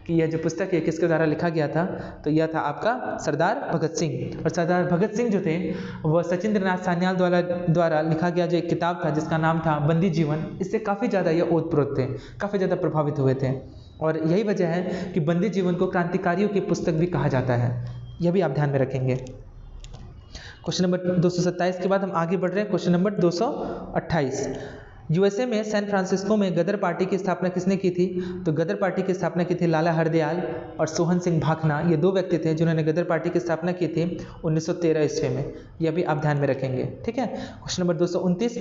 कि यह जो पुस्तक है किसके द्वारा लिखा गया था? तो यह था आपका सरदार भगत सिंह। और सरदार भगत सिंह जो थे वह सचिंद्रनाथ सान्याल द्वारा लिखा गया जो एक किताब था जिसका नाम था बंदी जीवन, इससे काफ़ी ज़्यादा यह ओतप्रोत थे, काफ़ी ज़्यादा प्रभावित हुए थे। और यही वजह है कि बंदी जीवन को क्रांतिकारियों की पुस्तक भी कहा जाता है, यह भी आप ध्यान में रखेंगे। क्वेश्चन नंबर 227 के बाद हम आगे बढ़ रहे हैं। क्वेश्चन नंबर 228, यूएसए में सैन फ्रांसिस्को में गदर पार्टी की स्थापना किसने की थी? तो गदर पार्टी की स्थापना की थी लाला हरदयाल और सोहन सिंह भाखना। ये दो व्यक्ति थे जिन्होंने गदर पार्टी की स्थापना की थी 1913 ईस्वी में, यह भी आप ध्यान में रखेंगे। ठीक है, क्वेश्चन नंबर 229,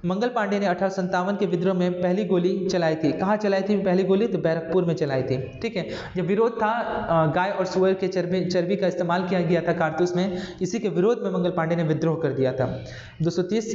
मंगल पांडे ने 1857 के विद्रोह में पहली गोली चलाई थी, कहाँ चलाई थी पहली गोली? तो बैरकपुर में चलाई थी। ठीक है, यह विरोध था गाय और सुअर के चर्बी का इस्तेमाल किया गया था कारतूस में, इसी के विरोध में मंगल पांडे ने विद्रोह कर दिया था। 230,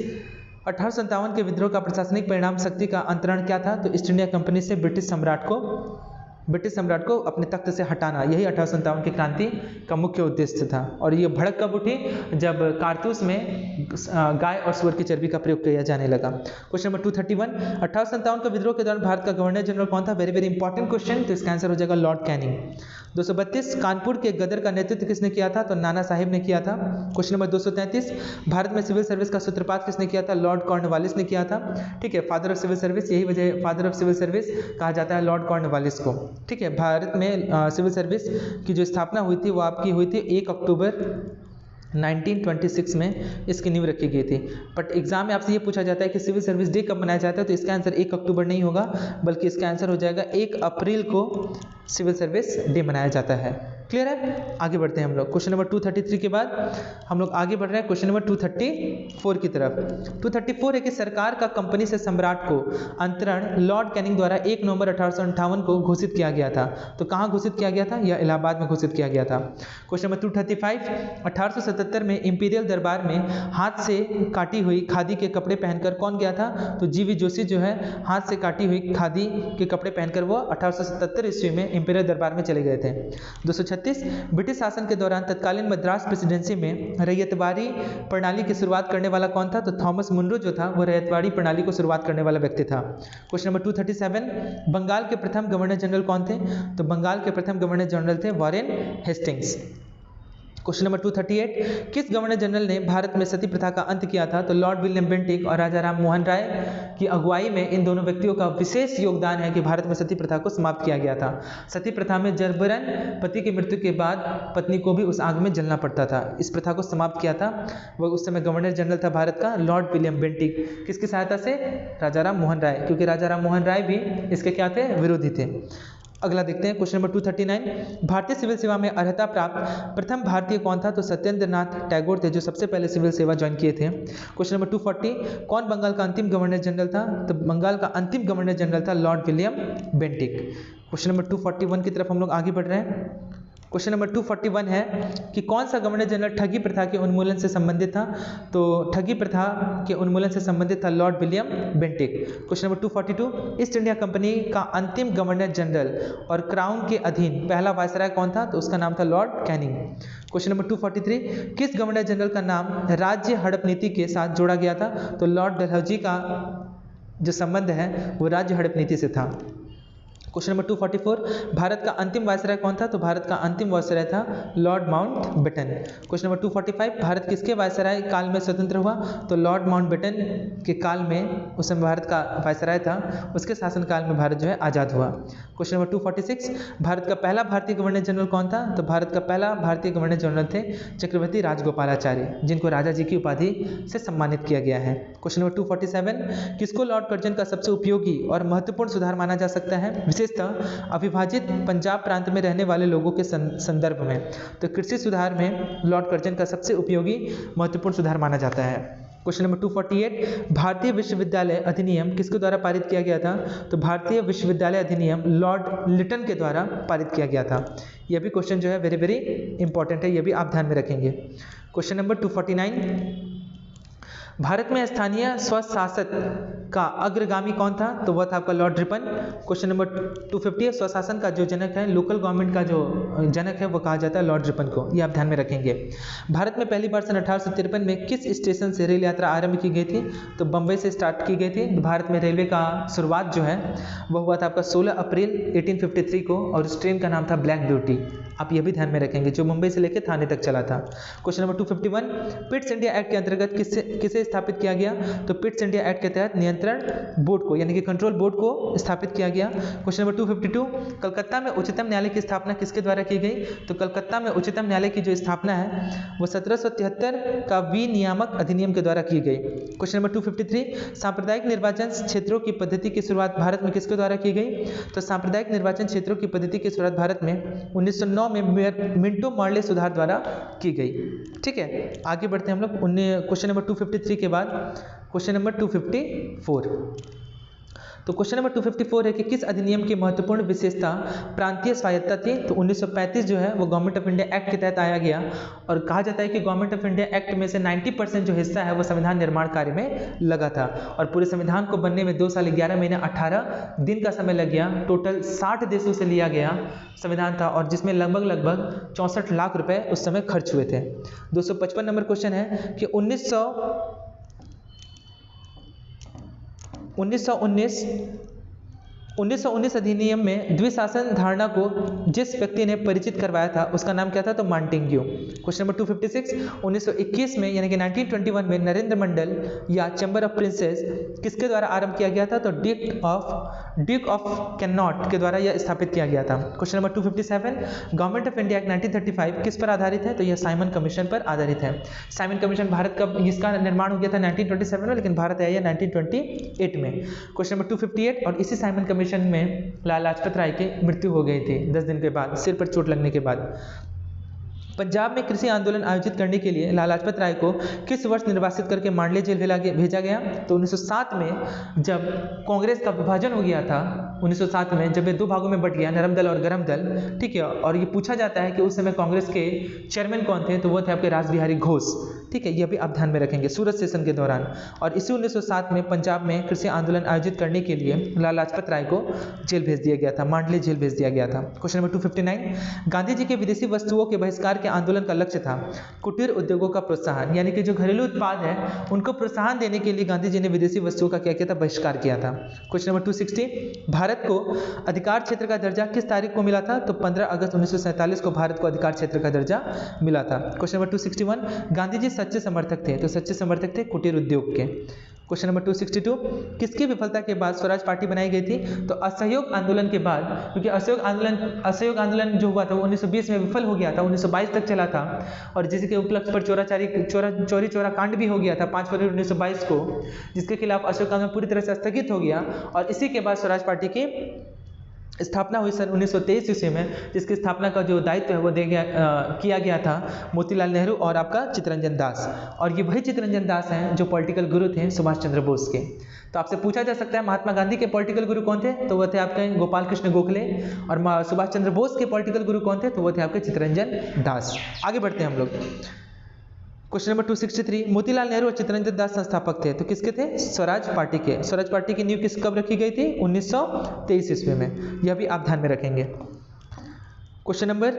1857 के विद्रोह का प्रशासनिक परिणाम शक्ति का अंतरण क्या था? तो ईस्ट इंडिया कंपनी से ब्रिटिश सम्राट को अपने तख्त से हटाना, यही 1857 की क्रांति का मुख्य उद्देश्य था। और ये भड़क कब उठी? जब कारतूस में गाय और सुअर की चर्बी का प्रयोग किया जाने लगा। क्वेश्चन नंबर 231, 1857 के विद्रोह के दौरान भारत का गवर्नर जनरल कौन था? वेरी वेरी इंपॉर्टेंट क्वेश्चन, तो इसका आंसर हो जाएगा लॉर्ड कैनिंग। 232, कानपुर के गदर का नेतृत्व किसने किया था? तो नाना साहिब ने किया था। क्वेश्चन नंबर 233, भारत में सिविल सर्विस का सूत्रपात किसने किया था? लॉर्ड कॉर्नवालिस ने किया था। ठीक है, फादर ऑफ सिविल सर्विस, यही वजह फादर ऑफ सिविल सर्विस कहा जाता है लॉर्ड कॉर्नवालिस को। ठीक है, भारत में सिविल सर्विस की जो स्थापना हुई थी वो आपकी हुई थी 1 अक्टूबर 1926 में इसकी नींव रखी गई थी। बट एग्जाम में आपसे ये पूछा जाता है कि सिविल सर्विस डे कब मनाया जाता है? तो इसका आंसर 1 अक्टूबर नहीं होगा, बल्कि इसका आंसर हो जाएगा 1 अप्रैल को सिविल सर्विस डे मनाया जाता है। क्लियर है? आगे बढ़ते हैं हम लोग। क्वेश्चन नंबर 233 के बाद हम लोग आगे बढ़ रहे हैं क्वेश्चन नंबर 234 की तरफ। 234 है कि सरकार का कंपनी से सम्राट को अंतरण लॉर्ड कैनिंग द्वारा 1 नवंबर 1858 को घोषित किया गया था। तो कहाँ घोषित किया गया था? यह इलाहाबाद में घोषित किया गया था। क्वेश्चन नंबर 235, 1877 में इंपीरियल दरबार में हाथ से काटी हुई खादी के कपड़े पहनकर कौन गया था? तो जीवी जोशी जो है हाथ से काटी हुई खादी के कपड़े पहनकर वो 1877 ईस्वी में इंपीरियल दरबार में चले गए थे। 236, ब्रिटिश शासन के दौरान तत्कालीन मद्रास प्रेसिडेंसी में रैयतवाड़ी प्रणाली की शुरुआत करने वाला कौन था? तो थॉमस मुनरो जो था वो रैयतवाड़ी प्रणाली को शुरुआत करने वाला व्यक्ति था। क्वेश्चन नंबर 237, बंगाल के प्रथम गवर्नर जनरल कौन थे? तो बंगाल के प्रथम गवर्नर जनरल थे वॉरेन हेस्टिंग्स। क्वेश्चन नंबर 238, किस गवर्नर जनरल ने भारत में सती प्रथा का अंत किया था? तो लॉर्ड विलियम बेंटिक और राजा राम मोहन राय की अगुवाई में इन दोनों व्यक्तियों का विशेष योगदान है कि भारत में सती प्रथा को समाप्त किया गया था। सती प्रथा में जबरन पति की मृत्यु के बाद पत्नी को भी उस आग में जलना पड़ता था। इस प्रथा को समाप्त किया था वो उस समय गवर्नर जनरल था भारत का लॉर्ड विलियम बेंटिक। किसकी सहायता से? राजा राम मोहन राय, क्योंकि राजा राम मोहन राय भी इसके क्या थे? विरोधी थे। अगला देखते हैं क्वेश्चन नंबर 239, भारतीय सिविल सेवा में अर्हता प्राप्त प्रथम भारतीय कौन था? तो सत्येंद्र नाथ टैगोर थे, जो सबसे पहले सिविल सेवा ज्वाइन किए थे। क्वेश्चन नंबर 240, कौन बंगाल का अंतिम गवर्नर जनरल था? तो बंगाल का अंतिम गवर्नर जनरल था Lord William Bentinck. Question number 241 की तरफ हम लोग आगे बढ़ रहे हैं। क्वेश्चन नंबर 241 है कि कौन सा गवर्नर जनरल ठगी प्रथा के उन्मूलन से संबंधित था? तो ठगी प्रथा के उन्मूलन से संबंधित था Lord William Bentinck. Question number 242, east India company का अंतिम गवर्नर जनरल और क्राउन के अधीन पहला वायसराय कौन था? तो उसका नाम था लॉर्ड कैनिंग। क्वेश्चन नंबर 243, किस गवर्नर जनरल का नाम राज्य हड़प नीति के साथ जोड़ा गया था? तो लॉर्ड डलहौजी का जो संबंध है वो राज्य हड़प नीति से था। क्वेश्चन नंबर 244, भारत का अंतिम वायसराय कौन था? तो भारत का अंतिम वायसराय था Lord Mountbatten. Question number 245, Bharat किसके वायसराय काल में स्वतंत्र हुआ? तो लॉर्ड माउंटबेटन के काल में उस समय भारत का वायसराय था, उसके शासनकाल में भारत जो है आज़ाद हुआ। क्वेश्चन नंबर 246, भारत का पहला भारतीय गवर्नर जनरल कौन था? तो भारत का पहला भारतीय गवर्नर जनरल थे चक्रवर्ती राजगोपालाचारी, जिनको राजा जी की उपाधि से सम्मानित किया गया है। क्वेश्चन नंबर 247, किसको लॉर्ड कर्जन का सबसे उपयोगी और महत्वपूर्ण सुधार माना जा सकता है, विशेषतः अविभाजित पंजाब प्रांत में रहने वाले लोगों के संदर्भ में? तो कृषि सुधार में लॉर्ड कर्जन का सबसे उपयोगी महत्वपूर्ण सुधार माना जाता है। क्वेश्चन नंबर 248, भारतीय विश्वविद्यालय अधिनियम किसके द्वारा पारित किया गया था? तो भारतीय विश्वविद्यालय अधिनियम लॉर्ड लिटन के द्वारा पारित किया गया था। यह भी क्वेश्चन जो है वेरी वेरी इंपॉर्टेंट है, यह भी आप ध्यान में रखेंगे। क्वेश्चन नंबर 249, भारत में स्थानीय स्वशासक का अग्रगामी कौन था? तो वह था आपका लॉर्ड रिपन। क्वेश्चन नंबर 250, स्वशासन का जो जनक है, लोकल गवर्नमेंट का जो जनक है वो कहा जाता है लॉर्ड रिपन को, ये आप ध्यान में रखेंगे। भारत में पहली बार सन 1853 में किस स्टेशन से रेल यात्रा आरंभ की गई थी? तो बम्बई से स्टार्ट की गई थी। भारत में रेलवे का शुरुआत जो है वह हुआ था आपका 16 अप्रैल 1853 को, और उस ट्रेन का नाम था ब्लैक ब्यूटी। आप ये भी ध्यान में रखेंगे, जो मुंबई से लेकर थाने तक चला था। Question number 251, Pitt's India act के अंतर्गत किसे स्थापित किया गया? तो पिट्स इंडिया एक्ट के तहत नियंत्रण बोर्ड को, यानी कि कंट्रोल बोर्ड को स्थापित किया गया। क्वेश्चन नंबर 252, कलकत्ता में उच्चतम न्यायालय की स्थापना किसके द्वारा की गई? तो कलकत्ता में उच्चतम न्यायालय की जो स्थापना है वो 1773 का विनियामक अधिनियम के द्वारा की गई। क्वेश्चन नंबर 253, सांप्रदायिक निर्वाचन क्षेत्रों की पद्धति की शुरुआत भारत में किसके द्वारा की गई? तो सांप्रदायिक निर्वाचन क्षेत्रों की पद्धति की शुरुआत भारत में 1909 में मिंटो मॉर्ले सुधार द्वारा की गई। ठीक है, आगे बढ़ते हैं हम लोग क्वेश्चन नंबर 253 के बाद क्वेश्चन नंबर 254। तो क्वेश्चन नंबर 254 है कि किस अधिनियम की महत्वपूर्ण विशेषता प्रांतीय स्वायत्तता थी? तो 1935 जो है वो गवर्नमेंट ऑफ इंडिया एक्ट के तहत आया गया, और कहा जाता है कि गवर्नमेंट ऑफ इंडिया एक्ट में से 90% जो हिस्सा है वो संविधान निर्माण कार्य में लगा था, और पूरे संविधान को बनने में 2 साल 11 महीने 18 दिन का समय लग गया। टोटल 60 देशों से लिया गया संविधान था, और जिसमें लगभग 64 लाख रुपए उस समय खर्च हुए थे। 255 नंबर क्वेश्चन है कि 1919 अधिनियम में द्विशासन धारणा को जिस व्यक्ति ने परिचित करवाया था उसका नाम क्या था? तो मांटेग्यू। क्वेश्चन नंबर 256, 1921 में यानी कि 1921 में नरेंद्र मंडल या चैम्बर ऑफ प्रिंसेस किसके द्वारा आरंभ किया गया था? तो ड्यूक ऑफ कैनॉट के द्वारा यह स्थापित किया गया था। Question number 257, government of India act 1935 किस पर आधारित है? तो यह साइमन कमीशन पर आधारित है। साइमन कमीशन भारत का, इसका निर्माण हो गया था 1927 में, लेकिन भारत आया 1928 में। क्वेश्चन नंबर 258, और इसी साइमन कमीशन में लाला लाजपत राय की मृत्यु हो गई थी 10 दिन के बाद, सिर पर चोट लगने के बाद। पंजाब में कृषि आंदोलन आयोजित करने के लिए लाला लाजपत राय को किस वर्ष निर्वासित करके मांडले जेल भेजा गया? तो 1907 में, जब कांग्रेस का विभाजन हो गया था 1907 में, जब ये 2 भागों में बट गया, नरम दल और गरम दल। ठीक है, और ये पूछा जाता है कि उस समय कांग्रेस के चेयरमैन कौन थे? तो वो थे आपके रासबिहारी घोष। ठीक है, यह भी आप ध्यान में रखेंगे सूरत सेशन के दौरान। और इसी 1907 में पंजाब में कृषि आंदोलन आयोजित करने के लिए लाला लाजपत राय को जेल भेज दिया गया था, मांडले जेल भेज दिया गया था। क्वेश्चन नंबर 259, गांधी जी के विदेशी वस्तुओं के बहिष्कार के आंदोलन का लक्ष्य था कुटीर उद्योगों का प्रोत्साहन, यानी कि जो घरेलू उत्पाद है उनको प्रोत्साहन देने के लिए गांधी जी ने विदेशी वस्तुओं का क्या किया था, बहिष्कार किया था। क्वेश्चन नंबर 260, भारत को अधिकार क्षेत्र का दर्जा किस तारीख को मिला था, तो 15 अगस्त 1947 को भारत को अधिकार क्षेत्र का दर्जा मिला था। क्वेश्चन नंबर 261, गांधी जी सच्चे समर्थक थे, तो सच्चे समर्थक थे कुटीर उद्योग के। क्वेश्चन नंबर 262, किसकी विफलता के बाद स्वराज पार्टी बनाई गई थी, तो असहयोग आंदोलन के बाद, क्योंकि असहयोग आंदोलन जो हुआ था वो 1920 में विफल हो गया था, 1922 तक चला था, और जिसके उपलक्ष्य पर चोरी चोरा कांड भी हो गया था 5 फरवरी 1922 को, जिसके खिलाफ असहयोग आंदोलन पूरी तरह से स्थगित हो गया। और इसी के बाद स्वराज पार्टी की स्थापना हुई सन 1923 ईस्वी में, जिसकी स्थापना का जो दायित्व है वो किया गया था मोतीलाल नेहरू और आपका चित्तरंजन दास। और ये वही चित्तरंजन दास हैं जो पॉलिटिकल गुरु थे सुभाष चंद्र बोस के। तो आपसे पूछा जा सकता है महात्मा गांधी के पॉलिटिकल गुरु कौन थे, तो वो थे आपके गोपाल कृष्ण गोखले। और सुभाष चंद्र बोस के पॉलिटिकल गुरु कौन थे, तो वो थे आपके चित्तरंजन दास। आगे बढ़ते हैं हम लोग। क्वेश्चन नंबर 263, मोतीलाल नेहरू और चित्तरंजन दास संस्थापक थे, तो किसके थे, स्वराज पार्टी के। स्वराज पार्टी की नींव कब रखी गई थी, 1923 ईस्वी में, यह भी आप ध्यान में रखेंगे। क्वेश्चन नंबर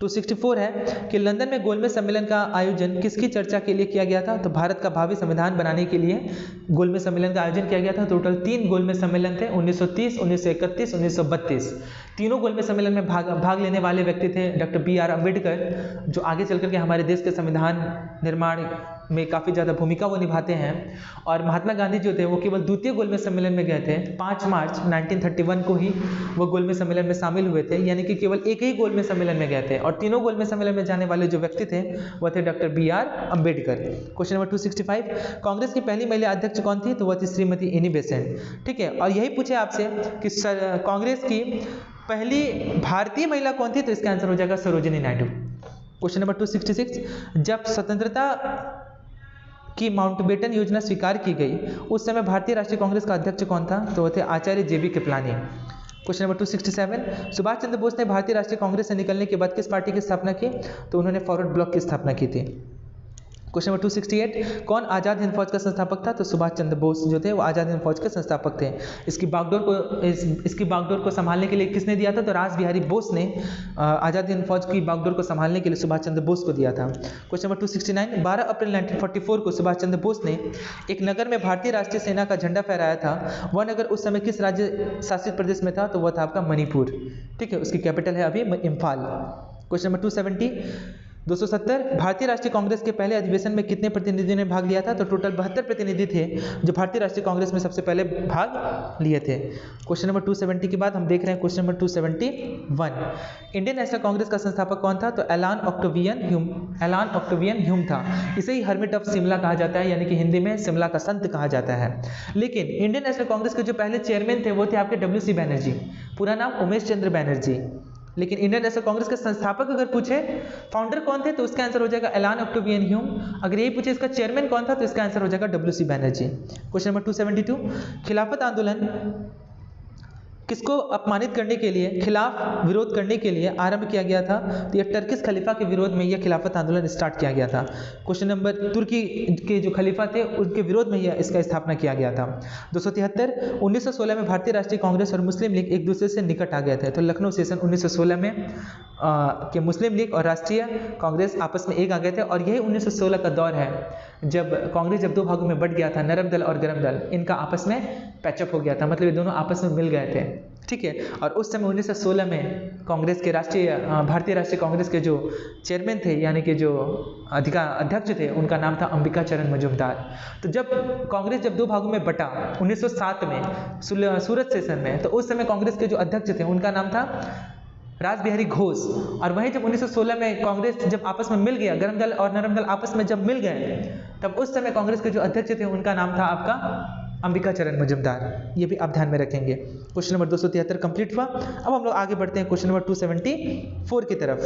264 है कि लंदन में गोलमेज सम्मेलन का आयोजन किसकी चर्चा के लिए किया गया था, तो भारत का भावी संविधान बनाने के लिए गोलमेज सम्मेलन का आयोजन किया गया था। टोटल 3 गोलमेज सम्मेलन थे, 1930, 1931, 1932। तीनों गोलमेज सम्मेलन में भाग लेने वाले व्यक्ति थे डॉक्टर BR अम्बेडकर, जो आगे चल करके हमारे देश के संविधान निर्माण में काफ़ी ज़्यादा भूमिका वो निभाते हैं। और महात्मा गांधी जो थे वो केवल द्वितीय गोलमेज सम्मेलन में गए थे, 5 मार्च 1931 को ही वो गोलमेज सम्मेलन में शामिल हुए थे, यानी कि केवल एक ही गोलमेज सम्मेलन में गए थे। और तीनों गोलमेज सम्मेलन में जाने वाले जो व्यक्ति थे वह थे doctor BR Ambedkar. Question number 265, Congress की पहली महिला अध्यक्ष कौन थी, तो वह थी श्रीमती एनी बेसेंट। ठीक है, और यही पूछे आपसे कि कांग्रेस की पहली भारतीय महिला कौन थी, तो इसका आंसर हो जाएगा सरोजिनी नायडू। क्वेश्चन नंबर 266, जब स्वतंत्रता की माउंटबेटन योजना स्वीकार की गई उस समय भारतीय राष्ट्रीय कांग्रेस का अध्यक्ष कौन था, तो वह थे Acharya JB Kripalani. Question number 267, Subhash Chandra Bose ने भारतीय राष्ट्रीय कांग्रेस से निकलने के बाद किस पार्टी की स्थापना की, तो उन्होंने फॉरवर्ड ब्लॉक की स्थापना की थी। क्वेश्चन नंबर 268, कौन आज़ाद हिंद फौज का संस्थापक था, तो सुभाष चंद्र बोस जो थे वो आज़ाद हिंद फौज के संस्थापक थे। इसकी बागडोर को संभालने के लिए किसने दिया था, तो रास बिहारी बोस ने आज़ाद हिंद फौज की बागडोर को संभालने के लिए सुभाष चंद्र बोस को दिया था। क्वेश्चन नंबर 269, 12 अप्रैल 1944 को सुभाष चंद्र बोस ने एक नगर में भारतीय राष्ट्रीय सेना का झंडा फहराया था। वह नगर उस समय किस राज्य शासित प्रदेश में था, तो वह था आपका मणिपुर। ठीक है, उसकी कैपिटल है अभी इम्फाल। क्वेश्चन नंबर 270, भारतीय राष्ट्रीय कांग्रेस के पहले अधिवेशन में कितने प्रतिनिधियों ने भाग लिया था, तो टोटल 72 प्रतिनिधि थे जो भारतीय राष्ट्रीय कांग्रेस में सबसे पहले भाग लिए थे। क्वेश्चन नंबर 270 के बाद हम देख रहे हैं question number 271, Indian national Congress का संस्थापक कौन था, तो एलान ऑक्टेवियन ह्यूम था। इसे ही हर्मिट ऑफ शिमला कहा जाता है, यानी कि हिंदी में शिमला का संत कहा जाता है। लेकिन इंडियन नेशनल कांग्रेस के जो पहले चेयरमैन थे वो थे आपके WC बैनर्जी, पूरा नाम उमेश चंद्र बैनर्जी। लेकिन इंडियन नेशनल कांग्रेस के संस्थापक अगर पूछे फाउंडर कौन थे, तो उसका आंसर हो जाएगा एलान ऑक्टेवियन ह्यूम। अगर यही पूछे इसका चेयरमैन कौन था, तो इसका आंसर हो जाएगा WC बैनर्जी। क्वेश्चन नंबर 272, खिलाफत आंदोलन किसको अपमानित करने के लिए, खिलाफ विरोध करने के लिए आरंभ किया गया था, तो यह टर्किश खलीफा के विरोध में यह खिलाफत आंदोलन स्टार्ट किया गया था। क्वेश्चन नंबर, तुर्की के जो खलीफा थे उनके विरोध में यह इसका स्थापना किया गया था। 273, 1916 में भारतीय राष्ट्रीय कांग्रेस और मुस्लिम लीग एक दूसरे से निकट आ गए थे, तो लखनऊ सेशन 1916 में कि मुस्लिम लीग और राष्ट्रीय कांग्रेस आपस में एक आ गए थे। और यही 1916 का दौर है जब कांग्रेस जब 2 भागों में बट गया था, नरम दल और गरम दल, इनका आपस में पैचअप हो गया था, मतलब ये दोनों आपस में मिल गए थे। ठीक है, और उस समय 1916 में कांग्रेस के भारतीय राष्ट्रीय कांग्रेस के जो चेयरमैन थे, यानी कि जो अध्यक्ष थे, उनका नाम था अंबिका चरण मजूमदार। तो जब कांग्रेस जब 2 भागों में बटा 1907 में सूरत सेशन में, तो उस समय कांग्रेस के जो अध्यक्ष थे उनका नाम था रास बिहारी घोष। और वहीं जब 1916 में कांग्रेस जब आपस में मिल गया, गरम दल और नरम दल आपस में जब मिल गए, तब उस समय कांग्रेस के जो अध्यक्ष थे उनका नाम था आपका अंबिका चरण मजूमदार। ये भी आप ध्यान में रखेंगे। क्वेश्चन नंबर 273 कंप्लीट हुआ। अब हम लोग आगे बढ़ते हैं क्वेश्चन नंबर 274 की तरफ।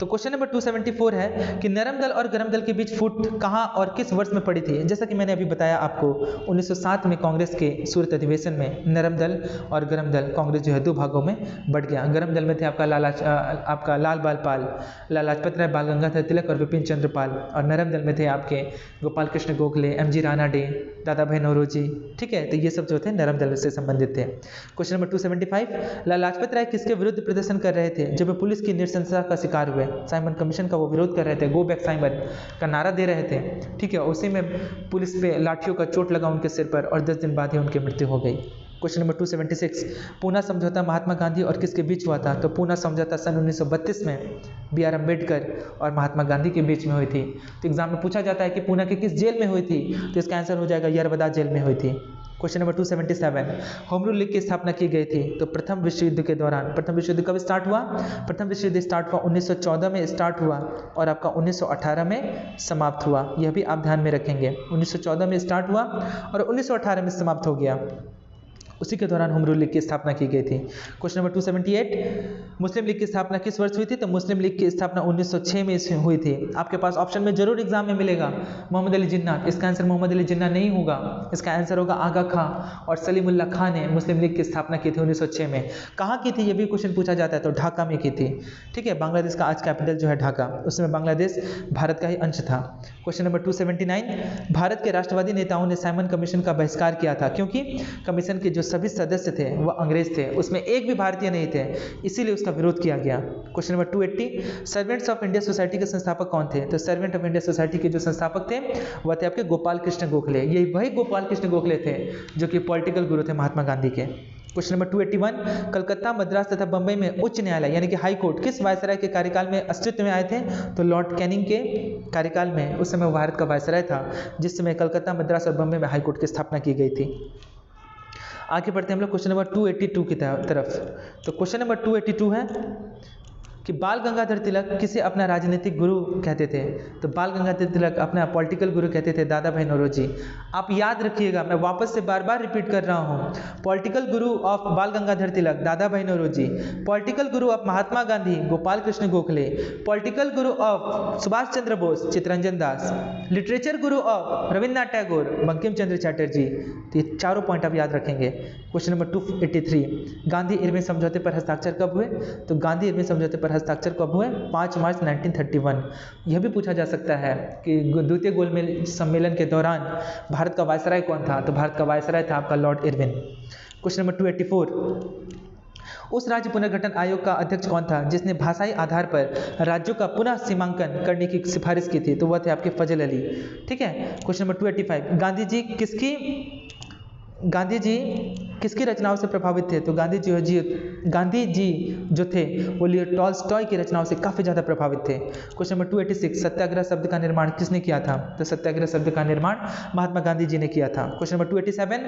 तो क्वेश्चन नंबर 274 है कि नरम दल और गरम दल के बीच फूट कहाँ और किस वर्ष में पड़ी थी। जैसा कि मैंने अभी बताया आपको, 1907 में कांग्रेस के सूरत अधिवेशन में नरम दल और गरम दल, कांग्रेस जो है दो भागों में बट गया। गरम दल में थे आपका लाल बाल पाल, लाला लाजपत राय, बाल गंगाधर तिलक और विपिन चंद्र पाल, और नरम दल में थे आपके गोपाल कृष्ण गोखले, एमजी रानाडे, दादा भाई नौरोजी। ठीक है, तो ये सब जो थे नरम दल से संबंधित थे। क्वेश्चन नंबर 275, लाला लाजपत राय किसके विरुद्ध प्रदर्शन कर रहे थे जब वे पुलिस की नृशंसता का शिकार हुए। साइमन कमीशन का वो विरोध कर रहे थे, गो बैक साइमन का नारा दे रहे थे। ठीक है, उसी में पुलिस पे लाठियों का चोट लगा उनके सिर पर और 10 दिन बाद ही उनकी मृत्यु हो गई। क्वेश्चन नंबर 276, पूना समझौता महात्मा गांधी और किसके बीच हुआ था। तो पूना समझौता सन 1932 में बी.आर. अम्बेडकर और महात्मा गांधी के बीच में हुई थी। तो एग्जाम में पूछा जाता है कि पूना के किस जेल में हुई थी, तो इसका आंसर हो जाएगा यरवदा जेल में हुई थी। Question number 277, home rule league की स्थापना की गई थी। तो प्रथम विश्व युद्ध के दौरान। प्रथम विश्व युद्ध कब स्टार्ट हुआ। प्रथम विश्व युद्ध स्टार्ट हुआ 1914 में स्टार्ट हुआ और आपका 1918 में समाप्त हुआ। यह भी आप ध्यान में रखेंगे, 1914 में स्टार्ट हुआ और 1918 में समाप्त हो गया। उसी के दौरान होम रूल लीग की स्थापना की गई थी। क्वेश्चन नंबर 278, मुस्लिम लीग की स्थापना किस वर्ष हुई थी। तो मुस्लिम लीग की स्थापना 1906 में हुई थी। आपके पास ऑप्शन में जरूर एग्जाम में मिलेगा मोहम्मद अली जिन्ना। इसका आंसर मोहम्मद अली जिन्ना नहीं होगा, इसका आंसर होगा आगा खां और सलीमुल्लाह खां ने मुस्लिम लीग की स्थापना की थी 1906 में। कहाँ की थी ये भी क्वेश्चन पूछा जाता है, तो ढाका में की थी। ठीक है, बांग्लादेश का आज कैपिटल जो है ढाका, उसमें बांग्लादेश भारत का ही अंश था। क्वेश्चन नंबर 279, भारत के राष्ट्रवादी नेताओं ने साइमन कमीशन का बहिष्कार किया था क्योंकि कमीशन के जो सभी सदस्य थे वह अंग्रेज थे, उसमें एक भी भारतीय नहीं थे, इसीलिए उसका विरोध किया गया। Question number 280, servants of India society के संस्थापक कौन थे। तो सर्वेंट ऑफ इंडिया सोसाइटी के जो संस्थापक थे वह थे आपके गोपाल कृष्ण गोखले। यही वही गोपाल कृष्ण गोखले थे जो कि पॉलिटिकल गुरु थे महात्मा गांधी के। क्वेश्चन नंबर 281, कलकत्ता, मद्रास तथा बंबई में उच्च न्यायालय यानी कि हाई कोर्ट किस वायसराय के कार्यकाल में अस्तित्व में आए थे। तो लॉर्ड कैनिंग के कार्यकाल में, उस समय भारत का वायसराय था जिस समय कलकत्ता, मद्रास और बंबई में हाई कोर्ट की स्थापना की गई थी। आगे बढ़ते हैं हम लोग क्वेश्चन नंबर 282 की तरफ। तो क्वेश्चन नंबर 282 है कि बाल गंगाधर तिलक किसे अपना राजनीतिक गुरु कहते थे। तो बाल गंगाधर तिलक अपना पॉलिटिकल गुरु कहते थे दादा भाई नौरोजी। आप याद रखिएगा, मैं वापस से बार बार रिपीट कर रहा हूँ, पॉलिटिकल गुरु ऑफ बाल Gangadhar Tilak Dadabhai Naoroji, political guru of Mahatma Gandhi Gopal Krishna Gokhale, political guru of Subhash Chandra Bose Chittaranjan Das, literature guru of Rabindranath Tagore Bankim Chandra Chatterjee. तो ये चारों पॉइंट आप याद रखेंगे। क्वेश्चन नंबर 283, गांधी इरविन समझौते पर हस्ताक्षर कब हुए। तो गांधी इरविन समझौते पर हस्ताक्षर कब हुए, 5 मार्च 1931। यह भी पूछा जा सकता है कि द्वितीय गोलमेज सम्मेलन के दौरान भारत का वायसराय कौन था। तो भारत का वायसराय था आपका लॉर्ड इरविन। क्वेश्चन नंबर 284, उस राज्य पुनर्गठन आयोग का अध्यक्ष कौन था जिसने भाषाई आधार पर राज्यों का पुनः सीमांकन करने की सिफारिश की थी। तो वह थे आपके फजल अली। ठीक है, क्वेश्चन नंबर 285, गांधी जी किसकी रचनाओं से प्रभावित थे। तो गांधी जी जो थे वो लियो टॉल्स्टॉय की रचनाओं से काफ़ी ज़्यादा प्रभावित थे। क्वेश्चन नंबर 286, सत्याग्रह शब्द का निर्माण किसने किया था। तो सत्याग्रह शब्द का निर्माण महात्मा गांधी जी ने किया था। क्वेश्चन नंबर 287,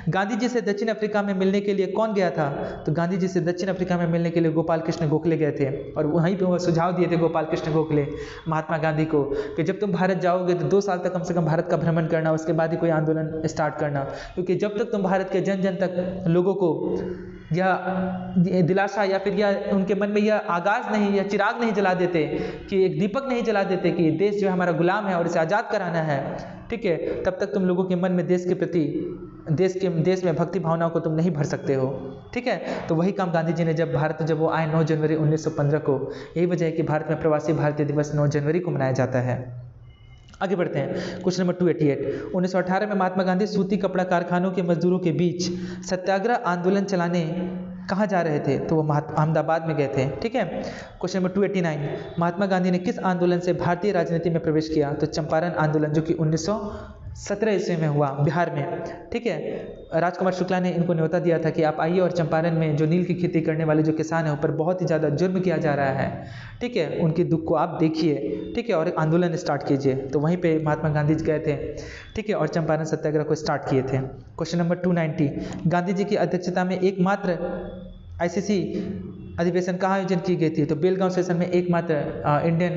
गांधी जी से दक्षिण अफ्रीका में मिलने के लिए कौन गया था। तो गांधी जी से दक्षिण अफ्रीका में मिलने के लिए गोपाल कृष्ण गोखले गए थे और वहीं पर वह सुझाव दिए थे गोपाल कृष्ण गोखले महात्मा गांधी को कि जब तुम भारत जाओगे तो 2 साल तक कम से कम भारत का भ्रमण करना, उसके बाद ही कोई आंदोलन स्टार्ट करना, क्योंकि जब तक तुम भारत के जन जन तक लोगों को यह दिलासा या फिर यह उनके मन में यह आगाज नहीं, यह चिराग नहीं जला देते कि एक दीपक नहीं जला देते कि देश जो है हमारा गुलाम है और इसे आज़ाद कराना है, ठीक है, तब तक तुम लोगों के मन में देश के प्रति देश में भक्ति भावनाओं को तुम नहीं भर सकते हो। ठीक है, तो वही काम गांधी जी ने जब वो आए 9 जनवरी 1915 को, यही वजह है कि भारत में प्रवासी भारतीय दिवस 9 जनवरी को मनाया जाता है। आगे बढ़ते हैं क्वेश्चन नंबर 288, 1918 में महात्मा गांधी सूती कपड़ा कारखानों के मजदूरों के बीच सत्याग्रह आंदोलन चलाने कहाँ जा रहे थे। तो वो अहमदाबाद में गए थे। ठीक है, क्वेश्चन नंबर 289, महात्मा गांधी ने किस आंदोलन से भारतीय राजनीति में प्रवेश किया। तो चंपारण आंदोलन जो कि 1917 ईस्वी में हुआ बिहार में। ठीक है, राजकुमार शुक्ला ने इनको न्योता दिया था कि आप आइए और चंपारण में जो नील की खेती करने वाले जो किसान हैं ऊपर बहुत ही ज़्यादा जुर्म किया जा रहा है, ठीक है, उनकी दुख को आप देखिए, ठीक है, और एक आंदोलन स्टार्ट कीजिए। तो वहीं पे महात्मा गांधी जी गए थे, ठीक है, और चंपारण सत्याग्रह को स्टार्ट किए थे। क्वेश्चन नंबर 290, गांधी जी की अध्यक्षता में एकमात्र ICC अधिवेशन कहाँ आयोजन की गई थी। तो बेलगांव सेशन में एकमात्र इंडियन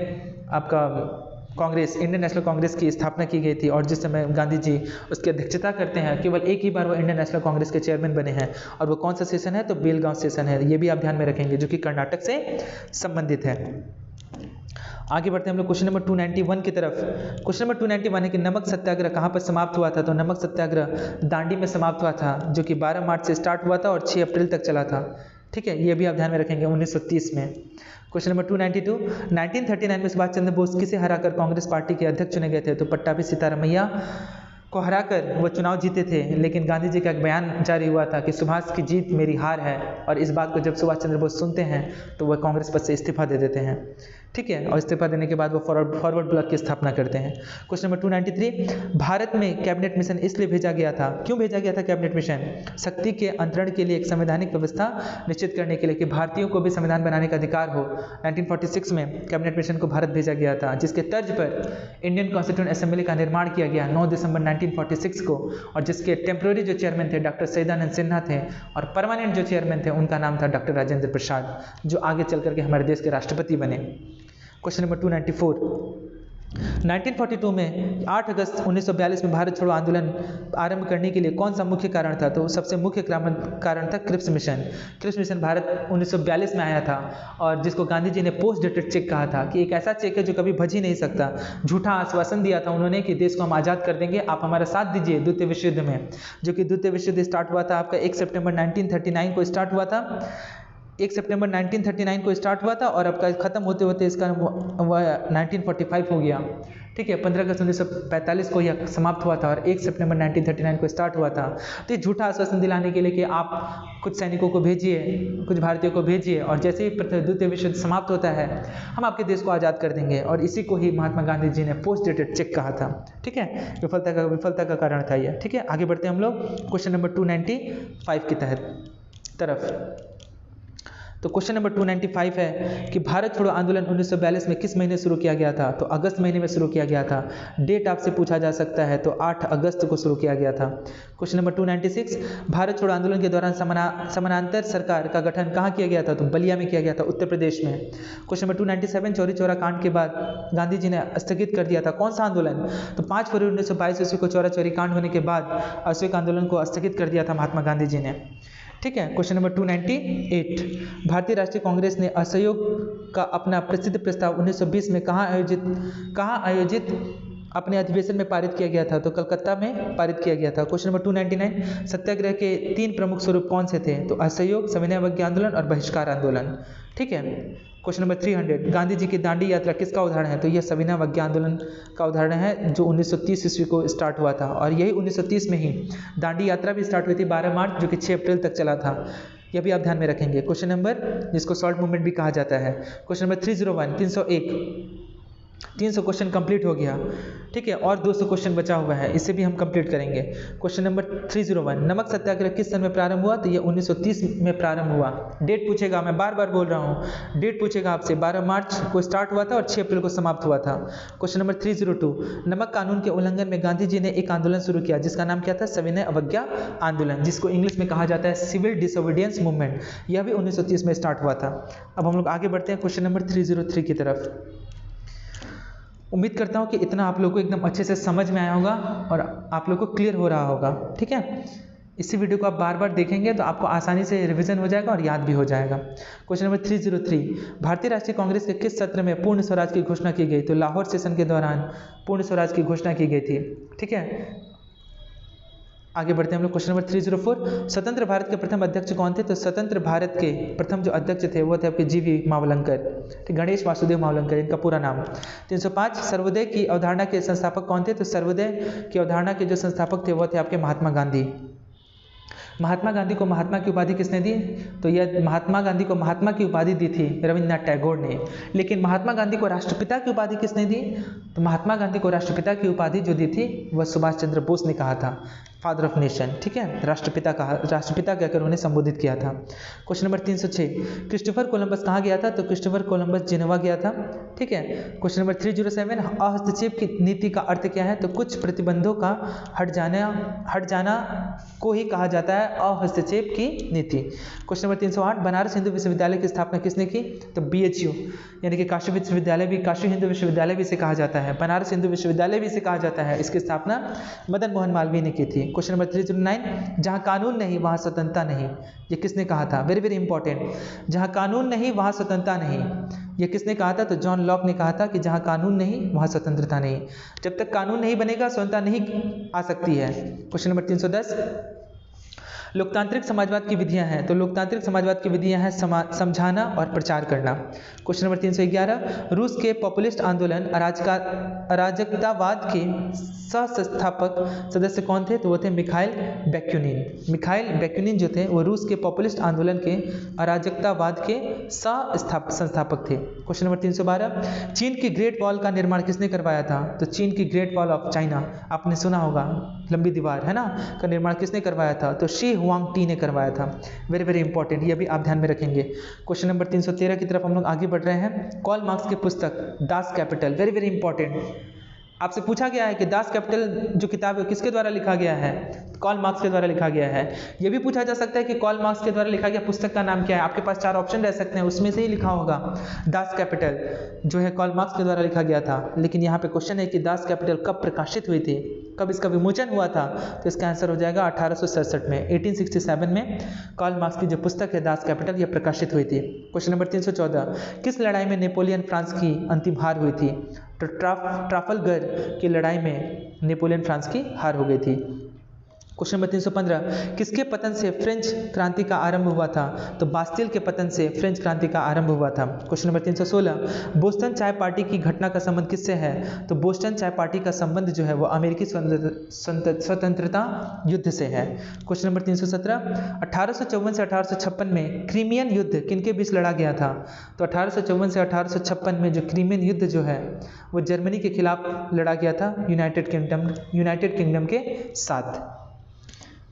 नेशनल कांग्रेस की स्थापना की गई थी और जिस समय गांधी जी उसकी अध्यक्षता करते हैं, केवल एक ही बार वो इंडियन नेशनल कांग्रेस के चेयरमैन बने हैं और वो कौन सा सेशन है। तो बेलगांव सेशन है। ये भी आप ध्यान में रखेंगे जो कि कर्नाटक से संबंधित है। आगे बढ़ते हैं हम लोग क्वेश्चन नंबर 291 की तरफ। क्वेश्चन नंबर 291 है कि नमक सत्याग्रह कहाँ पर समाप्त हुआ था? तो नमक सत्याग्रह दांडी में समाप्त हुआ था, जो कि 12 मार्च से स्टार्ट हुआ था और 6 अप्रैल तक चला था। ठीक है, ये भी आप ध्यान में रखेंगे 1930 में। क्वेश्चन नंबर 292, 1939 में सुभाष चंद्र बोस किसे हराकर कांग्रेस पार्टी के अध्यक्ष चुने गए थे? तो पट्टाभी सीतारामैया को हराकर वो चुनाव जीते थे, लेकिन गांधी जी का एक बयान जारी हुआ था कि सुभाष की जीत मेरी हार है, और इस बात को जब सुभाष चंद्र बोस सुनते हैं तो वह कांग्रेस पद से इस्तीफा दे देते हैं। ठीक है, और इस्तीफा देने के बाद वो फॉरवर्ड ब्लॉक की स्थापना करते हैं। क्वेश्चन नंबर 293, भारत में कैबिनेट मिशन इसलिए भेजा गया था, क्यों भेजा गया था कैबिनेट मिशन? शक्ति के अंतरण के लिए, एक संवैधानिक व्यवस्था निश्चित करने के लिए कि भारतीयों को भी संविधान बनाने का अधिकार हो। 1946 में कैबिनेट मिशन को भारत भेजा गया था, जिसके तर्ज पर इंडियन कॉन्स्टिट्यूएंट असेंबली का निर्माण किया गया 9 दिसंबर 1946 को, और जिसके टेम्प्रोरी जो चेयरमैन थे डॉक्टर सैदानंद सिन्हा थे, और परमानेंट जो चेयरमैन थे उनका नाम था डॉक्टर राजेंद्र प्रसाद, जो आगे चल करके हमारे देश के राष्ट्रपति बने। क्वेश्चन नंबर 294, 1942 में 8 अगस्त 1942 में भारत छोड़ो आंदोलन आरंभ करने के लिए कौन सा मुख्य कारण था? तो सबसे मुख्य कारण था Cripps mission. Cripps mission Bharat 1942 में आया था, और जिसको गांधी जी ने पोस्ट डेटेड चेक कहा था कि एक ऐसा चेक है जो कभी भज ही नहीं सकता। झूठा आश्वासन दिया था उन्होंने कि देश को हम आज़ाद कर देंगे, आप हमारा साथ दीजिए द्वितीय विश्व युद्ध में, जो कि द्वितीय विश्व युद्ध स्टार्ट हुआ था आपका 1 सितंबर 1939 को स्टार्ट हुआ था। 1 सितंबर 1939 को स्टार्ट हुआ था, और आपका खत्म होते होते इसका 1945 हो गया। ठीक है, 15 अगस्त 1945 को यह समाप्त हुआ था, और 1 सितंबर 1939 को स्टार्ट हुआ था। तो ये झूठा आश्वासन दिलाने के लिए कि आप कुछ सैनिकों को भेजिए, कुछ भारतीयों को भेजिए, और जैसे ही द्वितीय विश्व युद्ध समाप्त होता है हम आपके देश को आज़ाद कर देंगे, और इसी को ही महात्मा गांधी जी ने पोस्ट डेटेड चेक कहा था। ठीक है, विफलता का कारण था यह। ठीक है, आगे बढ़ते हैं हम लोग क्वेश्चन नंबर 295 की तरफ। तो क्वेश्चन नंबर 295 है कि भारत छोड़ो आंदोलन 1942 में किस महीने शुरू किया गया था? तो अगस्त महीने में शुरू किया गया था। डेट आपसे पूछा जा सकता है, तो 8 अगस्त को शुरू किया गया था। क्वेश्चन नंबर 296, भारत छोड़ो आंदोलन के दौरान समानांतर सरकार का गठन कहाँ किया गया था? तो बलिया में किया गया था, उत्तर प्रदेश में। क्वेश्चन नंबर 297, चौरी चौरा कांड के बाद गांधी जी ने स्थगित कर दिया था कौन सा आंदोलन? तो 5 फरवरी 1922 ईस्वी को चौरा चौरी कांड होने के बाद अश्विक आंदोलन को स्थगित कर दिया था महात्मा गांधी जी ने। ठीक है, क्वेश्चन नंबर 298, भारतीय राष्ट्रीय कांग्रेस ने असहयोग का अपना प्रसिद्ध प्रस्ताव 1920 में कहाँ आयोजित अपने अधिवेशन में पारित किया गया था? तो कलकत्ता में पारित किया गया था। क्वेश्चन नंबर 299, सत्याग्रह के 3 प्रमुख स्वरूप कौन से थे? तो असहयोग, सविनय अवज्ञा आंदोलन और बहिष्कार आंदोलन। ठीक है, क्वेश्चन नंबर 300, गांधी जी की दांडी यात्रा किसका उदाहरण है? तो यह सविनय अवज्ञा आंदोलन का उदाहरण है, जो 1930 ईस्वी को स्टार्ट हुआ था, और यही 1930 में ही दांडी यात्रा भी स्टार्ट हुई थी 12 मार्च, जो कि 6 अप्रैल तक चला था। यह भी आप ध्यान में रखेंगे। क्वेश्चन नंबर, जिसको सॉल्ट मूवमेंट भी कहा जाता है, क्वेश्चन नंबर 301, 300 क्वेश्चन कंप्लीट हो गया। ठीक है, और 200 क्वेश्चन बचा हुआ है, इसे भी हम कंप्लीट करेंगे। क्वेश्चन नंबर 301, नमक सत्याग्रह किस सन में प्रारंभ हुआ? तो ये 1930 में प्रारंभ हुआ। डेट पूछेगा, मैं बार बार बोल रहा हूँ, डेट पूछेगा आपसे। 12 मार्च को स्टार्ट हुआ था और 6 अप्रैल को समाप्त हुआ था। क्वेश्चन नंबर 302, नमक कानून के उल्लंघन में गांधी जी ने एक आंदोलन शुरू किया, जिसका नाम क्या था? सविनय अवज्ञा आंदोलन, जिसको इंग्लिश में कहा जाता है सिविल डिसोबीडियंस मूवमेंट। यह भी 1930 में स्टार्ट हुआ था। अब हम लोग आगे बढ़ते हैं क्वेश्चन नंबर 303 की तरफ। उम्मीद करता हूँ कि इतना आप लोगों को एकदम अच्छे से समझ में आया होगा और आप लोगों को क्लियर हो रहा होगा। ठीक है, इसी वीडियो को आप बार बार देखेंगे तो आपको आसानी से रिवीजन हो जाएगा और याद भी हो जाएगा। क्वेश्चन नंबर 303, भारतीय राष्ट्रीय कांग्रेस के किस सत्र में पूर्ण स्वराज की घोषणा की गई? तो लाहौर सेशन के दौरान पूर्ण स्वराज की घोषणा की गई थी। ठीक है, आगे बढ़ते हैं हम लोग क्वेश्चन नंबर 304, स्वतंत्र भारत के प्रथम अध्यक्ष कौन थे? तो स्वतंत्र भारत के प्रथम जो अध्यक्ष थे वो थे आपके जीवी मावलंकर, गणेश वासुदेव मावलंकर इनका पूरा नाम। 305, सर्वोदय की अवधारणा के संस्थापक कौन थे? तो सर्वोदय की अवधारणा के जो संस्थापक थे वो थे आपके महात्मा गांधी। महात्मा गांधी को महात्मा की उपाधि किसने दी? तो यह महात्मा गांधी को महात्मा की उपाधि दी थी रविन्द्रनाथ टैगोर ने। लेकिन महात्मा गांधी को राष्ट्रपिता की उपाधि किसने दी? तो महात्मा गांधी को राष्ट्रपिता की उपाधि जो दी थी वह सुभाष चंद्र बोस ने कहा था, फादर ऑफ नेशन। ठीक है, राष्ट्रपिता कहकर उन्हें संबोधित किया था। क्वेश्चन नंबर 306, क्रिस्टोफर कोलंबस कहाँ गया था? तो क्रिस्टोफर कोलंबस जिनेवा गया था। ठीक है, क्वेश्चन नंबर 307, अहस्तक्षेप की नीति का अर्थ क्या है? तो कुछ प्रतिबंधों का हट जाना को ही कहा जाता है अहस्तक्षेप की नीति। क्वेश्चन नंबर 308, बनारस हिंदू विश्वविद्यालय की स्थापना किसने की? तो BHU यानी कि काशी विश्वविद्यालय भी, काशी हिंदू विश्वविद्यालय भी इसे कहा जाता है, बनारस हिंदू विश्वविद्यालय भी इसे कहा जाता है। इसकी स्थापना मदन मोहन मालवीय ने की थी। क्वेश्चन नंबर 309, जहाँ कानून नहीं वहाँ स्वतंत्रता नहीं, ये किसने कहा था? Very very important. जहाँ कानून नहीं वहाँ स्वतंत्रता नहीं, ये किसने कहा था? तो जॉन लॉक ने कहा था कि जहाँ कानून नहीं वहाँ स्वतंत्रता नहीं। जब तक कानून नहीं बनेगा स्वतंत्रता नहीं आ सकती है। क्वेश्चन नंबर 310, लोकतांत्रिक समाजवाद की विधियां हैं, तो लोकतांत्रिक समाजवाद की विधियां हैं समझाना और प्रचार करना। क्वेश्चन नंबर 311, रूस के पॉपुलिस्ट आंदोलन अराजकतावाद के सह-संस्थापक सदस्य कौन थे? तो वो थे मिखाइल बैक्यूनिन। मिखाइल बैक्यूनिन जो थे वो रूस के पॉपुलिस्ट आंदोलन के अराजकतावाद के संस्थापक थे। क्वेश्चन नंबर 312, चीन की ग्रेट वॉल का निर्माण किसने करवाया था? तो चीन की ग्रेट वॉल ऑफ चाइना, आपने सुना होगा, लंबी दीवार है ना, का निर्माण किसने करवाया था? तो शी हुआंगटी ने करवाया था। वेरी वेरी इंपॉर्टेंट, ये भी आप ध्यान में रखेंगे। क्वेश्चन नंबर 313 की तरफ हम लोग आगे बढ़ रहे हैं। कार्ल मार्क्स की पुस्तक Das Kapital, very very important, आपसे पूछा गया है कि दास कैपिटल जो किताब है किसके द्वारा लिखा गया है? कार्ल मार्क्स के द्वारा लिखा गया है। यह भी पूछा जा सकता है कि कार्ल मार्क्स के द्वारा लिखा गया पुस्तक का नाम क्या है? आपके पास 4 ऑप्शन रह सकते हैं, उसमें से ही लिखा होगा दास कैपिटल जो है कार्ल मार्क्स के द्वारा लिखा गया था। लेकिन यहाँ पे क्वेश्चन है कि दास कैपिटल कब प्रकाशित हुई थी, कब इसका विमोचन हुआ था? तो इसका आंसर हो जाएगा 1867 में, 1867 में कार्ल मार्क्स की जो पुस्तक है दास कैपिटल यह प्रकाशित हुई थी। क्वेश्चन नंबर 314, किस लड़ाई में नेपोलियन फ्रांस की अंतिम हार हुई थी? तो ट्राफलगर की लड़ाई में नेपोलियन फ्रांस की हार हो गई थी। क्वेश्चन नंबर 315, किसके पतन से फ्रेंच क्रांति का आरंभ हुआ था? तो बास्टिल के पतन से फ्रेंच क्रांति का आरंभ हुआ था। क्वेश्चन नंबर 316, बोस्टन चाय पार्टी की घटना का संबंध किससे है? तो बोस्टन चाय पार्टी का संबंध जो है वो अमेरिकी स्वतंत्रता युद्ध से है। क्वेश्चन नंबर 317, 1854 से 1856 में क्रीमियन युद्ध किनके बीच लड़ा गया था? तो 1854 से 1856 में जो क्रीमियन युद्ध जो है वो जर्मनी के खिलाफ लड़ा गया था, यूनाइटेड किंगडम के साथ।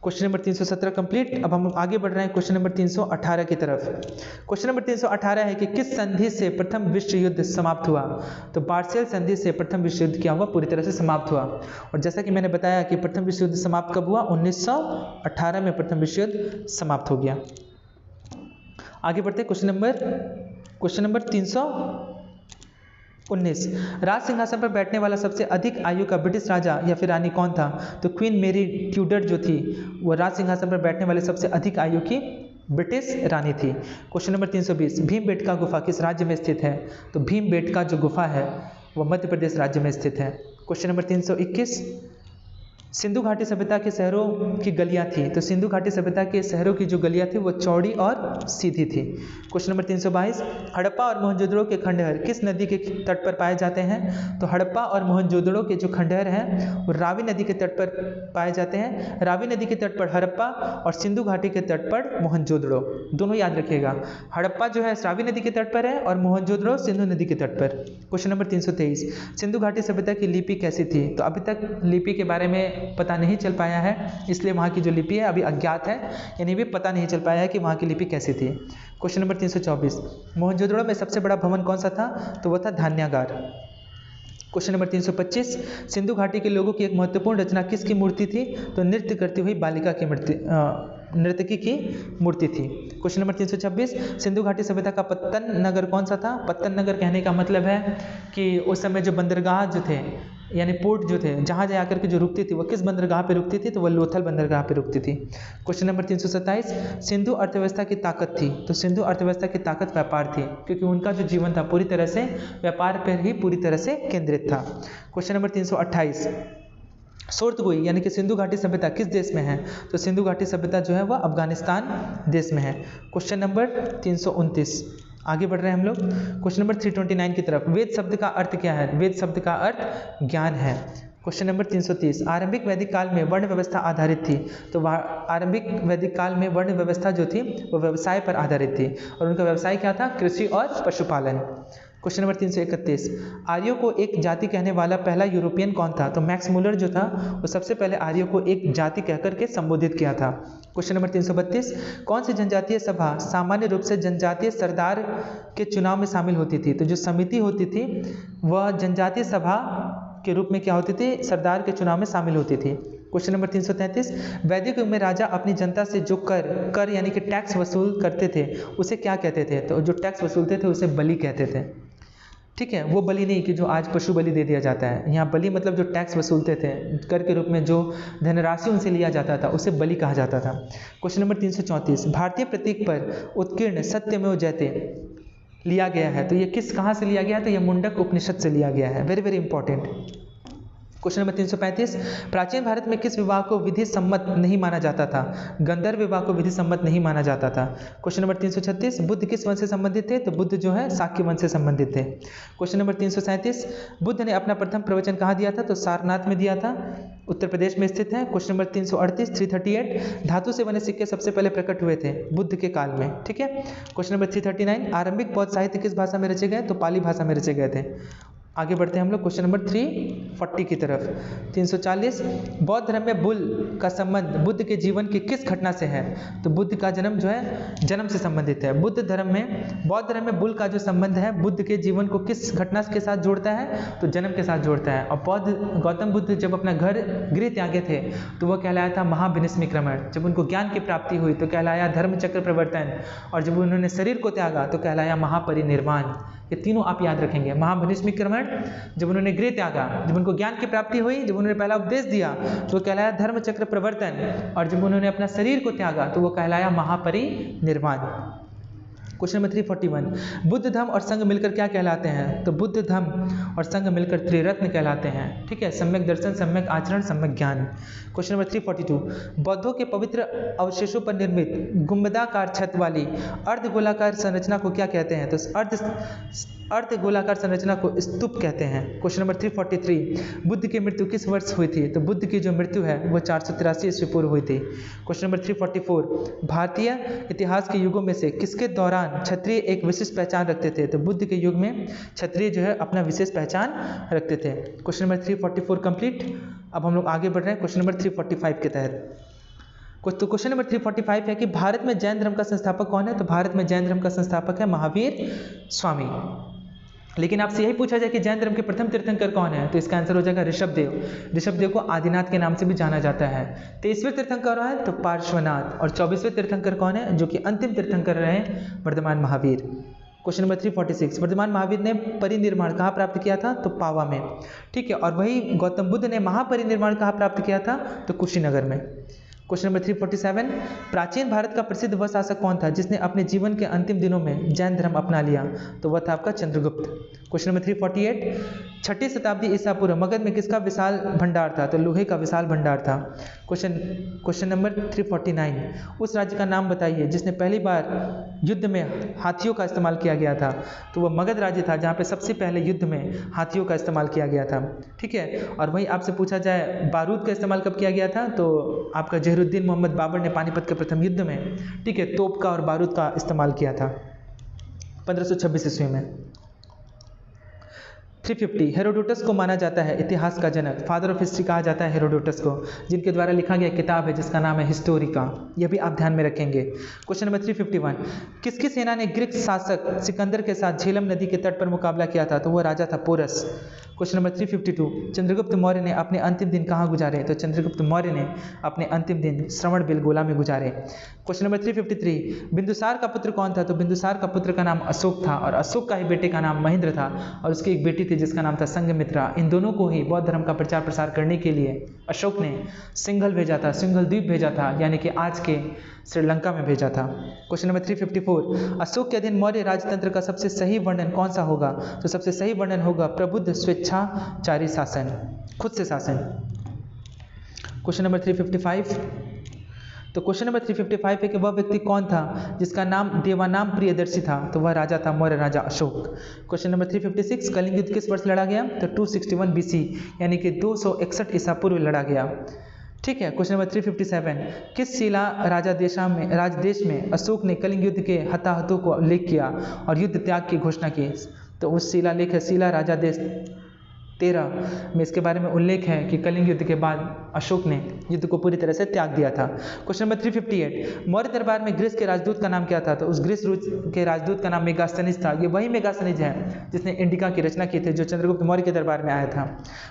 Question number 317 complete. अब हम लोग आगे बढ़ रहे हैं क्वेश्चन नंबर 318 की तरफ। क्वेश्चन नंबर 318 है कि किस संधि से प्रथम विश्व युद्ध समाप्त हुआ? तो बार्सियल संधि से प्रथम विश्व युद्ध क्या हुआ? पूरी तरह से समाप्त हुआ। और जैसा कि मैंने बताया कि प्रथम विश्व युद्ध समाप्त कब हुआ? 1918 में प्रथम विश्व युद्ध समाप्त हो गया। आगे बढ़ते क्वेश्चन नंबर 319, राज सिंहासन पर बैठने वाला सबसे अधिक आयु का ब्रिटिश राजा या फिर रानी कौन था? तो क्वीन मेरी ट्यूडर जो थी वो राज सिंहासन पर बैठने वाले सबसे अधिक आयु की ब्रिटिश रानी थी। क्वेश्चन नंबर 320, भीमबेटका गुफा किस राज्य में स्थित है? तो भीमबेटका जो गुफा है वो मध्य प्रदेश राज्य में स्थित है। क्वेश्चन नंबर 321, सिंधु घाटी सभ्यता के शहरों की गलियां थी, तो सिंधु घाटी सभ्यता के शहरों की जो गलियां थी वो चौड़ी और सीधी थी। क्वेश्चन नंबर 322, हड़प्पा और मोहनजोदड़ो के खंडहर किस नदी के तट पर पाए जाते हैं? तो हड़प्पा और मोहनजोदड़ो के जो खंडहर हैं वो रावी नदी के तट पर पाए जाते हैं। रावी नदी के तट पर हड़प्पा और सिंधु घाटी के तट पर मोहनजोदड़ो, दोनों याद रखिएगा। हड़प्पा जो है रावी नदी के तट पर है और मोहनजोदड़ो सिंधु नदी के तट पर। क्वेश्चन नंबर 323, सिंधु घाटी सभ्यता की लिपि कैसी थी? तो अभी तक लिपि के बारे में पता नहीं चल पाया है, इसलिए वहाँ की जो लिपि है अभी अज्ञात है, यानी भी पता नहीं चल पाया है कि वहाँ की लिपि कैसी थी। क्वेश्चन नंबर 324, मोहनजोदड़ो में सबसे बड़ा भवन कौन सा था? तो वो था धान्यागार। क्वेश्चन नंबर 325, सिंधु घाटी के लोगों की एक महत्वपूर्ण रचना किसकी मूर्ति थी? तो नृत्य करती हुई बालिका की नर्तकी की मूर्ति थी। क्वेश्चन नंबर 326, सिंधु घाटी सभ्यता का पत्तन नगर कौन सा था? पत्तन नगर कहने का मतलब है कि उस समय जो बंदरगाह जो थे यानी पोर्ट जो थे, जहाज आकर के जो रुकती थी वो किस बंदरगाह पे रुकती थी? तो वो लोथल बंदरगाह पे रुकती थी। क्वेश्चन नंबर 327, सिंधु अर्थव्यवस्था की ताकत थी, तो सिंधु अर्थव्यवस्था की ताकत व्यापार थी, क्योंकि उनका जो जीवन था पूरी तरह से व्यापार पर ही पूरी तरह से केंद्रित था। क्वेश्चन नंबर 328, सोर्तगुई यानी कि सिंधु घाटी सभ्यता किस देश में है? तो सिंधु घाटी सभ्यता जो है वह अफगानिस्तान देश में है। क्वेश्चन नंबर 329, आगे बढ़ रहे हैं हम लोग क्वेश्चन नंबर 329 की तरफ। वेद शब्द का अर्थ क्या है? वेद शब्द का अर्थ ज्ञान है। क्वेश्चन नंबर 330, आरंभिक वैदिक काल में वर्ण व्यवस्था आधारित थी, तो आरंभिक वैदिक काल में वर्ण व्यवस्था जो थी वो व्यवसाय पर आधारित थी और उनका व्यवसाय क्या था? कृषि और पशुपालन। क्वेश्चन नंबर 331, आर्यों को एक जाति कहने वाला पहला यूरोपियन कौन था? तो मैक्स मुलर जो था वो सबसे पहले आर्यों को एक जाति कहकर के संबोधित किया था। क्वेश्चन नंबर 332, कौन सी जनजातीय सभा सामान्य रूप से जनजातीय सरदार के चुनाव में शामिल होती थी? तो जो समिति होती थी वह जनजातीय सभा के रूप में क्या होती थी? सरदार के चुनाव में शामिल होती थी। क्वेश्चन नंबर 333, वैदिक युग में राजा अपनी जनता से जो कर यानी कि टैक्स वसूल करते थे उसे क्या कहते थे? तो जो टैक्स वसूलते थे उसे बलि कहते थे। ठीक है, वो बलि नहीं कि जो आज पशु बलि दे दिया जाता है। यहाँ बलि मतलब जो टैक्स वसूलते थे कर के रूप में, जो धनराशि उनसे लिया जाता था, उसे बलि कहा जाता था। क्वेश्चन नंबर 334, भारतीय प्रतीक पर उत्कीर्ण सत्यमेव जयते लिया गया है, तो ये कहाँ से लिया गया है? तो ये मुंडक उपनिषद से लिया गया है। Very very important. Question number 335, प्राचीन भारत में किस विवाह को विधि सम्मत नहीं माना जाता था? गंधर्व विवाह को विधि सम्मत नहीं माना जाता था। क्वेश्चन नंबर 336, बुद्ध किस वंश से संबंधित थे? तो बुद्ध जो है शाक्य वंश से संबंधित थे। क्वेश्चन नंबर 337, बुद्ध ने अपना प्रथम प्रवचन कहाँ दिया था? तो सारनाथ में दिया था, उत्तर प्रदेश में स्थित है। क्वेश्चन नंबर 338, धातु से बने सिक्के सबसे पहले प्रकट हुए थे बुद्ध के काल में। ठीक है। क्वेश्चन नंबर 339, आरंभिक बौद्ध साहित्य किस भाषा में रचे गए? तो पाली भाषा में रचे गए थे। आगे बढ़ते हैं हम लोग क्वेश्चन नंबर 340 की तरफ। 340, बौद्ध धर्म में बुल का संबंध बुद्ध के जीवन की किस घटना से है? तो बुद्ध का जन्म जो है जन्म से संबंधित है। बौद्ध धर्म में बुल का जो संबंध है बुद्ध के जीवन को किस घटना के साथ जोड़ता है? तो जन्म के साथ जोड़ता है। और गौतम बुद्ध जब अपना गृह त्यागे थे तो वह कहलाया था महाविनिष्क्रमण। जब उनको ज्ञान की प्राप्ति हुई तो कहलाया धर्म चक्र प्रवर्तन, और जब उन्होंने शरीर को त्यागा तो कहलाया महापरिनिर्वाण। ये तीनों आप याद रखेंगे। महाविनिष्क्रमण जब उन्होंने गृह त्यागा, जब उनको ज्ञान की प्राप्ति हुई, जब उन्होंने पहला उपदेश दिया तो कहलाया धर्म चक्र प्रवर्तन, और जब उन्होंने अपना शरीर को त्यागा तो वो कहलाया महापरिनिर्वाण। क्वेश्चन नंबर 341, बुद्ध धम्म और संघ मिलकर क्या कहलाते हैं? तो बुद्ध धम्म और संघ मिलकर त्रिरत्न कहलाते हैं। ठीक है, सम्यक दर्शन, सम्यक आचरण, सम्यक ज्ञान। क्वेश्चन नंबर 342, बौद्धों के पवित्र अवशेषों पर निर्मित गुंबदाकार छत वाली अर्धगोलाकार संरचना को क्या कहते हैं? तो अर्धगोलाकार संरचना को स्तूप कहते हैं। क्वेश्चन नंबर 343, बुद्ध की मृत्यु किस वर्ष हुई थी? तो बुद्ध की जो मृत्यु है वो 483 ईस्वी पूर्व हुई थी। क्वेश्चन नंबर 344, भारतीय इतिहास के युगों में से किसके दौरान क्षत्रिय एक विशिष्ट पहचान रखते थे? तो बुद्ध के युग में क्षत्रिय जो है अपना विशेष पहचान रखते थे। Question number 344 complete. अब हम लोग आगे बढ़ रहे हैं क्वेश्चन नंबर 345 के तहत। तो क्वेश्चन नंबर 345 है कि भारत में जैन धर्म का संस्थापक कौन है? तो भारत में जैन धर्म का संस्थापक है महावीर स्वामी। लेकिन आपसे यही पूछा जाए कि जैन धर्म के प्रथम तीर्थंकर कौन है? तो इसका आंसर हो जाएगा ऋषभदेव। ऋषभदेव को आदिनाथ के नाम से भी जाना जाता है। 23वें तीर्थंकर है तो पार्श्वनाथ, और 24वें तीर्थंकर कौन है? जो कि अंतिम तीर्थंकर रहे वर्धमान महावीर। क्वेश्चन नंबर 346, वर्धमान महावीर ने परिनिर्वाण कहाँ प्राप्त किया था? तो पावा में। ठीक है, और वही गौतम बुद्ध ने महापरिनिर्वाण कहाँ प्राप्त किया था? तो कुशीनगर में। क्वेश्चन नंबर 347, प्राचीन भारत का प्रसिद्ध वह शासक कौन था जिसने अपने जीवन के अंतिम दिनों में जैन धर्म अपना लिया? तो वह था आपका चंद्रगुप्त। क्वेश्चन नंबर 348, 6ठी शताब्दी ईसा पूर्व मगध में किसका विशाल भंडार था? तो लोहे का विशाल भंडार था। क्वेश्चन नंबर 349, उस राज्य का नाम बताइए जिसने पहली बार युद्ध में हाथियों का इस्तेमाल किया गया था? तो वह मगध राज्य था जहाँ पे सबसे पहले युद्ध में हाथियों का इस्तेमाल किया गया था। ठीक है, और वहीं आपसे पूछा जाए बारूद का इस्तेमाल कब किया गया था? तो आपका जहीरुद्दीन मोहम्मद बाबर ने पानीपत के प्रथम युद्ध में, ठीक है, तोप का और बारूद का इस्तेमाल किया था 1526 ईस्वी में। 350, हेरोडोटस को माना जाता है इतिहास का जनक, फादर ऑफ हिस्ट्री कहा जाता है हेरोडोटस को, जिनके द्वारा लिखा गया किताब है जिसका नाम है हिस्टोरिका। यह भी आप ध्यान में रखेंगे। क्वेश्चन नंबर 351, किसकी सेना ने ग्रीक शासक सिकंदर के साथ झेलम नदी के तट पर मुकाबला किया था? तो वह राजा था पोरस। क्वेश्चन नंबर 352, चंद्रगुप्त मौर्य ने अपने अंतिम दिन कहाँ गुजारे? तो चंद्रगुप्त मौर्य ने अपने अंतिम दिन श्रवणबेलगोला में गुजारे। क्वेश्चन नंबर 353, बिंदुसार का पुत्र कौन था? तो बिंदुसार का पुत्र का नाम अशोक था, और अशोक का ही बेटे का नाम महेंद्र था, और उसकी एक बेटी थी जिसका नाम था संघमित्रा। इन दोनों को ही बौद्ध धर्म का प्रचार प्रसार करने के लिए अशोक ने सिंघल भेजा था, सिंघल द्वीप भेजा था, यानी कि आज के श्रीलंका में भेजा था। क्वेश्चन नंबर 354, अशोक के अधीन मौर्य राजतंत्र का सबसे सही वर्णन कौन सा होगा? तो सबसे सही वर्णन होगा प्रबुद्ध स्वेच्छाचारी शासन, खुद से शासन। क्वेश्चन नंबर 355, तो क्वेश्चन नंबर 355 है कि वह व्यक्ति कौन था जिसका नाम देवानाम प्रियदर्शी था? तो वह राजा था मौर्य राजा अशोक। क्वेश्चन नंबर 356, कलिंग युद्ध किस वर्ष लड़ा गया? तो 261 BC, यानी कि 261 ईसा पूर्व लड़ा गया। ठीक है। क्वेश्चन नंबर 357, किस शिला राजदेश में अशोक ने कलिंग युद्ध के हताहतों को उल्लेख किया और युद्ध त्याग की घोषणा की? तो उस शिलालेख है शिला राजादेश 13 में इसके बारे में उल्लेख है कि कलिंग युद्ध के बाद अशोक ने युद्ध को पूरी तरह से त्याग दिया था। क्वेश्चन नंबर 358, मौर्य दरबार में ग्रीस के राजदूत का नाम क्या था? तो उस ग्रीस के राजदूत का नाम मेगास्थनीज था। ये वही मेगास्थनीज है जिसने इंडिका की रचना की थी, जो चंद्रगुप्त मौर्य के दरबार में आया था।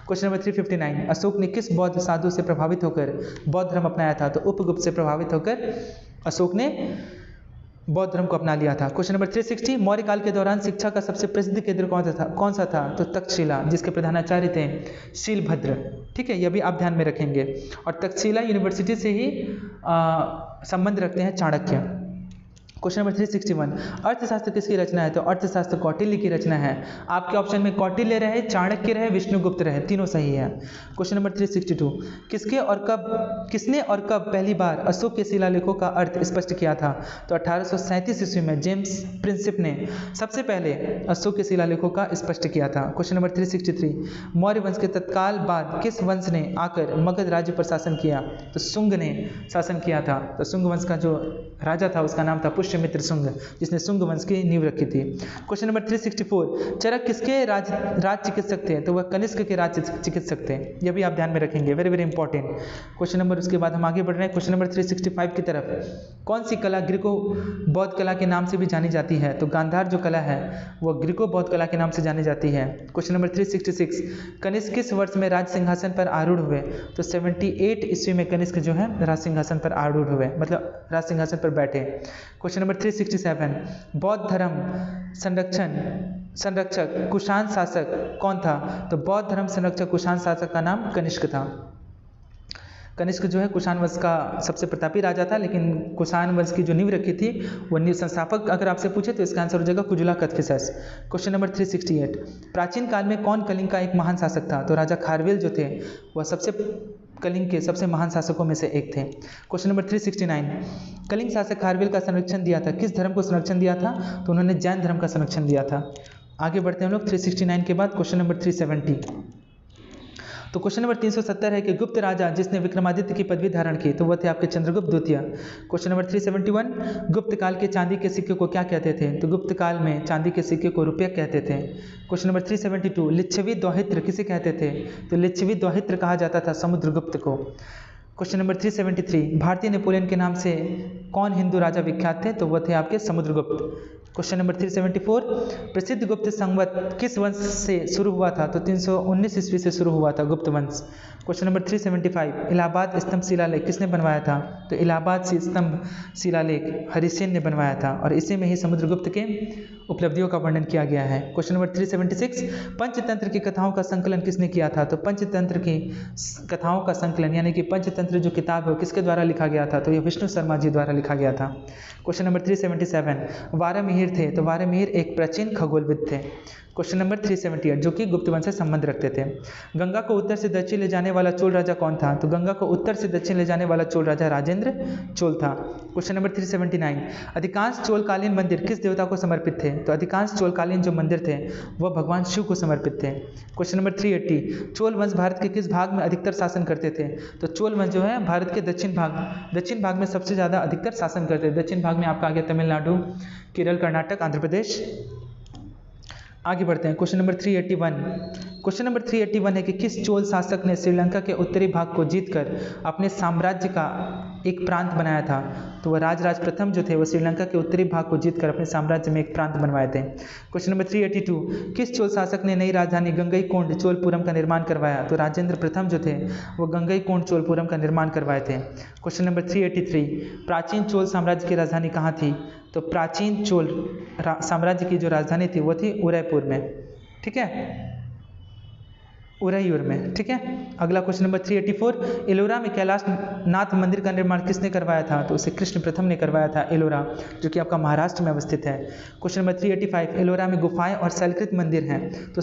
क्वेश्चन नंबर 359, अशोक ने किस बौद्ध साधु से प्रभावित होकर बौद्ध धर्म अपनाया था? तो उपगुप्त से प्रभावित होकर अशोक ने बौद्ध धर्म को अपना लिया था। क्वेश्चन नंबर 360, मौर्य काल के दौरान शिक्षा का सबसे प्रसिद्ध केंद्र कौन सा था? तो तक्षशिला, जिसके प्रधानाचार्य थे शीलभद्र। ठीक है, यह भी आप ध्यान में रखेंगे। और तक्षशिला यूनिवर्सिटी से ही संबंध रखते हैं चाणक्य। क्वेश्चन नंबर 361, अर्थशास्त्र किसकी रचना है? तो अर्थशास्त्र कौटिल्य की रचना है। आपके ऑप्शन में कौटिल्य रहे, चाणक्य रहे, विष्णुगुप्त रहे, तीनों सही है। क्वेश्चन नंबर 362, किसने और कब पहली बार अशोक के शिलालेखों का अर्थ स्पष्ट किया था? तो 1837 ईस्वी में जेम्स प्रिंसिप ने सबसे पहले अशोक के शिलालेखों का स्पष्ट किया था। क्वेश्चन नंबर 363, मौर्य वंश के तत्काल बाद किस वंश ने आकर मगध राज्य पर शासन किया? तो शुंग ने शासन किया था। तो शुंग वंश का जो राजा था उसका नाम था पुष्यमित्र शुंग, जिसने शुंग वंश की नींव रखी थी। क्वेश्चन नंबर 364, चरक किसके राज चिकित्सक थे? तो वह कनिष्क के राज चिकित्सक थे। यह भी आप ध्यान में रखेंगे, very very important question number. उसके बाद हम आगे बढ़ रहे हैं क्वेश्चन नंबर 365 की तरफ। कौन सी कला ग्रीको बौद्ध कला के नाम से भी जानी जाती है? तो गांधार जो कला है वह ग्रीको बौद्ध कला के नाम से जानी जाती है। क्वेश्चन नंबर 366, कनिष्क किस वर्ष में राज सिंहासन पर आरूढ़ हुए? तो 78 ईस्वी में कनिष्क जो है राज सिंहासन पर आरूढ़ हुए, मतलब राज सिंहासन पर बैठे। क्वेश्चन नंबर 367, बौद्ध धर्म संरक्षक कुषाण शासक कौन था? तो बौद्ध धर्म संरक्षक कुषाण शासक का नाम कनिष्क था। कनिष्क जो है कुषाण वंश का सबसे प्रतापी राजा था, लेकिन कुषाण वंश की जो नींव रखी थी वो नींव संस्थापक अगर आपसे पूछे तो इसका आंसर हो जाएगा कुजुला कदफिसस। क्वेश्चन नंबर 368, प्राचीन काल में कौन कलिंग का एक महान शासक था? तो राजा खारवेल जो थे वह कलिंग के सबसे महान शासकों में से एक थे। क्वेश्चन नंबर 369, कलिंग शासक खारवेल का संरक्षण दिया था, किस धर्म को संरक्षण दिया था? तो उन्होंने जैन धर्म का संरक्षण दिया था। आगे बढ़ते हैं हम लोग 369 के बाद क्वेश्चन नंबर 370। तो क्वेश्चन नंबर 370 है कि गुप्त राजा जिसने विक्रमादित्य की पदवी धारण की, तो वह थे आपके चंद्रगुप्त द्वितीय। क्वेश्चन नंबर 371, गुप्त काल के चांदी के सिक्के को क्या कहते थे? तो गुप्त काल में चांदी के सिक्के को रुपया कहते थे। क्वेश्चन नंबर 372, लिच्छवी द्वहित्र किसे कहते थे? तो लिच्छवी द्वहित्र कहा जाता था समुद्रगुप्त को। क्वेश्चन नंबर 373, भारतीय नेपोलियन के नाम से कौन हिंदू राजा विख्यात थे? तो वह थे आपके समुद्रगुप्त। क्वेश्चन नंबर 374, प्रसिद्ध गुप्त संवत किस वंश से शुरू हुआ था? तो 319 ईस्वी से शुरू हुआ था गुप्त वंश। क्वेश्चन नंबर 375, इलाहाबाद स्तंभ शिलालेख किसने बनवाया था? तो इलाहाबाद स्तंभ शिलालेख हरिसेन ने बनवाया था, और इसी में ही समुद्रगुप्त के उपलब्धियों का वर्णन किया गया है। क्वेश्चन नंबर 376, पंचतंत्र की कथाओं का संकलन किसने किया था? तो पंचतंत्र की कथाओं का संकलन यानी कि पंचतंत्र जो किताब है किसके द्वारा लिखा गया था? तो यह विष्णु शर्मा जी द्वारा लिखा गया था। क्वेश्चन नंबर 377, वारामिहिर थे, तो वारामिहिर एक प्राचीन खगोलविद थे। क्वेश्चन नंबर 378, जो कि गुप्त वंश से संबंध रखते थे। गंगा को उत्तर से दक्षिण ले जाने वाला चोल राजा कौन था? तो गंगा को उत्तर से दक्षिण ले जाने वाला चोल राजा राजेंद्र चोल था। क्वेश्चन नंबर 379, अधिकांश चोलकालीन मंदिर किस देवता को समर्पित थे? तो अधिकांश चोलकालीन जो मंदिर थे वह भगवान शिव को समर्पित थे। क्वेश्चन नंबर 380, चोल वंश भारत के किस भाग में अधिकतर शासन करते थे? तो चोल वंश जो है भारत के दक्षिण भाग में सबसे ज़्यादा अधिकतर शासन करते थे। दक्षिण भाग में आपका आ गया तमिलनाडु, केरल, कर्नाटक, आंध्र प्रदेश। आगे बढ़ते हैं क्वेश्चन नंबर 381। क्वेश्चन नंबर 381 है कि किस चोल शासक ने श्रीलंका के उत्तरी भाग को जीतकर अपने साम्राज्य का एक प्रांत बनाया था? तो वह राजराज प्रथम जो थे वो श्रीलंका के उत्तरी भाग को जीतकर अपने साम्राज्य में एक प्रांत बनवाए थे। क्वेश्चन नंबर 382, किस चोल शासक ने नई राजधानी गंगईकोंड चोलपुरम का निर्माण करवाया? तो राजेंद्र प्रथम जो थे वो गंगईकोंड चोलपुरम का निर्माण करवाए थे। क्वेश्चन नंबर 383, प्राचीन चोल साम्राज्य की राजधानी कहाँ थी? तो प्राचीन चोल साम्राज्य की जो राजधानी थी वो थी उदयपुर में। ठीक है, उरैयूर में। ठीक है, अगला क्वेश्चन नंबर 384, एलोरा में कैलाश नाथ मंदिर का निर्माण किसने करवाया था? तो उसे कृष्ण प्रथम ने करवाया था, एलोरा जो कि आपका महाराष्ट्र में अवस्थित है। क्वेश्चन नंबर 385, एलोरा में गुफाएं और शैलकृत मंदिर हैं, तो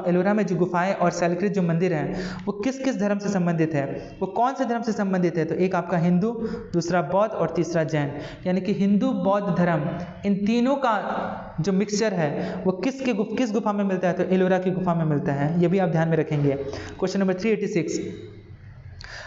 एलोरा में जो गुफाएं और शैलकृत जो मंदिर हैं वो किस किस धर्म से संबंधित है? वो कौन से धर्म से संबंधित है? तो एक आपका हिंदू, दूसरा बौद्ध और तीसरा जैन, यानी कि हिंदू, बौद्ध धर्म, इन तीनों का जो मिक्सचर है वो किस गुफा में मिलता है? तो एलोरा की गुफा में मिलता है। ये भी आप ध्यान में रखेंगे। क्वेश्चन नंबर 386,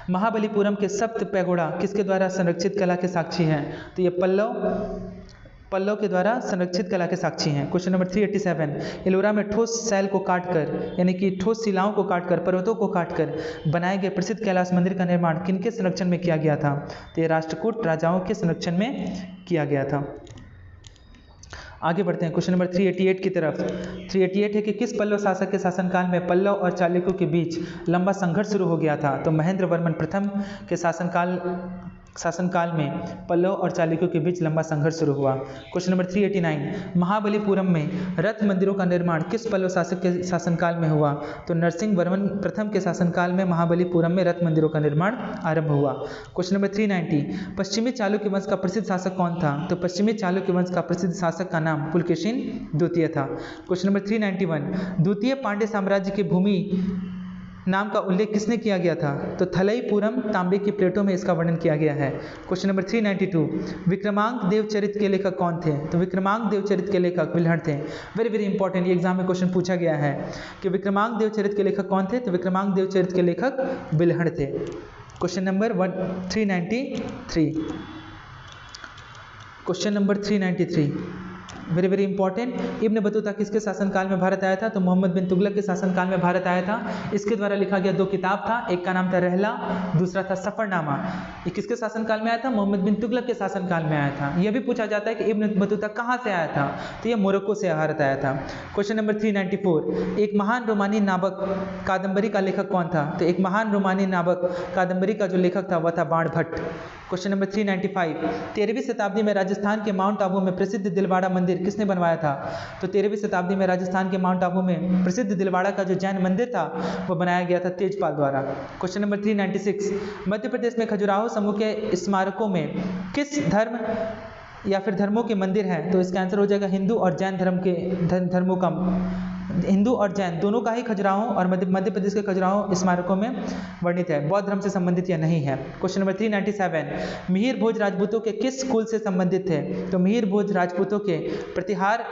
महाबलीपुरम के सप्त पैगोड़ा किसके द्वारा संरक्षित कला के साक्षी हैं? तो ये पल्लव के द्वारा संरक्षित कला के साक्षी हैं। क्वेश्चन नंबर 387, एलोरा में ठोस शैल को काटकर यानी कि ठोस शिलाओं को काटकर, पर्वतों को काटकर बनाए गए प्रसिद्ध कैलाश मंदिर का निर्माण किनके संरक्षण में किया गया था? तो ये राष्ट्रकूट राजाओं के संरक्षण में किया गया था। आगे बढ़ते हैं क्वेश्चन नंबर 388 की तरफ। 388 है कि किस पल्लव शासक के शासनकाल में पल्लव और चालुक्यों के बीच लंबा संघर्ष शुरू हो गया था? तो महेंद्र वर्मन प्रथम के शासनकाल शासनकाल में पल्लव और चालुक्यों के बीच लंबा संघर्ष शुरू हुआ? क्वेश्चन नंबर 389, महाबलीपुरम में रथ मंदिरों का निर्माण किस पल्लव शासक के शासनकाल में हुआ? तो नरसिंह वर्मन प्रथम के शासनकाल में महाबलीपुरम में रथ मंदिरों का निर्माण आरंभ हुआ। क्वेश्चन नंबर 390, पश्चिमी चालुक्य वंश का प्रसिद्ध शासक कौन था? तो पश्चिमी चालुक्य वंश का प्रसिद्ध शासक का नाम पुलकेशिन द्वितीय था। क्वेश्चन नंबर 391, द्वितीय पांड्य साम्राज्य की भूमि नाम का उल्लेख किसने किया गया था? तो थलईपुरम तांबे की प्लेटों में इसका वर्णन किया गया है। क्वेश्चन नंबर 392, विक्रमांक देवचरित के लेखक कौन थे? तो विक्रमांक देवचरित के लेखक विल्हण थे। वेरी वेरी इंपॉर्टेंट, ये एग्जाम में क्वेश्चन पूछा गया है कि विक्रमांक देवचरित के लेखक कौन थे? तो विक्रमांक देवचरित के लेखक विल्हण थे। Question number 393, question number 393 very very important, Ibn Battuta किसके शासनकाल में भारत आया था? तो मोहम्मद बिन तुगलक के शासनकाल में भारत आया था। इसके द्वारा लिखा गया 2 किताब था, एक का नाम था रहला, दूसरा था सफरनामा। ये किसके शासनकाल में आया था? मोहम्मद बिन तुगलक के शासनकाल में आया था। यह भी पूछा जाता है कि इब्न बतूता कहाँ से आया था? तो यह मोरक्को से भारत आया था। क्वेश्चन नंबर 394, एक महान रोमानी नावक कादम्बरी का लेखक कौन था? तो एक महान रोमानी नावक कादम्बरी का जो लेखक था वह था बाणभट्ट। क्वेश्चन नंबर 395, 13वीं शताब्दी में राजस्थान के माउंट आबू में प्रसिद्ध दिलवाड़ा मंदिर किसने बनवाया था? तो 13वीं शताब्दी में राजस्थान के माउंट आबू में प्रसिद्ध दिलवाड़ा का जो जैन मंदिर था वो बनाया गया था तेजपाल द्वारा। क्वेश्चन नंबर 396, मध्य प्रदेश में खजुराहो समूह के स्मारकों में किस धर्म या फिर धर्मों के मंदिर हैं? तो इसका आंसर हो जाएगा हिंदू और जैन धर्म के धर्मों का, हिंदू और जैन दोनों का ही खजुराहो और मध्य प्रदेश के खजुराहो स्मारकों में वर्णित है। बौद्ध धर्म से संबंधित या नहीं है? क्वेश्चन नंबर 397, मिहिर भोज राजपूतों के किस कुल से संबंधित थे? तो मिहिर भोज राजपूतों के प्रतिहार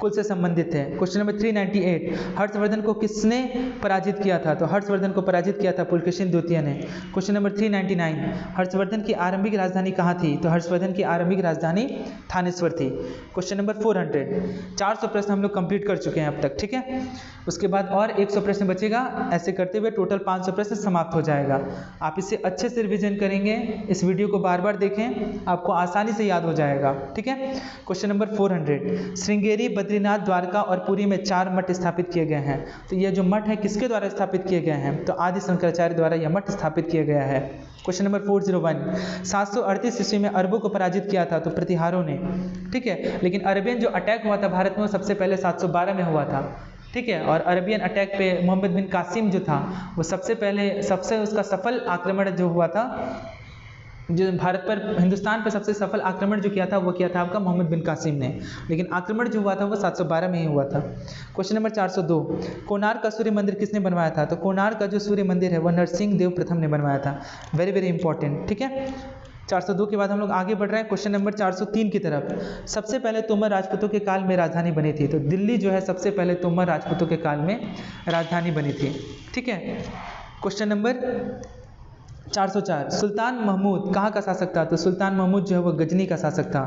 कुल से संबंधित है। क्वेश्चन नंबर 398, हर्षवर्धन को किसने पराजित किया था? तो हर्षवर्धन को पराजित किया था पुलकेशिन द्वितीय ने। क्वेश्चन नंबर 399, हर्षवर्धन की आरंभिक राजधानी कहाँ थी? तो हर्षवर्धन की आरंभिक राजधानी थानेश्वर थी। क्वेश्चन नंबर 400, 400 प्रश्न हम लोग कंप्लीट कर चुके हैं अब तक, ठीक है। उसके बाद और 100 प्रश्न बचेगा। ऐसे करते हुए टोटल 500 प्रश्न समाप्त हो जाएगा। आप इसे अच्छे से रिविजन करेंगे, इस वीडियो को बार बार देखें, आपको आसानी से याद हो जाएगा, ठीक है। क्वेश्चन नंबर 400, श्रृंगेरी, बद्रीनाथ, द्वारका और पुरी में 4 मठ स्थापित किए गए हैं। तो ये जो मठ है किसके द्वारा स्थापित किए गए हैं? तो आदि शंकराचार्य द्वारा यह मठ स्थापित किया गया है। क्वेश्चन नंबर 401, 738 ईस्वी में अरबों को पराजित किया था तो प्रतिहारों ने, ठीक है। लेकिन अरबियन जो अटैक हुआ था भारत में वो सबसे पहले 712 में हुआ था, ठीक है। और अरबियन अटैक पे मोहम्मद बिन कासिम जो था वो सबसे उसका सफल आक्रमण जो हुआ था, जो भारत पर, हिंदुस्तान पर सबसे सफल आक्रमण जो किया था वो किया था आपका मोहम्मद बिन कासिम ने। लेकिन आक्रमण जो हुआ था वो 712 में ही हुआ था। क्वेश्चन नंबर 402, कोणार्क का सूर्य मंदिर किसने बनवाया था? तो कोणार्क का जो सूर्य मंदिर है वह नरसिंह देव प्रथम ने बनवाया था। वेरी वेरी इंपॉर्टेंट, ठीक है। 402 के बाद हम लोग आगे बढ़ रहे हैं क्वेश्चन नंबर 403 की तरफ। सबसे पहले तोमर राजपूतों के काल में राजधानी बनी थी। तो दिल्ली जो है सबसे पहले तोमर राजपूतों के काल में राजधानी बनी थी, ठीक है। क्वेश्चन नंबर 404, सुल्तान महमूद कहाँ का शासक था? तो सुल्तान महमूद जो है वो गजनी का शासक था।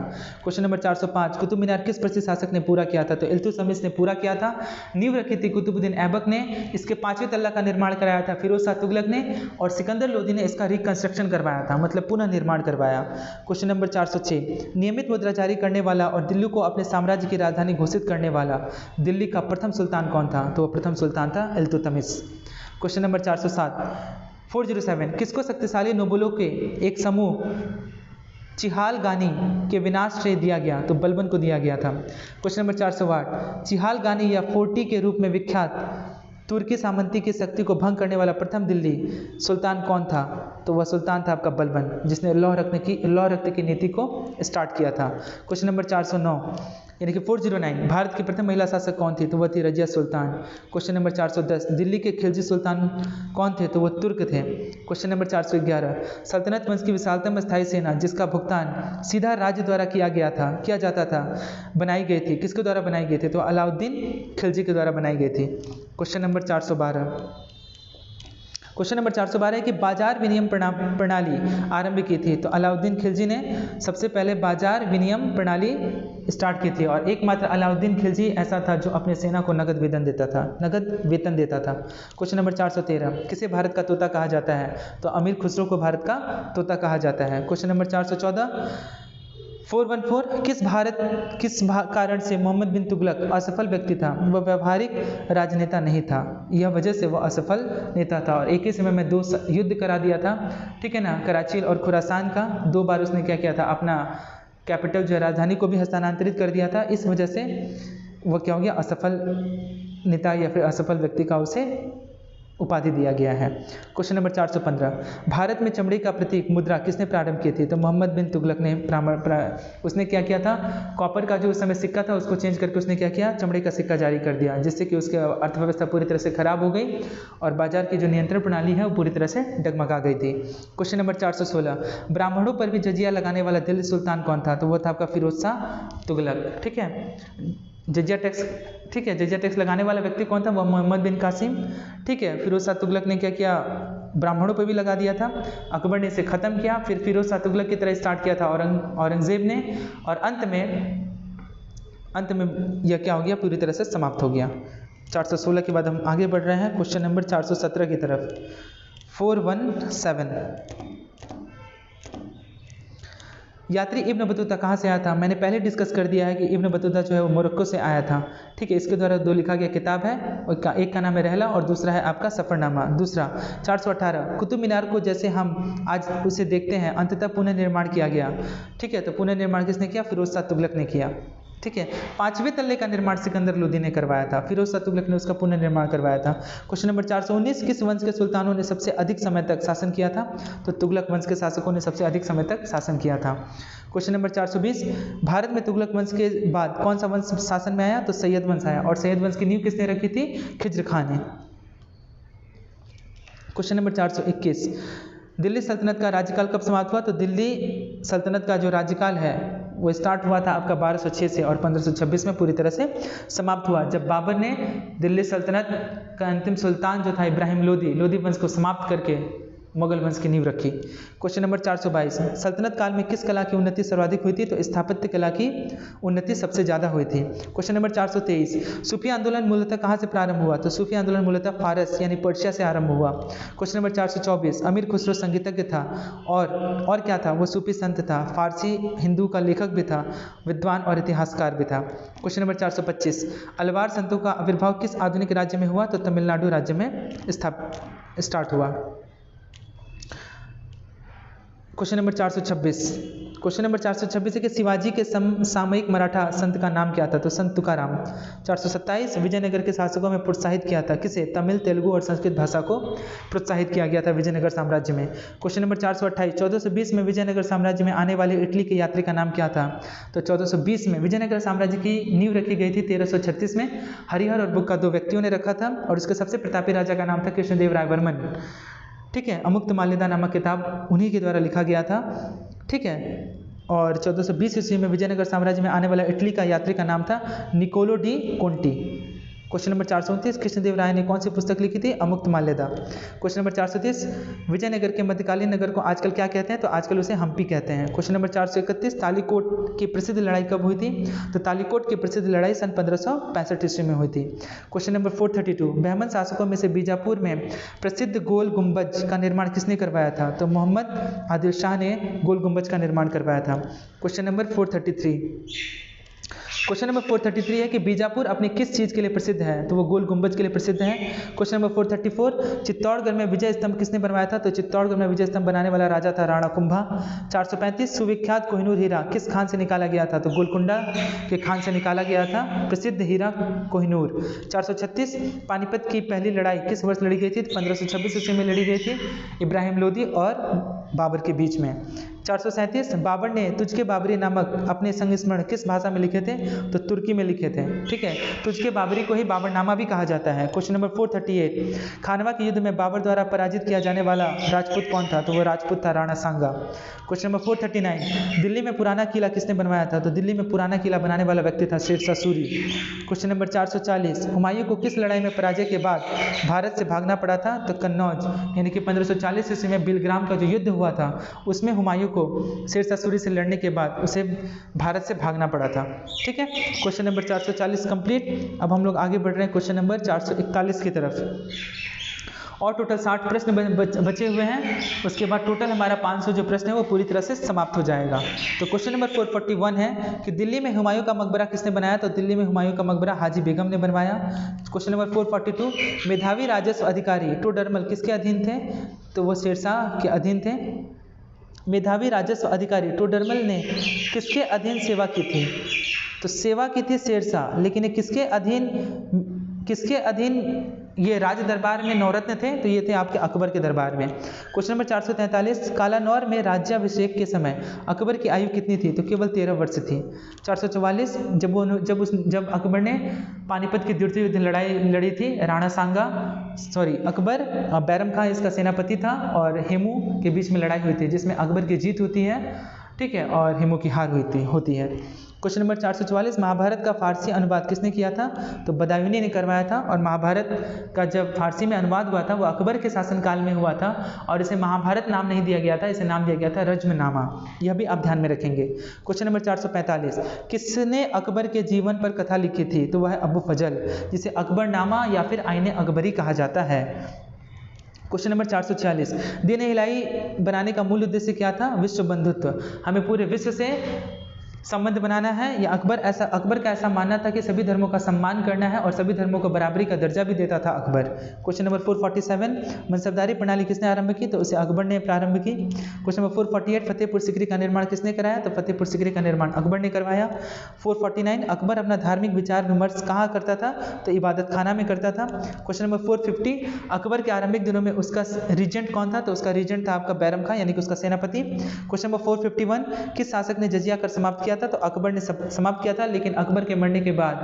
क्वेश्चन नंबर 405, कुतुब मीनार किस प्रसिद्ध शासक ने पूरा किया था? तो इल्तुतमिश ने पूरा किया था। नींव रखी थी कुतुबुद्दीन ऐबक ने। इसके 5वें तल्ला का निर्माण कराया था फिरोज शाह तुगलक ने। और सिकंदर लोदी ने इसका रिकंस्ट्रक्शन करवाया था, मतलब पुनः निर्माण करवाया। क्वेश्चन नंबर 406, नियमित मुद्रा जारी करने वाला और दिल्ली को अपने साम्राज्य की राजधानी घोषित करने वाला दिल्ली का प्रथम सुल्तान कौन था? तो वह प्रथम सुल्तान था इल्तुतमिश। क्वेश्चन नंबर 407, किसको शक्तिशाली नोबलों के एक समूह चिहालगानी के विनाश श्रेय दिया गया? तो बलबन को दिया गया था। क्वेश्चन नंबर 408, चिहालगानी या फोर्टी के रूप में विख्यात तुर्की सामंती की शक्ति को भंग करने वाला प्रथम दिल्ली सुल्तान कौन था? तो वह सुल्तान था आपका बलबन, जिसने लौह रक्त की नीति को स्टार्ट किया था। क्वेश्चन नंबर 409, यानी कि 409, भारत की प्रथम महिला शासक कौन थी? तो वह थी रजिया सुल्तान। क्वेश्चन नंबर 410, दिल्ली के खिलजी सुल्तान कौन थे? तो वह तुर्क थे। क्वेश्चन नंबर 411, सल्तनत वंश की विशालतम स्थायी सेना जिसका भुगतान सीधा राज्य द्वारा किया जाता था बनाई गई थी, किसके द्वारा बनाई गई थी? तो अलाउद्दीन खिलजी के द्वारा बनाई गई थी। क्वेश्चन नंबर 412, क्वेश्चन नंबर 412 है कि बाजार विनिमय प्रणाली आरंभ की थी। तो अलाउद्दीन खिलजी ने सबसे पहले बाजार विनिमय प्रणाली स्टार्ट की थी। और एकमात्र अलाउद्दीन खिलजी ऐसा था जो अपने सेना को नगद वेतन देता था। क्वेश्चन नंबर 413, किसे भारत का तोता कहा जाता है? तो अमीर खुसरो को भारत का तोता कहा जाता है। क्वेश्चन नंबर 414, 414 किस कारण से मोहम्मद बिन तुगलक असफल व्यक्ति था? वह व्यवहारिक राजनेता नहीं था, यह वजह से वह असफल नेता था। और एक ही समय में 2 युद्ध करा दिया था, ठीक है ना, कराची और खुरासान का 2 बार उसने क्या किया था, अपना कैपिटल जो है राजधानी को भी हस्तांतरित कर दिया था। इस वजह से वह क्या हो गया, असफल नेता या फिर असफल व्यक्ति का उसे उपाधि दिया गया है। क्वेश्चन नंबर 415, भारत में चमड़े का प्रतीक मुद्रा किसने प्रारंभ की थी? तो मोहम्मद बिन तुगलक ने उसने क्या किया था, कॉपर का जो उस समय सिक्का था उसको चेंज करके उसने क्या किया, चमड़े का सिक्का जारी कर दिया, जिससे कि उसकी अर्थव्यवस्था पूरी तरह से खराब हो गई और बाजार की जो नियंत्रण प्रणाली है वो पूरी तरह से डगमगा गई थी। क्वेश्चन नंबर 416, ब्राह्मणों पर भी जजिया लगाने वाला दिल्ली सुल्तान कौन था? तो वो था आपका फिरोज शाह तुगलक, ठीक है। जजिया टैक्स, ठीक है, जजिया टैक्स लगाने वाला व्यक्ति कौन था? वह मोहम्मद बिन कासिम, ठीक है। फिरोज शाह तुगलक ने क्या किया, ब्राह्मणों पर भी लगा दिया था। अकबर ने इसे ख़त्म किया, फिर फिरोज शाह तुगलक की तरह स्टार्ट किया था औरंगजेब ने, और अंत में यह क्या हो गया, पूरी तरह से समाप्त हो गया। 416 के बाद हम आगे बढ़ रहे हैं क्वेश्चन नंबर 417 की तरफ। 417, यात्री इब्न बतूता कहाँ से आया था? मैंने पहले डिस्कस कर दिया है कि इब्न बतूता जो है वो मोरक्को से आया था, ठीक है। इसके द्वारा 2 लिखा गया किताब है, एक का नाम है रहला और दूसरा है आपका सफ़रनामा। दूसरा 418, कुतुब मीनार को जैसे हम आज उसे देखते हैं अंततः पुनर्निर्माण किया गया, ठीक है। तो पुनर्निर्माण किसने किया? फिरोज शाह तुगलक ने किया, ठीक है। 5वें तल्ले का निर्माण सिकंदर लोदी ने करवाया था, फिरोज शाह तुगलक ने उसका पुनर्निर्माण करवाया था। क्वेश्चन नंबर 419, किस वंश के सुल्तानों ने सबसे अधिक समय तक शासन किया था? तो तुगलक वंश के शासकों ने सबसे अधिक समय तक शासन किया था। क्वेश्चन नंबर 420, भारत में तुगलक वंश के बाद कौन सा वंश शासन में आया? तो सैयद वंश आया, और सैयद वंश की नींव किसने रखी थी? खिज्र खान ने। क्वेश्चन नंबर 421, दिल्ली सल्तनत का राज्यकाल कब समाप्त हुआ? तो दिल्ली सल्तनत का जो राज्यकाल है वो स्टार्ट हुआ था आपका 1206 से और 1526 में पूरी तरह से समाप्त हुआ, जब बाबर ने दिल्ली सल्तनत का अंतिम सुल्तान जो था इब्राहिम लोदी वंश को समाप्त करके मुगल वंश की नींव रखी। क्वेश्चन नंबर 422, सल्तनत काल में किस कला की उन्नति सर्वाधिक हुई थी? तो स्थापत्य कला की उन्नति सबसे ज़्यादा हुई थी। क्वेश्चन नंबर 423, सूफी आंदोलन मूलतः कहाँ से प्रारंभ हुआ? तो सूफी आंदोलन मूलतः फारस यानी पर्शिया से आरंभ हुआ। क्वेश्चन नंबर 424, अमीर खुसरो संगीतज्ञ था और क्या था? वो सूफी संत था, फारसी हिंदू का लेखक भी था, विद्वान और इतिहासकार भी था। क्वेश्चन नंबर 425, अलवार संतों का आविर्भाव किस आधुनिक राज्य में हुआ? तो तमिलनाडु राज्य में स्टार्ट हुआ। क्वेश्चन नंबर 426 है कि शिवाजी के सामयिक मराठा संत का नाम क्या था? तो संत तुकाराम। 427, विजयनगर के शासकों में प्रोत्साहित किया था किसे? तमिल, तेलुगु और संस्कृत भाषा को प्रोत्साहित किया गया था विजयनगर साम्राज्य में। क्वेश्चन नंबर 428, 1420 में विजयनगर साम्राज्य में आने वाले इटली के यात्री का नाम क्या था? तो 1420 में विजयनगर साम्राज्य की नींव रखी गई थी 1336 में। हरिहर और बुक्का 2 व्यक्तियों ने रखा था और उसके सबसे प्रतापी राजा का नाम था कृष्णदेव राय वर्मन, ठीक है। अमुक्त माल्यदा नामक किताब उन्हीं के द्वारा लिखा गया था, ठीक है। और 1420 ईस्वी में विजयनगर साम्राज्य में आने वाला इटली का यात्री का नाम था Niccolo de Conti. Question number 429, Krishnadeva Raya ने कौन सी पुस्तक लिखी थी? Amuktamalyada. Question number 430, Vijayanagara के मध्यकालीन नगर को आजकल क्या कहते हैं? तो आजकल उसे हम्पी कहते हैं। क्वेश्चन नंबर 431, तालीकोट की प्रसिद्ध लड़ाई कब हुई थी? तो तालीकोट की प्रसिद्ध लड़ाई सन 1565 ईस्वी में हुई थी। क्वेश्चन नंबर 432, बहमन शासकों में से बीजापुर में प्रसिद्ध गोल गुंबज का निर्माण किसने करवाया था? तो मोहम्मद आदिल शाह ने गोल गुंबज का निर्माण करवाया था। क्वेश्चन नंबर 433 है कि बीजापुर अपनी किस चीज़ के लिए प्रसिद्ध है? तो वो गोल गुंबज के लिए प्रसिद्ध है। क्वेश्चन नंबर 434, चित्तौड़गढ़ में विजय स्तंभ किसने बनवाया था? तो चित्तौड़गढ़ में विजय स्तंभ बनाने वाला राजा था राणा कुंभा। 435, सुविख्यात कोहिनूर हीरा किस खान से निकाला गया था? तो गोलकुंडा के खान से निकाला गया था प्रसिद्ध हीरा कोहिनूर। 436, पानीपत की पहली लड़ाई किस वर्ष लड़ी गई थी? 1526 ईस्वी में लड़ी गई थी इब्राहिम लोदी और बाबर के बीच में। 437, बाबर ने तुझके बाबरी नामक अपने संस्मरण किस भाषा में लिखे थे? तो तुर्की में लिखे थे, ठीक है। तुझके बाबरी को ही बाबरनामा भी कहा जाता है। क्वेश्चन नंबर 438, खानवा के युद्ध में बाबर द्वारा पराजित किया जाने वाला राजपूत कौन था? तो वो राजपूत था राणा सांगा। क्वेश्चन नंबर 439, दिल्ली में पुराना किला किसने बनवाया था? तो दिल्ली में पुराना किला बनाने वाला व्यक्ति था शेरशाह सूरी। क्वेश्चन नंबर 440, हुमायूं को किस लड़ाई में पराजय के बाद भारत से भागना पड़ा था? तो कन्नौज यानी कि 1540 ईस्वी में बिलग्राम का जो युद्ध हुआ था उसमें हुमायूं को शेरशाह सूरी से लड़ने के बाद उसे भारत से भागना पड़ा था, ठीक है। Question number 440 complete. अब हम लोग आगे बढ़ रहे हैं क्वेश्चन नंबर 441 की तरफ। और टोटल 60 प्रश्न बचे हुए हैं। उसके बाद टोटल हमारा 500 जो प्रश्न है वो पूरी तरह से समाप्त हो जाएगा। तो क्वेश्चन नंबर 441 है कि दिल्ली में हुमायूं का मकबरा किसने बनाया? तो दिल्ली में हुमायूं का मकबरा हाजी बेगम ने बनवाया। क्वेश्चन नंबर 442 मेधावी राजस्व अधिकारी टोडरमल किसके अधीन थे? तो वो शेरशाह के अधीन थे। मेधावी राजस्व अधिकारी टोडरमल ने किसके अधीन सेवा की थी? तो सेवा की थी शेरशाह, लेकिन ये किसके अधीन ये राज दरबार में नौरत्न थे? तो ये थे आपके अकबर के दरबार में। क्वेश्चन नंबर 443 कालानौर में राज्याभिषेक के समय अकबर की आयु कितनी थी? तो केवल 13 वर्ष थी। 444 जब अकबर ने पानीपत की द्वितीय युद्ध लड़ाई लड़ी थी, अकबर बैरम खां इसका सेनापति था और हेमू के बीच में लड़ाई हुई थी जिसमें अकबर की जीत होती है, ठीक है, और हेमू की हार होती है। क्वेश्चन नंबर 444 महाभारत का फारसी अनुवाद किसने किया था? तो बदायूनी ने करवाया था। और महाभारत का जब फारसी में अनुवाद हुआ था वो अकबर के शासनकाल में हुआ था और इसे महाभारत नाम नहीं दिया गया था, इसे नाम दिया गया था रज्मनामा। यह भी आप ध्यान में रखेंगे। क्वेश्चन नंबर 445 किसने अकबर के जीवन पर कथा लिखी थी? तो वह है अबू फजल, जिसे अकबरनामा या फिर आईने अकबरी कहा जाता है। क्वेश्चन नंबर 446 दीन इलाही बनाने का मूल उद्देश्य क्या था? विश्व बंधुत्व, हमें पूरे विश्व से संबंध बनाना है। या अकबर का ऐसा मानना था कि सभी धर्मों का सम्मान करना है और सभी धर्मों को बराबरी का दर्जा भी देता था अकबर। क्वेश्चन नंबर 447 मनसबदारी प्रणाली किसने आरंभ की? तो उसे अकबर ने प्रारंभ की। क्वेश्चन नंबर 448 फतेहपुर सीकरी का निर्माण किसने कराया? तो फतेहपुर सीकरी का निर्माण अकबर ने करवाया। 449 अकबर अपना धार्मिक विचार विमर्श कहाँ करता था? तो इबादत खाना में करता था। क्वेश्चन नंबर 450 अकबर के आरंभिक दिनों में उसका रीजेंट कौन था? तो उसका रीजेंट था आपका बैरम खां, यानी कि उसका सेनापति। क्वेश्चन नंबर 451 किस शासक ने जजिया कर समाप्त किया था? तो अकबर ने समाप्त किया था, लेकिन अकबर के मरने के बाद,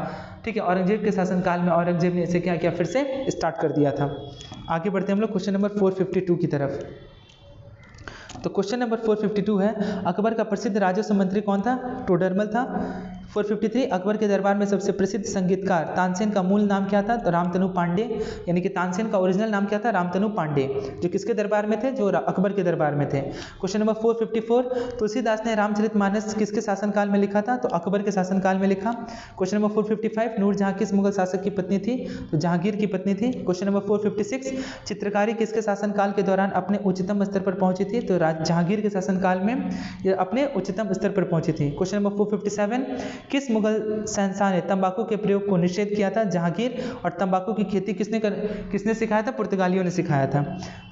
ठीक है, औरंगजेब के शासनकाल में औरंगजेब ने इसे क्या किया? फिर से स्टार्ट कर दिया था। आगे बढ़ते हैं हम लोग क्वेश्चन नंबर 452 की तरफ। तो क्वेश्चन नंबर 452 है अकबर का प्रसिद्ध राजस्व मंत्री कौन था? टोडरमल था। 453 अकबर के दरबार में सबसे प्रसिद्ध संगीतकार तानसेन का मूल नाम क्या था? तो रामतनु पांडे, यानी कि तानसेन का ओरिजिनल नाम क्या था? रामतनु पांडे, जो किसके दरबार में थे? जो अकबर के दरबार में थे। क्वेश्चन नंबर 454 तुलसीदास ने रामचरितमानस किसके शासनकाल में लिखा था? तो अकबर के शासनकाल में लिखा। क्वेश्चन नंबर 455 नूरजहां किस मुगल शासक की पत्नी थी? तो जहांगीर की पत्नी थी। क्वेश्चन नंबर 456 चित्रकारी किसके शासनकाल के दौरान अपने उच्चतम स्तर पर पहुंची थी? तो जहांगीर के शासनकाल में यह अपने उच्चतम स्तर पर पहुंची थी। क्वेश्चन नंबर 457 किस मुगल शहंशाह ने तंबाकू के प्रयोग को निषेध किया था? जहांगीर। और तंबाकू की खेती किसने सिखाया था? पुर्तगालियों ने सिखाया था।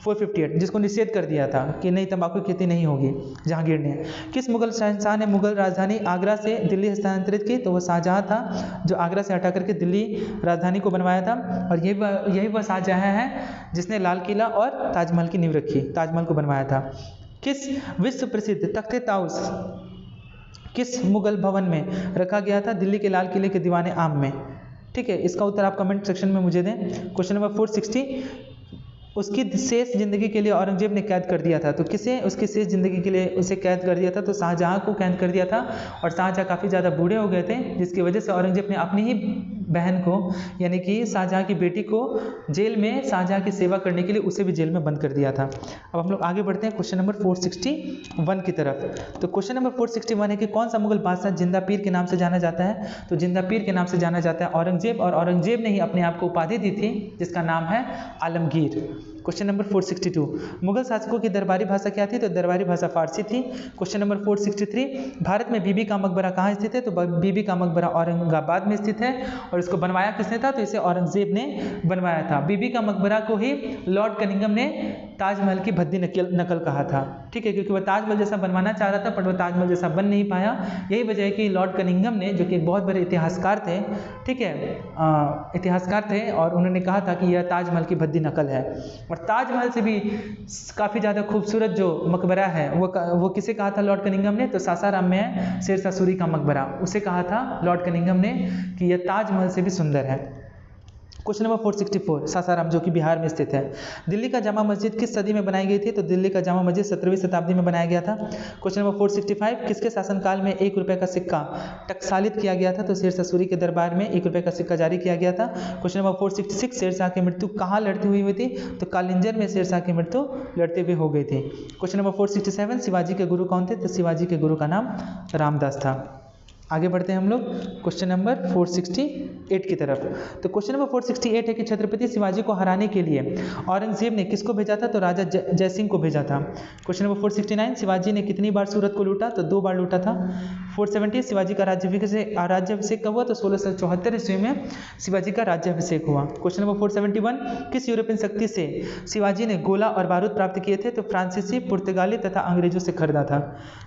458 जिसको निषेध कर दिया था कि नहीं, तंबाकू की खेती नहीं होगी, जहांगीर ने। किस मुगल शहंशाह ने मुगल राजधानी आगरा से दिल्ली हस्तांतरित की? तो वह शाहजहां था, जो आगरा से हटा करके दिल्ली राजधानी को बनवाया था। और यही वह शाहजहां है जिसने लाल किला और ताजमहल की नींव रखी, ताजमहल को बनवाया था। किस विश्व प्रसिद्ध तख्ते ताउस किस मुगल भवन में रखा गया था? दिल्ली के लाल किले के दीवाने आम में, ठीक है। इसका उत्तर आप कमेंट सेक्शन में मुझे दें। क्वेश्चन नंबर 460 उसकी शेष जिंदगी के लिए औरंगजेब ने कैद कर दिया था। तो किसे उसकी शेष जिंदगी के लिए उसे कैद कर दिया था? तो शाहजहां को कैद कर दिया था। और शाहजहां काफ़ी ज़्यादा बूढ़े हो गए थे, जिसकी वजह से औरंगजेब ने अपनी ही बहन को, यानी कि शाहजहां की बेटी को जेल में शाहजहां की सेवा करने के लिए उसे भी जेल में बंद कर दिया था। अब हम लोग आगे बढ़ते हैं क्वेश्चन नंबर 461 की तरफ। तो क्वेश्चन नंबर 461 है कि कौन सा मुगल बादशाह जिंदा पीर के नाम से जाना जाता है? तो जिंदा पीर के नाम से जाना जाता है औरंगजेब, और औरंगजेब ने ही अपने आप को उपाधि दी थी जिसका नाम है आलमगीर। क्वेश्चन नंबर 462 मुगल शासकों की दरबारी भाषा क्या थी? तो दरबारी भाषा फारसी थी। क्वेश्चन नंबर 463 भारत में बीबी का मकबरा कहाँ स्थित है? तो बीबी का मकबरा औरंगाबाद में स्थित है। और इसको बनवाया किसने था? तो इसे औरंगजेब ने बनवाया था। बीबी का मकबरा को ही लॉर्ड कनिंघम ने ताजमहल की भद्दी नकल कहा था, ठीक है, क्योंकि वह ताजमहल जैसा बनवाना चाह रहा था पर वह ताजमहल जैसा बन नहीं पाया। यही वजह है कि लॉर्ड कनिंघम ने, जो कि एक बहुत बड़े इतिहासकार थे, ठीक है, इतिहासकार थे, और उन्होंने कहा था कि यह ताजमहल की भद्दी नकल है। और ताजमहल से भी काफ़ी ज़्यादा खूबसूरत जो मकबरा है वो किसे कहा था लॉर्ड कनिंघम ने? तो सासाराम में है शेरशाह सूरी का मकबरा, उसे कहा था लॉर्ड कनिंघम ने कि यह ताजमहल से भी सुंदर है। क्वेश्चन नंबर 464 सासाराम, जो कि बिहार में स्थित है। दिल्ली का जामा मस्जिद किस सदी में बनाई गई थी? तो दिल्ली का जामा मस्जिद 17वीं शताब्दी में बनाया गया था। क्वेश्चन नंबर 465 किसके शासनकाल में 1 रुपये का सिक्का टकसालित किया गया था? तो शेरशाह सूरी के दरबार में 1 रुपये का सिक्का जारी किया गया था। क्वेश्चन नंबर 466 शेरशाह की मृत्यु कहाँ लड़ती हुई थी? तो कालिंजर में शेरशाह की मृत्यु लड़ते हुए हो गई थी। क्वेश्चन नंबर 467 शिवाजी के गुरु कौन थे? तो शिवाजी के गुरु का नाम रामदास था। आगे बढ़ते हैं हम लोग क्वेश्चन नंबर 468 की तरफ। तो क्वेश्चन नंबर 468 है कि छत्रपति शिवाजी को हराने के लिए औरंगजेब ने किसको भेजा था? तो राजा जयसिंह को भेजा था। क्वेश्चन नंबर 469, शिवाजी ने कितनी बार सूरत को लूटा? तो 2 बार लूटा था। 470, शिवाजी का राज्याभिषेक कब हुआ? तो 1674 ईस्वी में शिवाजी का राज्याभिषेक हुआ। क्वेश्चन नंबर 471, किस यूरोपियन शक्ति से शिवाजी ने गोला और बारूद प्राप्त किए थे? तो फ्रांसीसी, पुर्तगाली तथा अंग्रेजों से खरीदा था।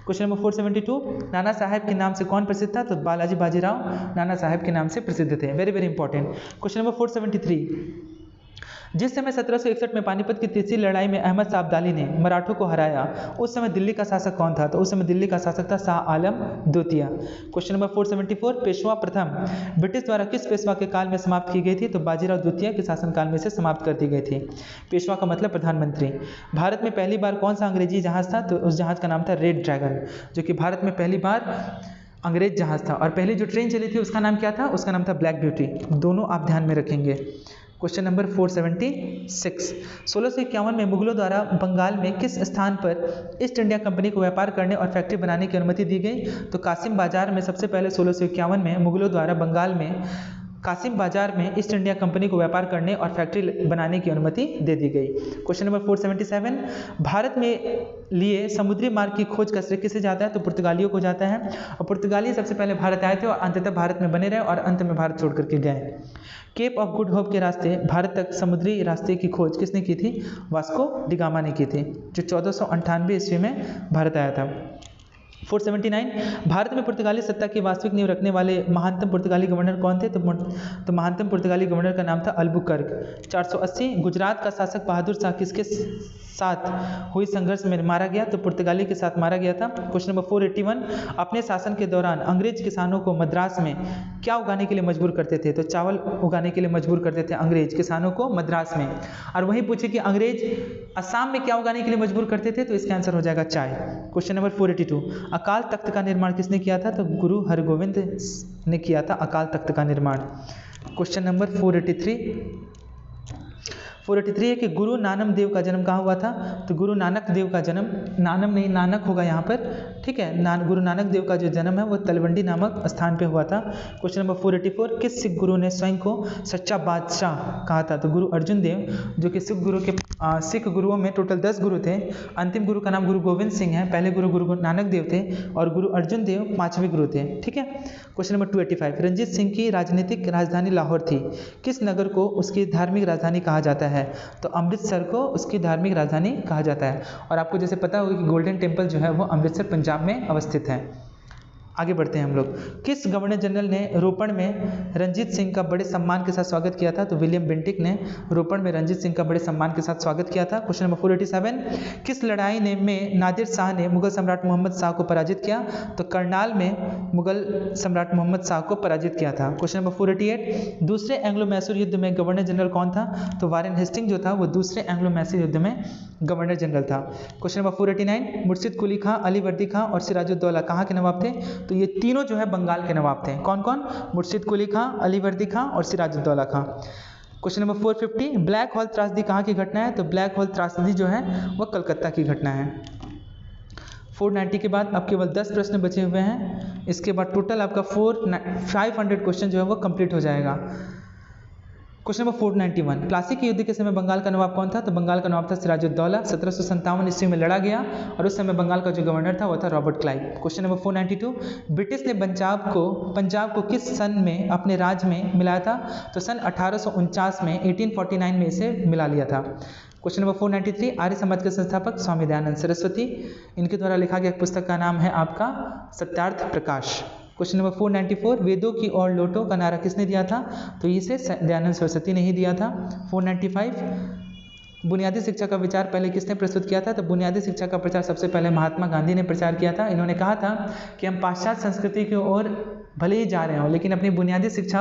क्वेश्चन नंबर 472, नाना साहब के नाम से कौन प्रसिद्ध था? तो बालाजी बाजीराव नाना साहब के नाम से प्रसिद्ध थे। Very very important. Question number 473, जिस समय 1761 में पानीपत की तीसरी लड़ाई में अहमद शाह अब्दाली ने मराठों को हराया, उस समय दिल्ली का शासक कौन था? तो उस समय दिल्ली का शासक था शाह आलम द्वितीय। क्वेश्चन नंबर 474, पेशवा प्रथम ब्रिटिश द्वारा किस पेशवा के काल में समाप्त की गई थी? तो बाजीराव द्वितीय के शासनकाल में से समाप्त कर दी गई थी। पेशवा का मतलब प्रधानमंत्री। भारत में पहली बार कौन सा अंग्रेजी जहाज था? तो उस जहाज का नाम था रेड ड्रैगन, जो कि भारत में पहली बार अंग्रेज जहाज था। और पहली जो ट्रेन चली थी उसका नाम क्या था? उसका नाम था ब्लैक ब्यूटी। दोनों आप ध्यान में रखेंगे। क्वेश्चन नंबर 476, 1651 में मुगलों द्वारा बंगाल में किस स्थान पर ईस्ट इंडिया कंपनी को व्यापार करने और फैक्ट्री बनाने की अनुमति दी गई? तो कासिम बाजार में सबसे पहले 1651 में मुगलों द्वारा बंगाल में कासिम बाजार में ईस्ट इंडिया कंपनी को व्यापार करने और फैक्ट्री बनाने की अनुमति दे दी गई। क्वेश्चन नंबर 477, भारत में लिए समुद्री मार्ग की खोज का श्रेय किसे जाता है? तो पुर्तगालियों को जाता है। और पुर्तगाली सबसे पहले भारत आए थे और अंततः भारत में बने रहे और अंत में भारत छोड़ करके गए। केप ऑफ गुड होप के रास्ते भारत तक समुद्री रास्ते की खोज किसने की थी? वास्को डी गामा ने की थी, जो 1498 ईस्वी में भारत आया था। 479, भारत में पुर्तगाली सत्ता की वास्तविक नींव रखने वाले महानतम पुर्तगाली गवर्नर कौन थे? तो महानतम पुर्तगाली गवर्नर का नाम था अल्बुकर्क। 480, गुजरात का शासक बहादुर शाह किसके साथ हुई संघर्ष में मारा गया? तो पुर्तगाली के साथ मारा गया था। क्वेश्चन नंबर 481, अपने शासन के दौरान अंग्रेज किसानों को मद्रास में क्या उगाने के लिए मजबूर करते थे? तो चावल उगाने के लिए मजबूर करते थे अंग्रेज किसानों को मद्रास में। और वही पूछे कि अंग्रेज असम में क्या उगाने के लिए मजबूर करते थे? तो इसका आंसर हो जाएगा चाय। क्वेश्चन नंबर 482, अकाल तख्त का निर्माण किसने किया था? तो गुरु हरगोविंद ने किया था अकाल तख्त का निर्माण। क्वेश्चन नंबर 483 है कि गुरु नानक देव का जन्म कहाँ हुआ था? तो गुरु नानक देव का जन्म, नानक नहीं नानक होगा यहाँ पर, ठीक है। गुरु नानक देव का जो जन्म है वो तलवंडी नामक स्थान पे हुआ था। क्वेश्चन नंबर 484, किस सिख गुरु ने स्वयं को सच्चा बादशाह कहा था? तो गुरु अर्जुन देव, जो कि सिख गुरुओं में टोटल 10 गुरु थे। अंतिम गुरु का नाम गुरु गोविंद सिंह है, पहले गुरु नानक देव थे और गुरु अर्जुन देव 5वें गुरु थे, ठीक है। क्वेश्चन नंबर 285, रंजीत सिंह की राजनीतिक राजधानी लाहौर थी, किस नगर को उसकी धार्मिक राजधानी कहा जाता है? तो अमृतसर को उसकी धार्मिक राजधानी कहा जाता है। और आपको जैसे पता होगा कि गोल्डन टेम्पल जो है वो अमृतसर पंजाब में अवस्थित है। आगे बढ़ते हैं हम लोग। किस गवर्नर जनरल ने रोपड़ में रंजीत सिंह का बड़े सम्मान के साथ स्वागत किया था? तो विलियम बेंटिक ने रोपड़ में रंजीत सिंह का बड़े सम्मान के साथ स्वागत किया था। क्वेश्चन नंबर 487, किस लड़ाई में नादिर शाह ने मुगल सम्राट मोहम्मद शाह को पराजित किया? तो करनाल में मुगल सम्राट मोहम्मद शाह को पराजित किया था। क्वेश्चन नंबर 488, दूसरे एंग्लो मैसूर युद्ध में गवर्नर जनरल कौन था? तो वारेन हेस्टिंग जो था वो दूसरे एंग्लो मैसूर युद्ध में गवर्नर जनरल था। क्वेश्चन नंबर 489, मुर्शिद कुली खां, अली वर्दी खां और सिराजुद्दौला कहाँ के नवाब थे? तो ये तीनों जो है बंगाल के नवाब थे। कौन कौन? मुर्शिद कुली खां, अली वर्दी खां और सिराजुद्दौला खां। क्वेश्चन नंबर 450, ब्लैक होल त्रासदी कहाँ की घटना है? तो ब्लैक होल त्रासदी जो है वह कलकत्ता की घटना है। 490 के बाद अब केवल 10 प्रश्न बचे हुए हैं, इसके बाद टोटल आपका 500 क्वेश्चन जो है वो कंप्लीट हो जाएगा। क्वेश्चन नंबर 491, प्लासी के युद्ध के समय बंगाल का नवाब कौन था? तो बंगाल का नवाब था सिराजुद्दौला। 1757 ईस्वी में लड़ा गया और उस समय बंगाल का जो गवर्नर था वो था Robert Clive. Question number 492, British ने पंजाब को किस सन में अपने राज्य में मिलाया था? तो सन 1849 में 1849 में इसे मिला लिया था। क्वेश्चन नंबर 493, आर्य समाज के संस्थापक स्वामी दयानंद सरस्वती, इनके द्वारा लिखा गया पुस्तक का नाम है आपका सत्यार्थ प्रकाश। क्वेश्चन नंबर 494, वेदों की ओर लौटो का नारा किसने दिया था? तो इसे दयानंद सरस्वती ने ही दिया था। 495, बुनियादी शिक्षा का विचार पहले किसने प्रस्तुत किया था? तो बुनियादी शिक्षा का प्रचार सबसे पहले महात्मा गांधी ने प्रचार किया था। इन्होंने कहा था कि हम पाश्चात्य संस्कृति की ओर भले ही जा रहे हों लेकिन अपनी बुनियादी शिक्षा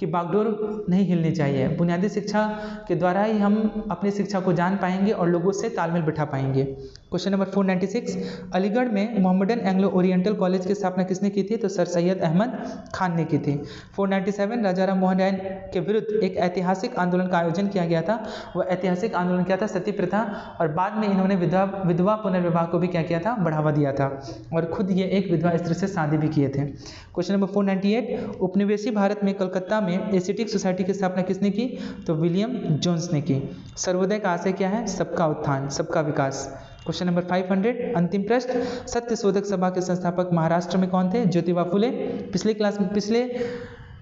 की बागडोर नहीं हिलनी चाहिए। बुनियादी शिक्षा के द्वारा ही हम अपनी शिक्षा को जान पाएंगे और लोगों से तालमेल बिठा पाएंगे। क्वेश्चन नंबर 496, अलीगढ़ में मोहम्मडन एंग्लो ओरिएंटल कॉलेज की स्थापना किसने की थी? तो सर सैयद अहमद खान ने की थी। 497, राजा राम मोहन राय के विरुद्ध एक ऐतिहासिक आंदोलन का आयोजन किया गया था। वह ऐतिहासिक आंदोलन क्या था? सती प्रथा, और बाद में इन्होंने विधवा पुनर्विवाह को भी क्या किया था? बढ़ावा दिया था, और खुद ये एक विधवा स्त्री से शादी भी किए थे। क्वेश्चन नंबर 498, उपनिवेशी भारत में कलकत्ता में एशियाटिक सोसाइटी की स्थापना किसने की? तो विलियम जोन्स ने की। सर्वोदय का आशय क्या है? सबका उत्थान, सबका विकास। क्वेश्चन नंबर 500, अंतिम प्रश्न, सत्य शोधक सभा के संस्थापक महाराष्ट्र में कौन थे? ज्योतिबा फुले। पिछले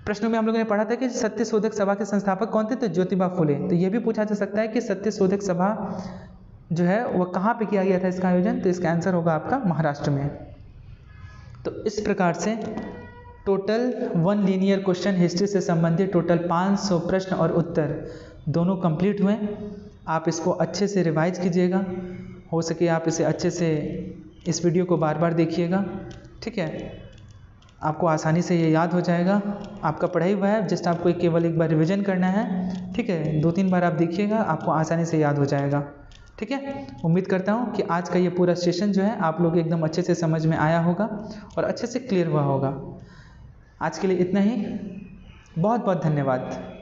प्रश्नों में हम लोगों ने पढ़ा था कि सत्य शोधक सभा के संस्थापक कौन थे? तो ज्योतिबा फुले। तो यह भी पूछा जा सकता है कि सत्य शोधक सभा जो है वह कहाँ पे किया गया था इसका आयोजन? तो इसका आंसर होगा आपका महाराष्ट्र में। तो इस प्रकार से टोटल 1 लीनियर क्वेश्चन हिस्ट्री से संबंधित टोटल 500 प्रश्न और उत्तर दोनों कंप्लीट हुए। आप इसको अच्छे से रिवाइज कीजिएगा, हो सके आप इसे अच्छे से इस वीडियो को बार बार देखिएगा, ठीक है? आपको आसानी से ये याद हो जाएगा। आपका पढ़ाई हुआ है, जस्ट आपको केवल एक बार रिवीजन करना है, ठीक है? 2-3 बार आप देखिएगा, आपको आसानी से याद हो जाएगा, ठीक है? उम्मीद करता हूँ कि आज का ये पूरा सेशन जो है आप लोग एकदम अच्छे से समझ में आया होगा और अच्छे से क्लियर हुआ होगा। आज के लिए इतना ही, बहुत बहुत धन्यवाद।